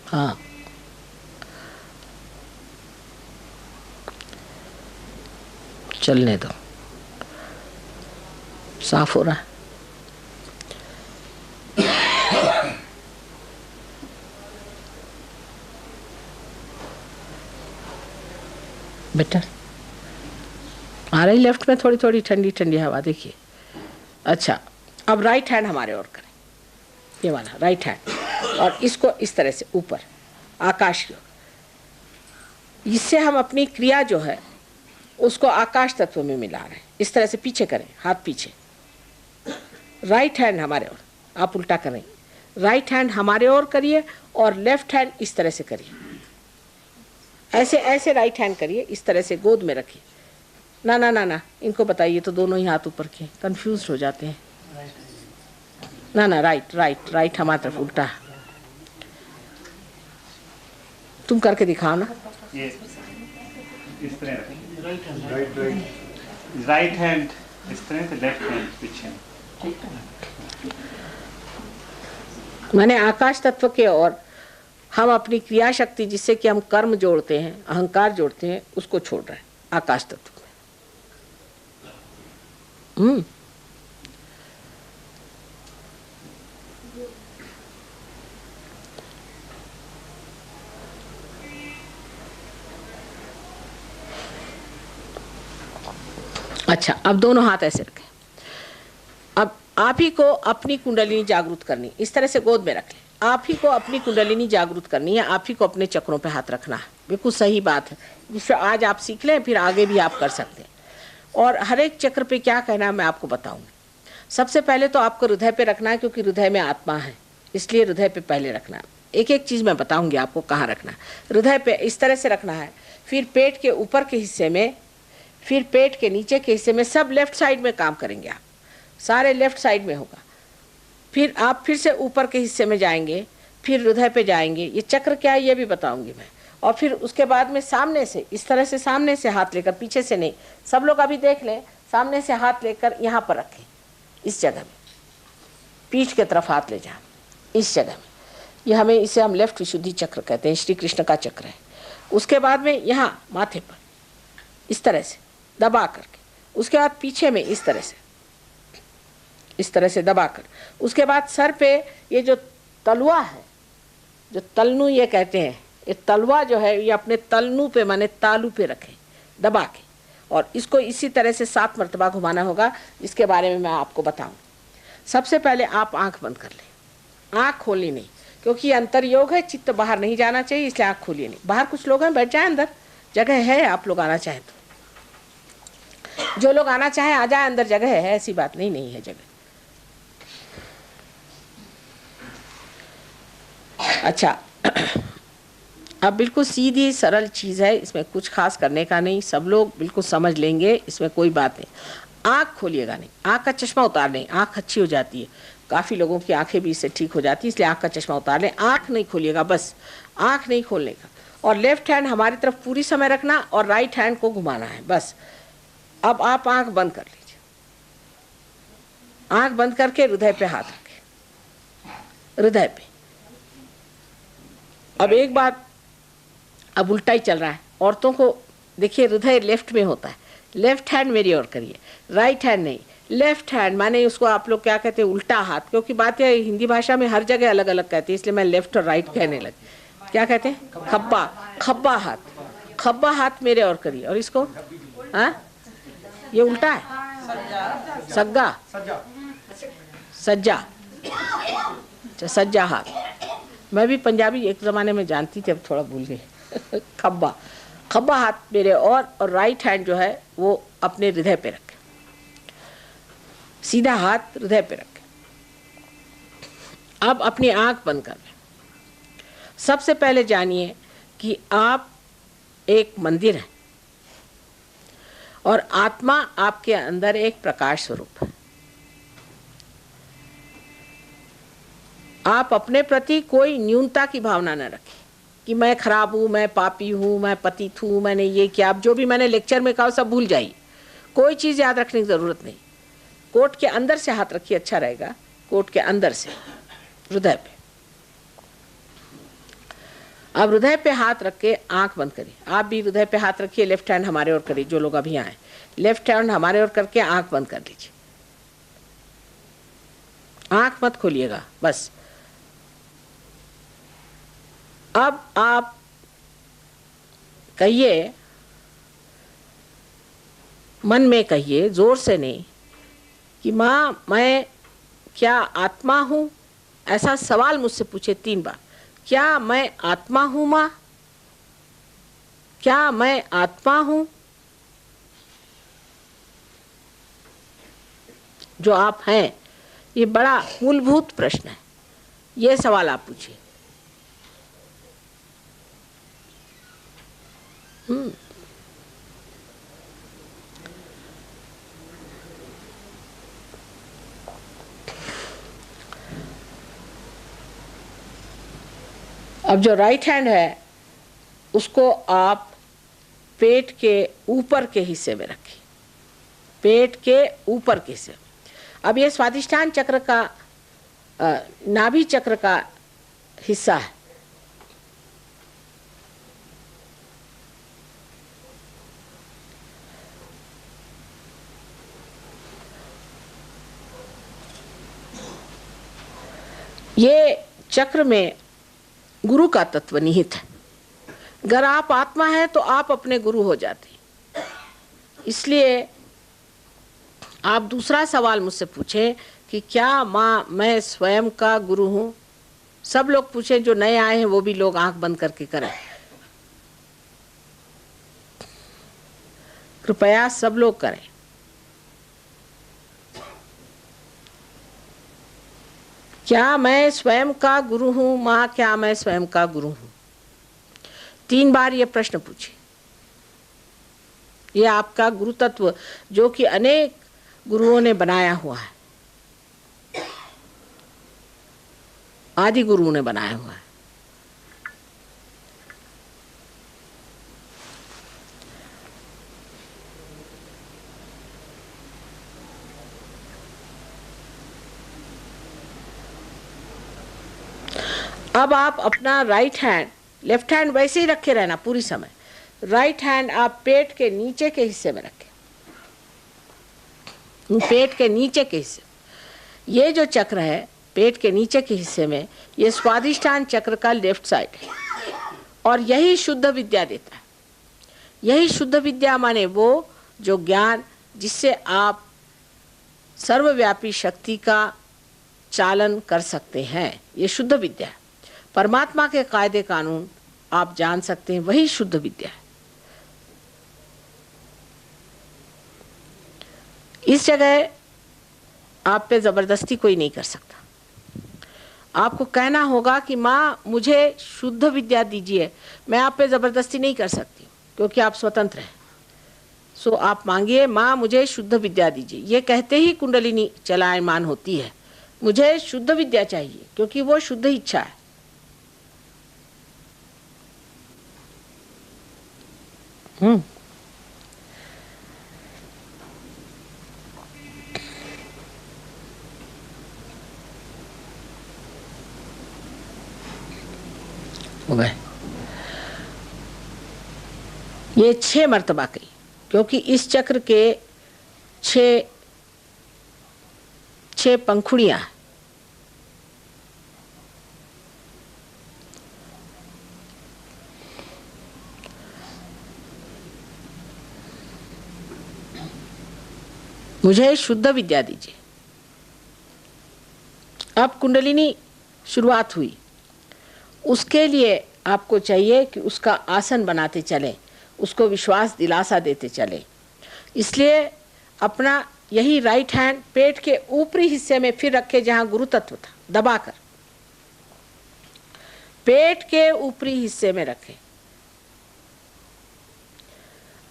हाँ, चलने दो, साफ हो रहा है। बेटर आ रही लेफ्ट में थोड़ी थोड़ी ठंडी ठंडी हवा, देखिए। अच्छा, अब राइट हैंड हमारे ओर करें, ये वाला राइट हैंड, और इसको इस तरह से ऊपर आकाश की ओर। इससे हम अपनी क्रिया जो है उसको आकाश तत्व में मिला रहे हैं। इस तरह से पीछे करें, हाथ पीछे। राइट हैंड हमारे ओर, आप उल्टा करें, राइट हैंड हमारे ओर करिए और लेफ्ट हैंड इस तरह से करिए। ऐसे ऐसे राइट हैंड करिए, इस तरह से गोद में रखिए। ना ना ना ना, इनको बताइए तो दोनों ही हाथ ऊपर के, कंफ्यूज हो जाते हैं। ना ना, राइट राइट राइट हमारी तरफ उल्टा। तुम करके दिखाओ ना। ये इस तरह, राइट राइट हैंड इस तरह से, लेफ्ट हैंड पीछे। मैंने आकाश तत्व के और हम अपनी क्रिया शक्ति जिससे कि हम कर्म जोड़ते हैं, अहंकार जोड़ते हैं, उसको छोड़ रहे हैं आकाश तत्व में। अच्छा, अब दोनों हाथ ऐसे रखें। अब आप ही को अपनी कुंडलिनी जागृत करनी, इस तरह से गोद में रख लें। आप ही को अपनी कुंडलिनी जागृत करनी है, आप ही को अपने चक्रों पे हाथ रखना है। बिल्कुल सही बात है, जिससे आज आप सीख लें, फिर आगे भी आप कर सकते हैं। और हर एक चक्र पे क्या कहना है मैं आपको बताऊंगी। सबसे पहले तो आपको हृदय पे रखना है, क्योंकि हृदय में आत्मा है, इसलिए हृदय पे पहले रखना है। एक एक चीज़ मैं बताऊंगी आपको कहाँ रखना है। हृदय पे इस तरह से रखना है, फिर पेट के ऊपर के हिस्से में, फिर पेट के नीचे के हिस्से में, सब लेफ्ट साइड में काम करेंगे आप। सारे लेफ्ट साइड में होगा। फिर आप फिर से ऊपर के हिस्से में जाएंगे, फिर हृदय पे जाएंगे। ये चक्र क्या है ये भी बताऊंगी मैं। और फिर उसके बाद में सामने से, इस तरह से सामने से हाथ लेकर, पीछे से नहीं, सब लोग अभी देख लें, सामने से हाथ लेकर यहाँ पर रखें, इस जगह में, पीठ के तरफ हाथ ले जाएं, इस जगह में। ये हमें, इसे हम लेफ्ट विशुद्धि चक्र कहते हैं, श्री कृष्ण का चक्र है। उसके बाद में यहाँ माथे पर इस तरह से दबा करके, उसके बाद पीछे में इस तरह से दबाकर, उसके बाद सर पे ये जो तलवा है, जो तलनू ये कहते हैं, ये तलवा जो है ये अपने तलनू पे माने तालू पे रखें दबा के, और इसको इसी तरह से 7 मरतबा घुमाना होगा, जिसके बारे में मैं आपको बताऊं। सबसे पहले आप आंख बंद कर लें, आंख खोलनी नहीं, क्योंकि ये अंतर्योग है, चित्त बाहर नहीं जाना चाहिए, इसलिए आंख खोलिए नहीं। बाहर कुछ लोग हैं, बैठ जाए, अंदर जगह है, आप लोग आना चाहें तो, जो लोग आना चाहें आ जाए, अंदर जगह है, ऐसी बात नहीं है जगह। अच्छा, अब बिल्कुल सीधी सरल चीज़ है, इसमें कुछ खास करने का नहीं, सब लोग बिल्कुल समझ लेंगे, इसमें कोई बात नहीं। आँख खोलिएगा नहीं, आँख का चश्मा उतार लें, आँख अच्छी हो जाती है, काफ़ी लोगों की आंखें भी इससे ठीक हो जाती है, इसलिए आँख का चश्मा उतार लें। आँख नहीं खोलिएगा, बस आँख नहीं खोलने का, और लेफ्ट हैंड हमारी तरफ पूरी समय रखना और राइट हैंड को घुमाना है, बस। अब आप आँख बंद कर लीजिए, आँख बंद करके हृदय पे हाथ रखें, हृदय पे। अब एक बात, अब उल्टा ही चल रहा है, औरतों को देखिए, हृदय लेफ्ट में होता है, लेफ्ट हैंड मेरी ओर करिए, राइट हैंड नहीं, लेफ्ट हैंड माने उसको आप लोग क्या कहते हैं, उल्टा हाथ, क्योंकि बात है हिंदी भाषा में हर जगह अलग अलग कहते हैं, इसलिए मैं लेफ्ट और राइट कहने लगी। क्या कहते हैं, खब्बा, खब्बा हाथ, खब्बा हाथ मेरे और करिए, और इसको, हाँ ये उल्टा है, सग्गा, सज्जा, सज्जा हाथ। मैं भी पंजाबी एक ज़माने में जानती थी, अब थोड़ा भूल गई। खब्बा, खब्बा हाथ मेरे और राइट हैंड जो है वो अपने हृदय पे रखें, सीधा हाथ हृदय पे रखें। अब अपनी आंख बंद कर लें। सबसे पहले जानिए कि आप एक मंदिर हैं और आत्मा आपके अंदर एक प्रकाश स्वरूप है। आप अपने प्रति कोई न्यूनता की भावना न रखें कि मैं खराब हूँ, मैं पापी हूँ, मैं पतित हूँ, मैंने ये किया। अब जो भी मैंने लेक्चर में कहा सब भूल जाइए, कोई चीज़ याद रखने की ज़रूरत नहीं। कोट के अंदर से हाथ रखिए, अच्छा रहेगा, कोट के अंदर से हृदय पे। अब हृदय पे हाथ रख के आँख बंद करिए। आप भी हृदय पे हाथ रखिए, लेफ्ट हैंड हमारे ओर करिए, जो लोग अभी आए लेफ्ट हैंड हमारे ओर करके आँख बंद कर लीजिए, आँख मत खोलिएगा, बस। अब आप कहिए, मन में कहिए, जोर से नहीं, कि माँ मैं क्या आत्मा हूँ? ऐसा सवाल मुझसे पूछे 3 बार, क्या मैं आत्मा हूँ माँ? क्या मैं आत्मा हूँ? जो आप हैं, ये बड़ा मूलभूत प्रश्न है, ये सवाल आप पूछिए। अब जो राइट हैंड है उसको आप पेट के ऊपर के हिस्से में रखें, पेट के ऊपर के हिस्से में। अब ये स्वादिष्ठान चक्र का, नाभि चक्र का हिस्सा है। ये चक्र में गुरु का तत्व निहित है। अगर आप आत्मा है तो आप अपने गुरु हो जाते। इसलिए आप दूसरा सवाल मुझसे पूछें कि क्या माँ मैं स्वयं का गुरु हूँ? सब लोग पूछें, जो नए आए हैं वो भी लोग आंख बंद करके करें, कृपया सब लोग करें। क्या मैं स्वयं का गुरु हूँ माँ? क्या मैं स्वयं का गुरु हूँ? 3 बार ये प्रश्न पूछिए। ये आपका गुरु तत्व जो कि अनेक गुरुओं ने बनाया हुआ है, आदि गुरु ने बनाया हुआ है। अब आप अपना राइट हैंड, लेफ्ट हैंड वैसे ही रखे रहना पूरी समय। राइट हैंड आप पेट के नीचे के हिस्से में रखें, पेट के नीचे के हिस्से। ये जो चक्र है पेट के नीचे के हिस्से में, ये स्वादिष्ठान चक्र का लेफ्ट साइड है और यही शुद्ध विद्या देता है। यही शुद्ध विद्या माने वो जो ज्ञान जिससे आप सर्वव्यापी शक्ति का चालन कर सकते हैं, ये शुद्ध विद्या है। परमात्मा के कायदे कानून आप जान सकते हैं, वही शुद्ध विद्या है। इस जगह आप पे जबरदस्ती कोई नहीं कर सकता। आपको कहना होगा कि माँ मुझे शुद्ध विद्या दीजिए, मैं आप पे जबरदस्ती नहीं कर सकती क्योंकि आप स्वतंत्र हैं। सो आप मांगिए, माँ मुझे शुद्ध विद्या दीजिए। ये कहते ही कुंडलिनी चलायमान होती है। मुझे शुद्ध विद्या चाहिए क्योंकि वो शुद्ध इच्छा है। हो गए। ये 6 मर्तबा कही क्योंकि इस चक्र के 6 पंखुड़ियां हैं। मुझे शुद्ध विद्या दीजिए। अब कुंडलिनी शुरुआत हुई, उसके लिए आपको चाहिए कि उसका आसन बनाते चले, उसको विश्वास दिलासा देते चले। इसलिए अपना यही राइट हैंड पेट के ऊपरी हिस्से में फिर रखे जहां गुरु तत्व था, दबाकर पेट के ऊपरी हिस्से में रखे।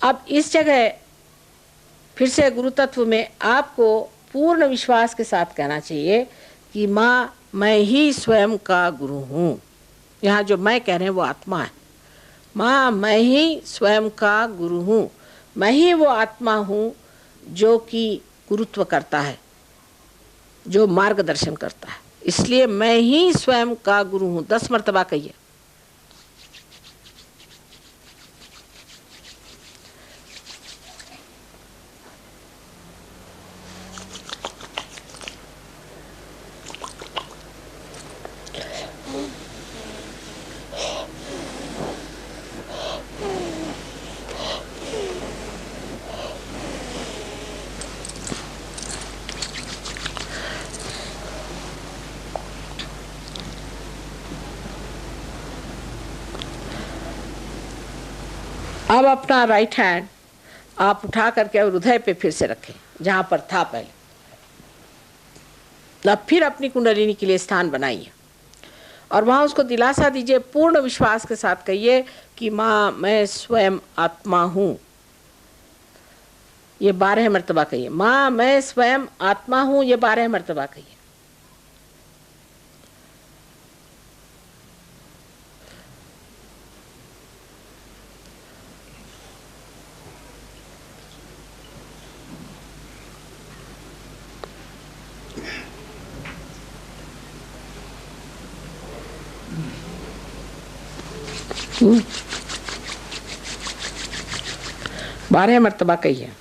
अब इस जगह फिर से गुरु तत्व में आपको पूर्ण विश्वास के साथ कहना चाहिए कि माँ मैं ही स्वयं का गुरु हूँ। यहाँ जो मैं कह रहे हैं वो आत्मा है। माँ मैं ही स्वयं का गुरु हूँ, मैं ही वो आत्मा हूँ जो कि गुरुत्व करता है, जो मार्गदर्शन करता है। इसलिए मैं ही स्वयं का गुरु हूँ। 10 मर्तबा कहिए। अब अपना राइट हैंड आप उठा करके और हृदय पे फिर से रखें जहां पर था पहले। अब फिर अपनी कुंडलिनी के लिए स्थान बनाइए और वहां उसको दिलासा दीजिए, पूर्ण विश्वास के साथ कहिए कि माँ मैं स्वयं आत्मा हूँ। ये 12 मर्तबा कहिए। माँ मैं स्वयं आत्मा हूँ, ये 12 मर्तबा कहिए। बारह मर्तबा कहिए।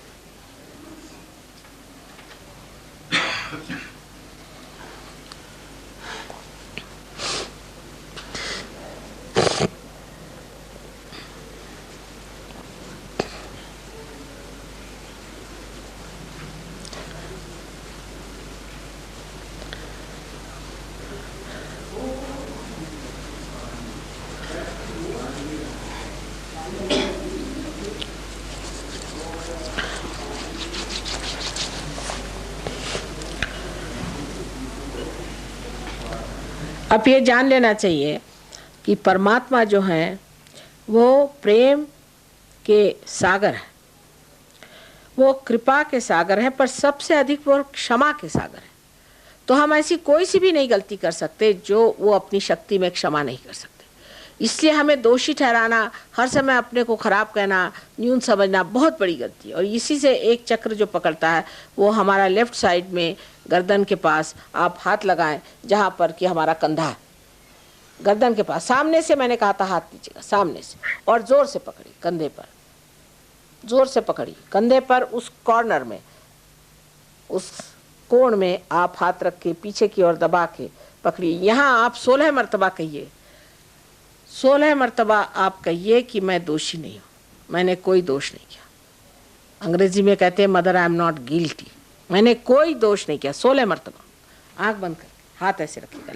अब ये जान लेना चाहिए कि परमात्मा जो है वो प्रेम के सागर है, वो कृपा के सागर है, पर सबसे अधिक वो क्षमा के सागर है। तो हम ऐसी कोई सी भी नहीं गलती कर सकते जो वो अपनी शक्ति में क्षमा नहीं कर सकते। इसलिए हमें दोषी ठहराना, हर समय अपने को खराब कहना, न्यून समझना बहुत बड़ी गलती है। और इसी से एक चक्र जो पकड़ता है वो हमारा लेफ्ट साइड में गर्दन के पास आप हाथ लगाएं, जहाँ पर कि हमारा कंधा है, गर्दन के पास सामने से, मैंने कहा था हाथ दीजिएगा सामने से, और जोर से पकड़ी कंधे पर, जोर से पकड़ी कंधे पर, उस कॉर्नर में, उस कोण में आप हाथ रख के पीछे की ओर दबा के पकड़िए। यहाँ आप 16 मरतबा कहिए, 16 मरतबा आप कहिए कि मैं दोषी नहीं हूँ, मैंने कोई दोष नहीं किया। अंग्रेजी में कहते हैं mother I am not guilty, मैंने कोई दोष नहीं किया। 16 मरतबा आँख बंद कर, हाथ ऐसे रखिएगा,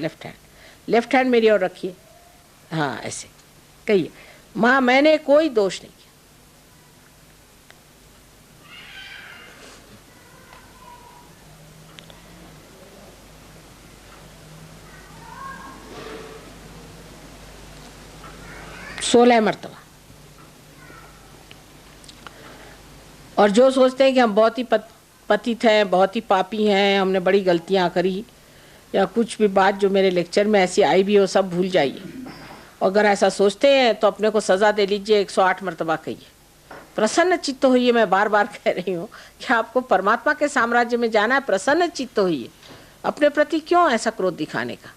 लेफ्ट हैंड मेरी ओर रखिए, हाँ ऐसे कहिए, माँ मैंने कोई दोष नहीं किया। सोलह मरतबा। और जो सोचते हैं कि हम बहुत ही पतित हैं, बहुत ही पापी हैं, हमने बड़ी गलतियां करी, या कुछ भी बात जो मेरे लेक्चर में ऐसी आई भी हो, सब भूल जाइए। अगर ऐसा सोचते हैं तो अपने को सज़ा दे लीजिए, 108 मरतबा कहिए, प्रसन्न चित्त होइए। मैं बार बार कह रही हूँ कि आपको परमात्मा के साम्राज्य में जाना है, प्रसन्न चित्त होइए। अपने प्रति क्यों ऐसा क्रोध दिखाने का?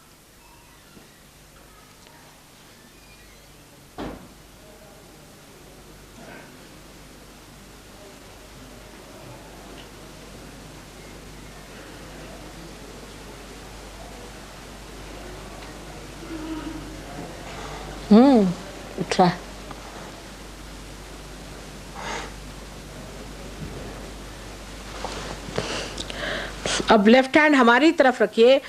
उठा। अब लेफ्ट हैंड हमारी तरफ रखिए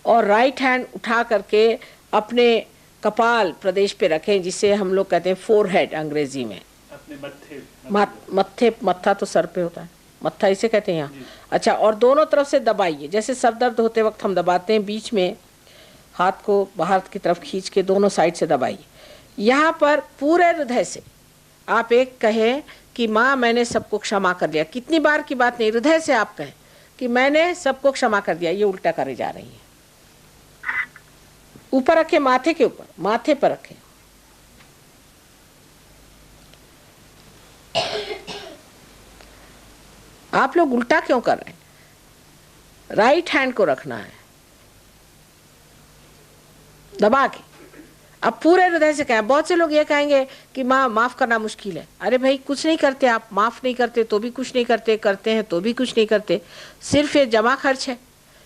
और राइट हैंड उठा करके अपने कपाल प्रदेश पे रखें, जिसे हम लोग कहते हैं फोरहेड अंग्रेजी में। अपने मत्थे, मत्था तो सर पे होता है, मत्था इसे कहते हैं यहाँ। अच्छा, और दोनों तरफ से दबाइए, जैसे सर दर्द होते वक्त हम दबाते हैं, बीच में हाथ को बाहर की तरफ खींच के दोनों साइड से दबाइए। यहाँ पर पूरे हृदय से आप एक कहें कि माँ मैंने सबको क्षमा कर दिया। कितनी बार की बात नहीं, हृदय से आप कहें कि मैंने सबको क्षमा कर दिया। ये उल्टा करे जा रही है। ऊपर रखें, माथे के ऊपर, माथे पर रखें। आप लोग उल्टा क्यों कर रहे हैं? राइट हैंड को रखना है दबा के। अब पूरे हृदय से कहें। बहुत से लोग ये कहेंगे कि माँ माफ करना मुश्किल है। अरे भाई, कुछ नहीं करते आप, माफ नहीं करते तो भी कुछ नहीं करते, करते हैं तो भी कुछ नहीं करते, सिर्फ ये जमा खर्च है।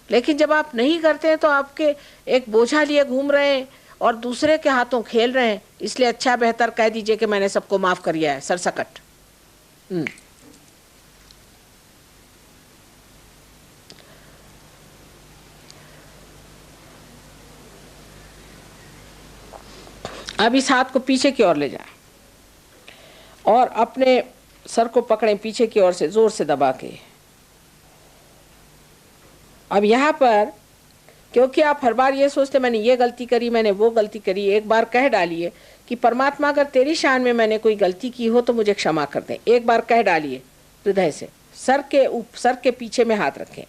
लेकिन जब आप नहीं करते हैं तो आपके एक बोझा लिए घूम रहे हैं और दूसरे के हाथों खेल रहे हैं। इसलिए अच्छा बेहतर कह दीजिए कि मैंने सबको माफ कर दिया है, सरसकट। अब इस हाथ को पीछे की ओर ले जाएं और अपने सर को पकड़ें पीछे की ओर से, जोर से दबा के। अब यहाँ पर क्योंकि आप हर बार ये सोचते मैंने ये गलती करी, मैंने वो गलती करी, एक बार कह डालिए कि परमात्मा अगर तेरी शान में मैंने कोई गलती की हो तो मुझे क्षमा कर दे। एक बार कह डालिए हृदय से। सर के पीछे में हाथ रखें,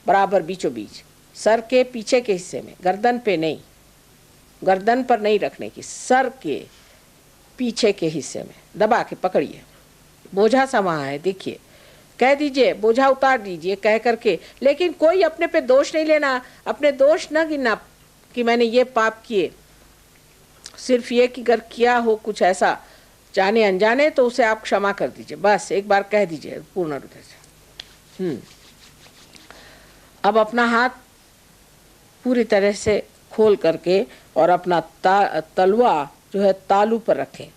बराबर बीचों बीच, सर के पीछे के हिस्से में, गर्दन पे नहीं, गर्दन पर नहीं रखने की, सर के पीछे के हिस्से में दबा के पकड़िए। बोझा सा वहाँ है, देखिए, कह दीजिए बोझा उतार दीजिए कह करके। लेकिन कोई अपने पे दोष नहीं लेना, अपने दोष न गिनना कि मैंने ये पाप किए। सिर्फ ये कि अगर किया हो कुछ ऐसा जाने अनजाने तो उसे आप क्षमा कर दीजिए, बस एक बार कह दीजिए पूर्ण हृदय से। अब अपना हाथ पूरी तरह से खोल करके और अपना तलवा जो है तालू पर रखें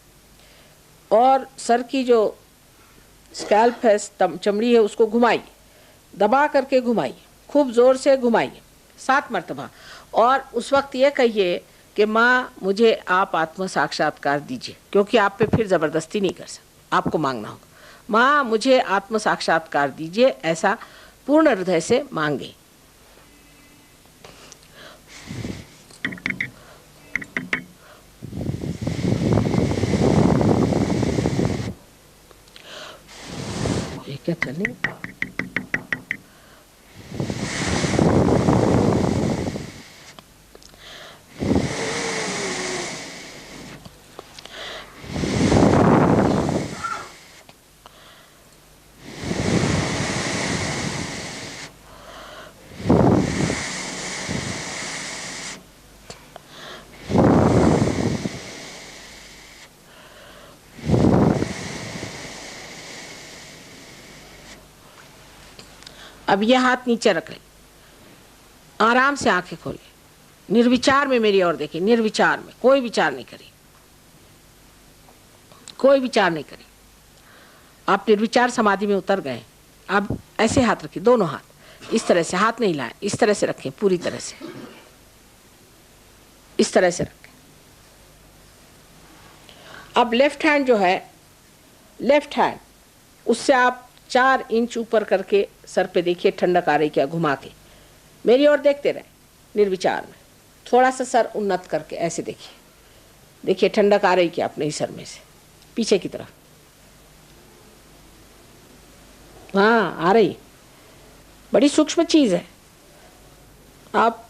और सर की जो स्कैल्प है, चमड़ी है, उसको घुमाइए, दबा करके घुमाइए, खूब जोर से घुमाइए 7 मरतबा। और उस वक्त ये कहिए कि माँ मुझे आप आत्म साक्षात्कार दीजिए, क्योंकि आप पे फिर ज़बरदस्ती नहीं कर सकते, आपको मांगना होगा। माँ मुझे आत्म साक्षात्कार दीजिए, ऐसा पूर्ण हृदय से मांगे। क्या चले अब ये हाथ नीचे रख लें, आराम से आंखें खोलें, निर्विचार में मेरी ओर देखिए, निर्विचार में, कोई विचार नहीं करिए, कोई विचार नहीं करिए। आप निर्विचार समाधि में उतर गए। अब ऐसे हाथ रखिए, दोनों हाथ इस तरह से, हाथ नहीं लाएं, इस तरह से रखें, पूरी तरह से इस तरह से रखें। अब लेफ्ट हैंड जो है, लेफ्ट हैंड उससे आप 4 इंच ऊपर करके सर पे देखिए, ठंडक आ रही क्या, घुमा के मेरी ओर देखते रहे निर्विचार में, थोड़ा सा सर उन्नत करके ऐसे देखिए, देखिए ठंडक आ रही क्या अपने ही सर में से पीछे की तरफ। हाँ आ रही, बड़ी सूक्ष्म चीज है। आप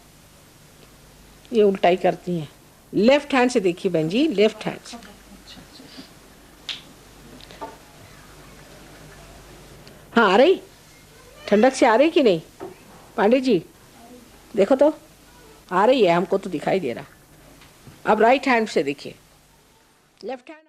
ये उल्टा ही करती हैं। लेफ्ट हैंड से देखिए बहन जी, लेफ्ट हैंड से। हाँ आ रही, ठंडक से आ रही कि नहीं पांडे जी, देखो तो आ रही है, हमको तो दिखाई दे रहा। अब राइट हैंड से देखिए, लेफ्ट हैंड